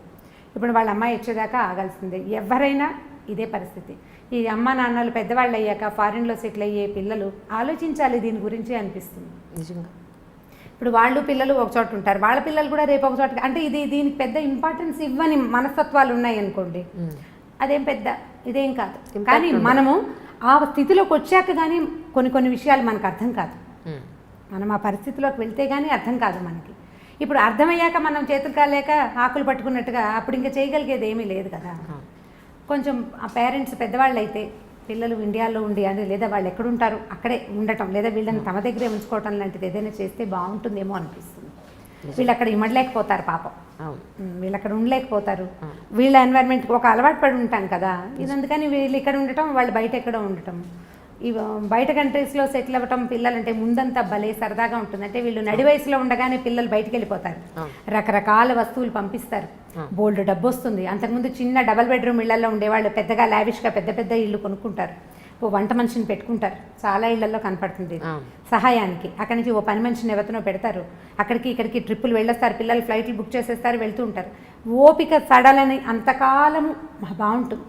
ఇప్పుడు వాళ్ళ అమ్మాయి వచ్చేదాకా ఆగాల్సిందే. ఎవరైనా ఇదే పరిస్థితి. ఈ అమ్మ నాన్నలు పెద్దవాళ్ళు అయ్యాక ఫారిన్లో సెటిల్ అయ్యే పిల్లలు ఆలోచించాలి దీని గురించి అనిపిస్తుంది నిజంగా. ఇప్పుడు వాళ్ళు పిల్లలు ఒక చోట ఉంటారు, వాళ్ళ పిల్లలు కూడా రేపు ఒక చోట. అంటే దీనికి పెద్ద ఇంపార్టెన్స్ ఇవ్వని మనస్తత్వాలు ఉన్నాయి అనుకోండి, అదేం పెద్ద ఇదేం కాదు. కానీ మనము ఆ స్థితిలోకి వచ్చాక కానీ కొన్ని విషయాలు మనకు అర్థం కాదు. మనం ఆ పరిస్థితిలోకి వెళ్తే కానీ అర్థం కాదు మనకి. ఇప్పుడు అర్థమయ్యాక మనం చేతులు కాలేక ఆకులు పట్టుకున్నట్టుగా అప్పుడు ఇంకా చేయగలిగేది ఏమీ లేదు కదా. కొంచెం ఆ పేరెంట్స్ పెద్దవాళ్ళు అయితే పిల్లలు ఇండియాలో ఉండి అని, లేదా వాళ్ళు ఎక్కడుంటారు అక్కడే ఉండటం, లేదా వీళ్ళని తమ దగ్గరే ఉంచుకోవటం లాంటిది ఏదైనా చేస్తే బాగుంటుందేమో అనిపిస్తుంది. వీళ్ళు అక్కడ ఇమ్మడలేకపోతారు పాపం, వీళ్ళు అక్కడ ఉండలేకపోతారు. వీళ్ళ ఎన్వైర్న్మెంట్కి ఒక అలవాటు పడి ఉంటాం కదా ఇది. అందుకని వీళ్ళు ఇక్కడ ఉండటం, వాళ్ళు బయట ఎక్కడో ఉండటం. ఈ బయట కంట్రీస్లో సెటిల్ అవ్వటం పిల్లలంటే ముందంతా భలే సరదాగా ఉంటుంది. అంటే వీళ్ళు నడి వయసులో ఉండగానే పిల్లలు బయటకు వెళ్ళిపోతారు, రకరకాల వస్తువులు పంపిస్తారు, బోల్డ్ డబ్బు వస్తుంది. అంతకుముందు చిన్న డబల్ బెడ్రూమ్ ఇళ్లలో ఉండేవాళ్ళు పెద్దగా లావిష్గా పెద్ద ఇళ్ళు కొనుక్కుంటారు, ఓ వంట మనిషిని పెట్టుకుంటారు. చాలా ఇళ్లలో కనపడుతుంది సహాయానికి. అక్కడి నుంచి ఓ పని మనిషిని ఎవరినో పెడతారు, అక్కడికి ఇక్కడికి ట్రిప్పులు వెళ్ళొస్తారు, పిల్లలు ఫ్లైట్లు బుక్ చేసేస్తారు, వెళ్తూ ఉంటారు. ఓపిక సడలని అంతకాలము బాగుంటుంది,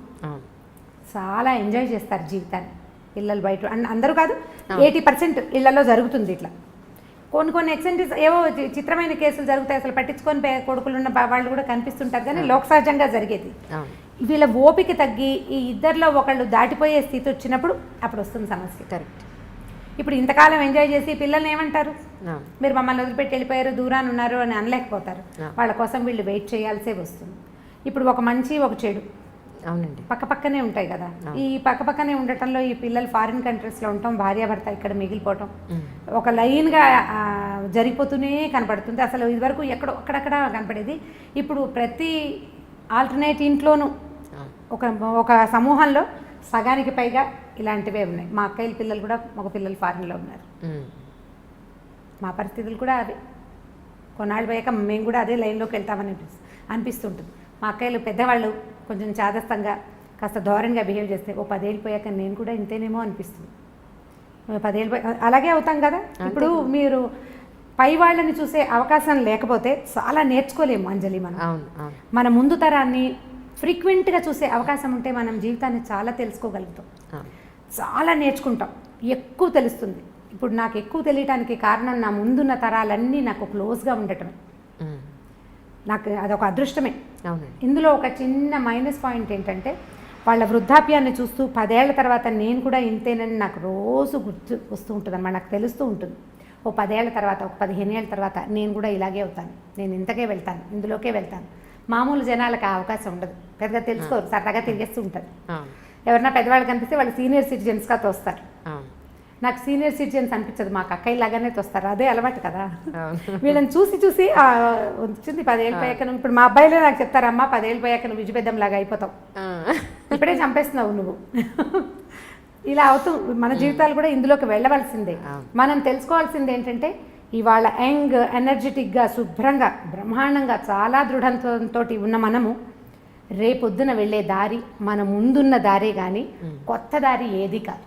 చాలా ఎంజాయ్ చేస్తారు జీవితాన్ని పిల్లలు. బయట అందరూ కాదు, 80% ఇళ్లలో జరుగుతుంది ఇట్లా. కొన్ని ఎక్సెంటిస్ ఏవో చిత్రమైన కేసులు జరుగుతాయి, అసలు పట్టించుకొని కొడుకులు ఉన్న వాళ్ళు కూడా కనిపిస్తుంటారు, కానీ లోక సహజంగా జరిగేది. వీళ్ళ ఓపిక తగ్గి ఈ ఇద్దరిలో ఒకళ్ళు దాటిపోయే స్థితి వచ్చినప్పుడు అప్పుడు వస్తుంది సమస్య. కరెక్ట్. ఇప్పుడు ఇంతకాలం ఎంజాయ్ చేసి పిల్లల్ని ఏమంటారు, మీరు మమ్మల్ని వదిలిపెట్టి వెళ్ళిపోయారు, దూరాన్ని ఉన్నారు అని అనలేకపోతారు. వాళ్ళ కోసం వీళ్ళు వెయిట్ చేయాల్సే వస్తుంది. ఇప్పుడు ఒక మంచి ఒక చెడు అవునండి పక్కనే ఉంటాయి కదా. ఈ పక్కనే ఉండటంలో ఈ పిల్లలు ఫారిన్ కంట్రీస్లో ఉండటం, భార్యాభర్త ఇక్కడ మిగిలిపోవటం ఒక లైన్గా జరిగిపోతూనే కనపడుతుంది. అసలు ఇదివరకు ఎక్కడో అక్కడక్కడ కనపడేది, ఇప్పుడు ప్రతి ఆల్టర్నేట్ ఇంట్లోనూ ఒక సమూహంలో సగానికి పైగా ఇలాంటివే ఉన్నాయి. మా అక్కయ్యల పిల్లలు కూడా మగ పిల్లలు ఫారిన్లో ఉన్నారు. మా పరిస్థితులు కూడా అదే. కొన్నాళ్ళు పోయాక మేము కూడా అదే లైన్లోకి వెళ్తామని అనిపిస్తుంటుంది. మా అక్కయ్యలు పెద్దవాళ్ళు కొంచెం చాదస్తంగా కాస్త ధోరణిగా బిహేవ్ చేస్తే ఓ 10 ఏళ్ళు పోయాక నేను కూడా ఇంతేనేమో అనిపిస్తుంది. 10 ఏళ్ళు అలాగే అవుతాం కదా. ఇప్పుడు మీరు పై వాళ్ళని చూసే అవకాశం లేకపోతే చాలా నేర్చుకోలేము అంజలి. మన ముందు తరాన్ని ఫ్రీక్వెంట్గా చూసే అవకాశం ఉంటే మనం జీవితాన్ని చాలా తెలుసుకోగలుగుతాం, చాలా నేర్చుకుంటాం, ఎక్కువ తెలుస్తుంది. ఇప్పుడు నాకు ఎక్కువ తెలియటానికి కారణం నా ముందున్న తరాలన్నీ నాకు క్లోజ్గా ఉండటమే. నాకు అదొక అదృష్టమే. ఇందులో ఒక చిన్న మైనస్ పాయింట్ ఏంటంటే వాళ్ళ వృద్ధాప్యాన్ని చూస్తూ 10 ఏళ్ల తర్వాత నేను కూడా ఇంతేనని నాకు రోజు గుర్తు వస్తూ ఉంటుంది అన్నమాట. నాకు తెలుస్తూ ఉంటుంది, ఓ 10 ఏళ్ల తర్వాత, ఒక 15 ఏళ్ళ తర్వాత నేను కూడా ఇలాగే అవుతాను, నేను ఇంతకే వెళ్తాను, ఇందులోకే వెళ్తాను. మామూలు జనాలకు ఆ అవకాశం ఉండదు, పెద్దగా తెలుసుకోరు, సరదాగా తిరిగేస్తూ ఉంటారు. ఎవరన్నా పెద్దవాళ్ళు కనిపిస్తే వాళ్ళు సీనియర్ సిటిజన్స్గా తోస్తారు. నాకు సీనియర్ సిటిజన్స్ అనిపించదు, మాకు అక్కయ్య లాగానే తోస్తారు, అదే అలవాటు కదా. అవును. వీళ్ళని చూసి చూసి వచ్చింది 10 ఏళ్ళు పోయాక నువ్వు, ఇప్పుడు మా అబ్బాయిలే నాకు చెప్తారమ్మా 10 ఏళ్ళు పోయాక నువ్వు విజయపెద్దం లాగా అయిపోతావు, ఇప్పుడే చంపేస్తున్నావు నువ్వు. ఇలా అవుతూ మన జీవితాలు కూడా ఇందులోకి వెళ్ళవలసిందే. మనం తెలుసుకోవాల్సింది ఏంటంటే ఇవాళ యంగ్ ఎనర్జెటిక్గా శుభ్రంగా బ్రహ్మాండంగా చాలా దృఢంతో ఉన్న మనము రేపొద్దున వెళ్ళే దారి మన ముందున్న దారే కానీ కొత్త దారి ఏది కాదు.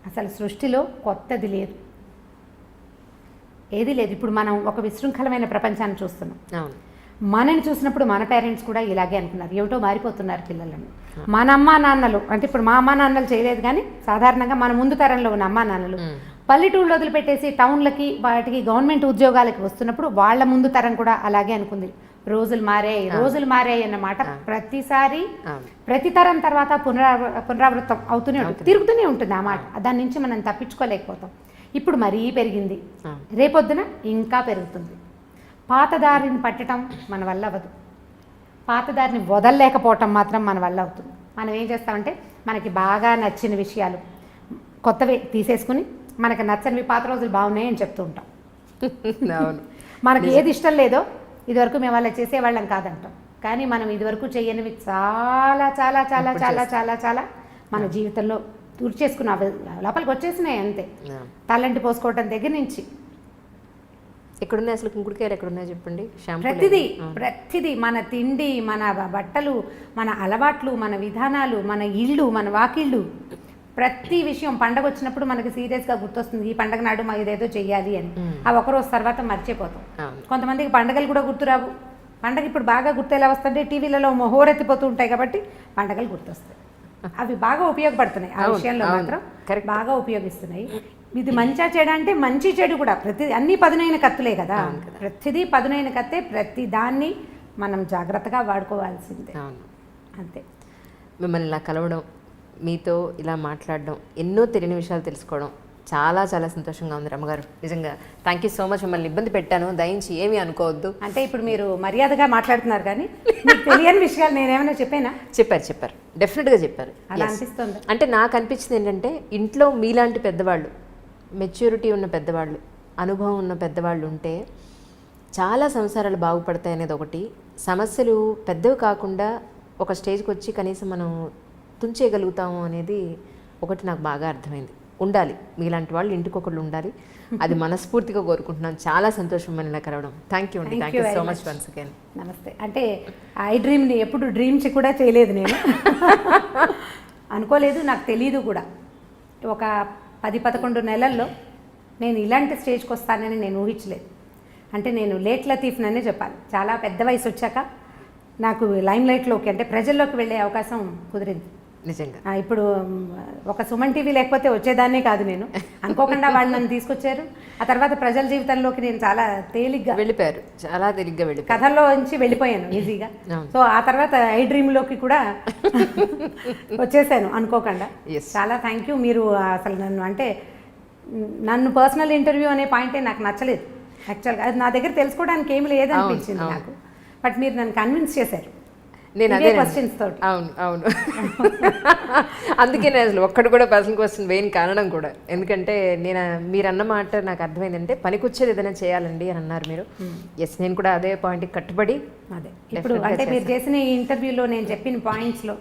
అసలు సృష్టిలో కొత్తది లేదు, ఏది లేదు. ఇప్పుడు మనం ఒక విశృంఖలమైన ప్రపంచాన్ని చూస్తున్నాం. అవును. మనని చూసినప్పుడు మన పేరెంట్స్ కూడా ఇలాగే అనుకున్నారు, ఏమిటో మారిపోతున్నారు పిల్లలను. మన అమ్మా నాన్నలు అంటే ఇప్పుడు మా అమ్మా నాన్నలు చేయలేదు కానీ సాధారణంగా మన ముందు తరంలో ఉన్న అమ్మా నాన్నలు పల్లెటూళ్ళు వదిలిపెట్టేసి టౌన్లకి వాటికి గవర్నమెంట్ ఉద్యోగాలకి వస్తున్నప్పుడు వాళ్ళ ముందు తరం కూడా అలాగే అనుకుంది. రోజులు మారాయి అన్నమాట ప్రతిసారి ప్రతి తరం తర్వాత పునరావృతం అవుతూనే ఉంటుంది, తిరుగుతూనే ఉంటుంది ఆ మాట. దాని నుంచి మనం తప్పించుకోలేకపోతాం. ఇప్పుడు మరీ పెరిగింది, రేపొద్దున ఇంకా పెరుగుతుంది. పాతదారిని పట్టడం మన వల్ల అవ్వదు, పాతదారిని వదలలేకపోవటం మాత్రం మన వల్ల అవుతుంది. మనం ఏం చేస్తామంటే మనకి బాగా నచ్చిన విషయాలు కొత్తవి తీసేసుకుని మనకు నచ్చనివి పాత రోజులు బాగున్నాయి అని చెప్తూ ఉంటాం. అవును. మనకి ఏది ఇష్టం లేదో ఇదివరకు మేము అలా చేసేవాళ్ళం కాదంటాం, కానీ మనం ఇదివరకు చేయనివి చాలా చాలా చాలా చాలా చాలా చాలా మన జీవితంలో తుడిచేసుకున్న లోపలికి వచ్చేసినాయి అంతే. తలంటి పోసుకోవటం దగ్గర నుంచి ఎక్కడున్నాయి అసలు కుంకుడుకాయలు ఎక్కడున్నాయి చెప్పండి. ప్రతిదీ మన తిండి, మన బట్టలు, మన అలవాట్లు, మన విధానాలు, మన ఇళ్ళు, మన వాకిళ్ళు, ప్రతి విషయం పండగ వచ్చినప్పుడు మనకి సీరియస్గా గుర్తొస్తుంది, ఈ పండగ నాడు మాకు ఇదేదో చెయ్యాలి అని. ఆ ఒకరోజు తర్వాత మర్చిపోతాం. కొంతమందికి పండగలు కూడా గుర్తురావు. పండగ ఇప్పుడు బాగా గుర్తు ఎలా వస్తుంటే టీవీలలో హోరెత్తిపోతూ ఉంటాయి కాబట్టి పండగలు గుర్తొస్తాయి. అవి బాగా ఉపయోగపడుతున్నాయి, ఆ విషయంలో మాత్రం బాగా ఉపయోగిస్తున్నాయి. ఇది మంచిగా చెడు అంటే మంచి చెడు కూడా అన్ని పదునైన కత్తులే కదా, ప్రతిదీ పదునైన కత్తే. ప్రతి దాన్ని మనం జాగ్రత్తగా వాడుకోవాల్సిందే అంతే. మిమ్మల్ని ఇలా కలవడం, మీతో ఇలా మాట్లాడడం, ఎన్నో తెలియని విషయాలు తెలుసుకోవడం చాలా చాలా సంతోషంగా ఉంది రమ్మగారు. నిజంగా థ్యాంక్ యూ సో మచ్. మిమ్మల్ని ఇబ్బంది పెట్టాను, దయించి ఏమీ అనుకోవద్దు. అంటే ఇప్పుడు మీరు మర్యాదగా మాట్లాడుతున్నారు కానీ మీకు తెలియని విషయాలు నేనేమైనా చెప్పానా? చెప్పారు, డెఫినెట్గా చెప్పారు. అలా అనిపిస్తుంది. అంటే నాకు అనిపించింది ఏంటంటే ఇంట్లో మీలాంటి పెద్దవాళ్ళు, మెచ్యూరిటీ ఉన్న పెద్దవాళ్ళు, అనుభవం ఉన్న పెద్దవాళ్ళు ఉంటే చాలా సంసారాలు బాగుపడతాయి అనేది ఒకటి. సమస్యలు పెద్దవి కాకుండా ఒక స్టేజ్కి వచ్చి కనీసం మనం తుంచేయగలుగుతాము అనేది ఒకటి నాకు బాగా అర్థమైంది. ఉండాలి మీలాంటి వాళ్ళు, ఇంటికి ఒకళ్ళు ఉండాలి. అది మనస్ఫూర్తిగా కోరుకుంటున్నాను. చాలా సంతోషం మనల్ని కలవడం. థ్యాంక్ యూ అండి. Thank you so much once again. నమస్తే. అంటే ఐ డ్రీమ్ని ఎప్పుడు డ్రీమ్స్ కూడా చేయలేదు నేను, అనుకోలేదు, నాకు తెలీదు కూడా. ఒక 10-11 నెలల్లో నేను ఇలాంటి స్టేజ్కి వస్తానని నేను ఊహించలేదు. అంటే నేను లేట్ లతీఫ్ననే చెప్పాలి. చాలా పెద్ద వయసు వచ్చాక నాకు లైమ్ లైట్లోకి అంటే ప్రజల్లోకి వెళ్ళే అవకాశం కుదిరింది నిజంగా. ఇప్పుడు ఒక సుమన్ టీవీ లేకపోతే వచ్చేదాన్నే కాదు నేను. అనుకోకుండా వాళ్ళు నన్ను తీసుకొచ్చారు. ఆ తర్వాత ప్రజల జీవితంలోకి నేను చాలా తేలిగ్గా వెళ్ళిపోయారు, చాలా తేలిగ్గా వెళ్ళిపోయారు. కథల్లో నుంచి వెళ్ళిపోయాను ఈజీగా. సో ఆ తర్వాత ఐ డ్రీమ్లోకి కూడా వచ్చేసాను అనుకోకుండా. చాలా థ్యాంక్ యూ. మీరు అసలు నన్ను పర్సనల్ ఇంటర్వ్యూ అనే పాయింటే నాకు నచ్చలేదు యాక్చువల్గా. అది నా దగ్గర తెలుసుకోవడానికి ఏమి లేదనిపించింది నాకు. బట్ మీరు నన్ను కన్విన్స్ చేశారు. నేను అదే క్వశ్చన్స్ తోటి. అవును అందుకే నేను అసలు ఒక్కడు కూడా పర్సనల్ క్వశ్చన్ వేయని కారణం కూడా. ఎందుకంటే మీరు అన్న మాట నాకు అర్థమైందంటే పనికొచ్చేది ఏదైనా చేయాలండి అని అన్నారు మీరు. ఎస్, నేను కూడా అదే పాయింట్కి కట్టుబడి అదే ఇప్పుడు అంటే మీరు చేసిన ఈ ఇంటర్వ్యూలో నేను చెప్పిన పాయింట్స్లో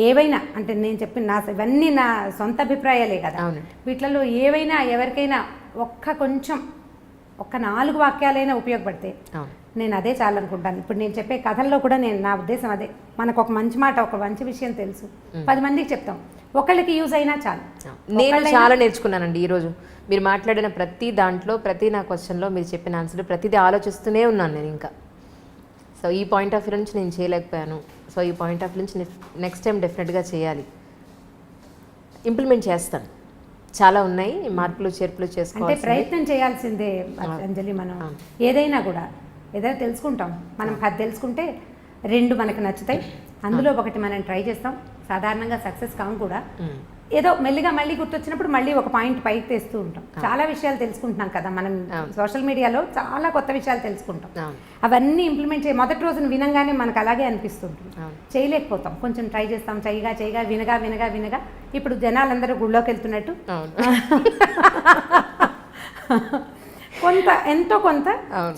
ఏవైనా అంటే నేను చెప్పిన ఇవన్నీ నా సొంత అభిప్రాయాలే కదా. వీటిలలో ఏవైనా ఎవరికైనా ఒక్క 4 వాక్యాలైనా ఉపయోగపడితే నేను అదే చాలనుకుంటాను. ఇప్పుడు నేను చెప్పే కథల్లో కూడా నా ఉద్దేశం అదే. మనకు ఒక మంచి మాట, ఒక మంచి విషయం తెలుసు, 10 మందికి చెప్తాం, ఒకళ్ళకి యూజ్ అయినా చాలు. నేను చాలా నేర్చుకున్నానండి ఈరోజు. మీరు మాట్లాడిన ప్రతి దాంట్లో, ప్రతి నా క్వశ్చన్లో మీరు చెప్పిన ఆన్సర్ ప్రతిదీ ఆలోచిస్తూనే ఉన్నాను నేను ఇంకా. సో ఈ పాయింట్ ఆఫ్ వ్యూ నుంచి నేను చేయలేకపోయాను. సో ఈ పాయింట్ ఆఫ్ వ్యూ నుంచి నెక్స్ట్ టైం డెఫినెట్గా చేయాలి, ఇంప్లిమెంట్ చేస్తాను. చాలా ఉన్నాయి మార్పులు చేర్పులు చేసుకోవాలి. అంటే ప్రయత్నం చేయాల్సిందే అంజలి. మనం ఏదైనా తెలుసుకుంటాం. మనం 10 తెలుసుకుంటే 2 మనకు నచ్చుతాయి, అందులో ఒకటి మనం ట్రై చేస్తాం. సాధారణంగా సక్సెస్ కావు కూడా, ఏదో మెల్లిగా మళ్ళీ గుర్తొచ్చినప్పుడు మళ్ళీ ఒక పాయింట్ పైకి తెస్తూ ఉంటాం. చాలా విషయాలు తెలుసుకుంటున్నాం కదా మనం, సోషల్ మీడియాలో చాలా కొత్త విషయాలు తెలుసుకుంటాం. అవన్నీ ఇంప్లిమెంట్ మొదటి రోజున వినంగానే మనకు అలాగే అనిపిస్తుంటుంది, చేయలేకపోతాం. కొంచెం ట్రై చేస్తాం, చేయగా వినగా ఇప్పుడు జనాలందరూ గుళ్ళోకి వెళ్తున్నట్టు ఎంతో కొంత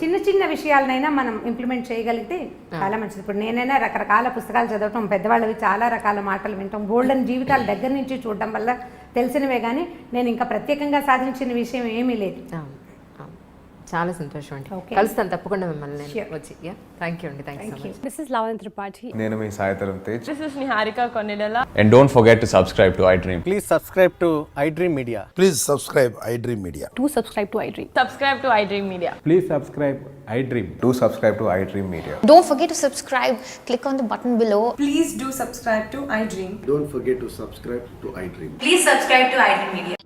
చిన్న విషయాలనైనా మనం ఇంప్లిమెంట్ చేయగలిగితే చాలా మంచిది. ఇప్పుడు నేనైనా రకరకాల పుస్తకాలు చదవటం, పెద్దవాళ్ళవి చాలా రకాల మాటలు వినటం, గోల్డెన్ జీవితాల దగ్గర నుంచి చూడటం వల్ల తెలిసినవే కానీ నేను ఇంకా ప్రత్యేకంగా సాధించిన విషయం ఏమీ లేదు. చాలా సంతోషం అండి. కలుస్తాను తప్పకుండా మిమ్మల్ని వచ్చి. థ్యాంక్ యూ అండి. Thank you so much. This is Lavan Tripathi. నేను మీ Sai Dharam Tej. This is Niharika Konidala. And don't forget to subscribe to iDream. Please subscribe to iDream Media. Please subscribe iDream Media. Do subscribe to iDream. Subscribe to iDream Media. Please subscribe iDream. Do subscribe to iDream Media. Don't forget to subscribe. Click on the button below. Please do subscribe to iDream. Don't forget to subscribe to iDream. Please subscribe to iDream Media.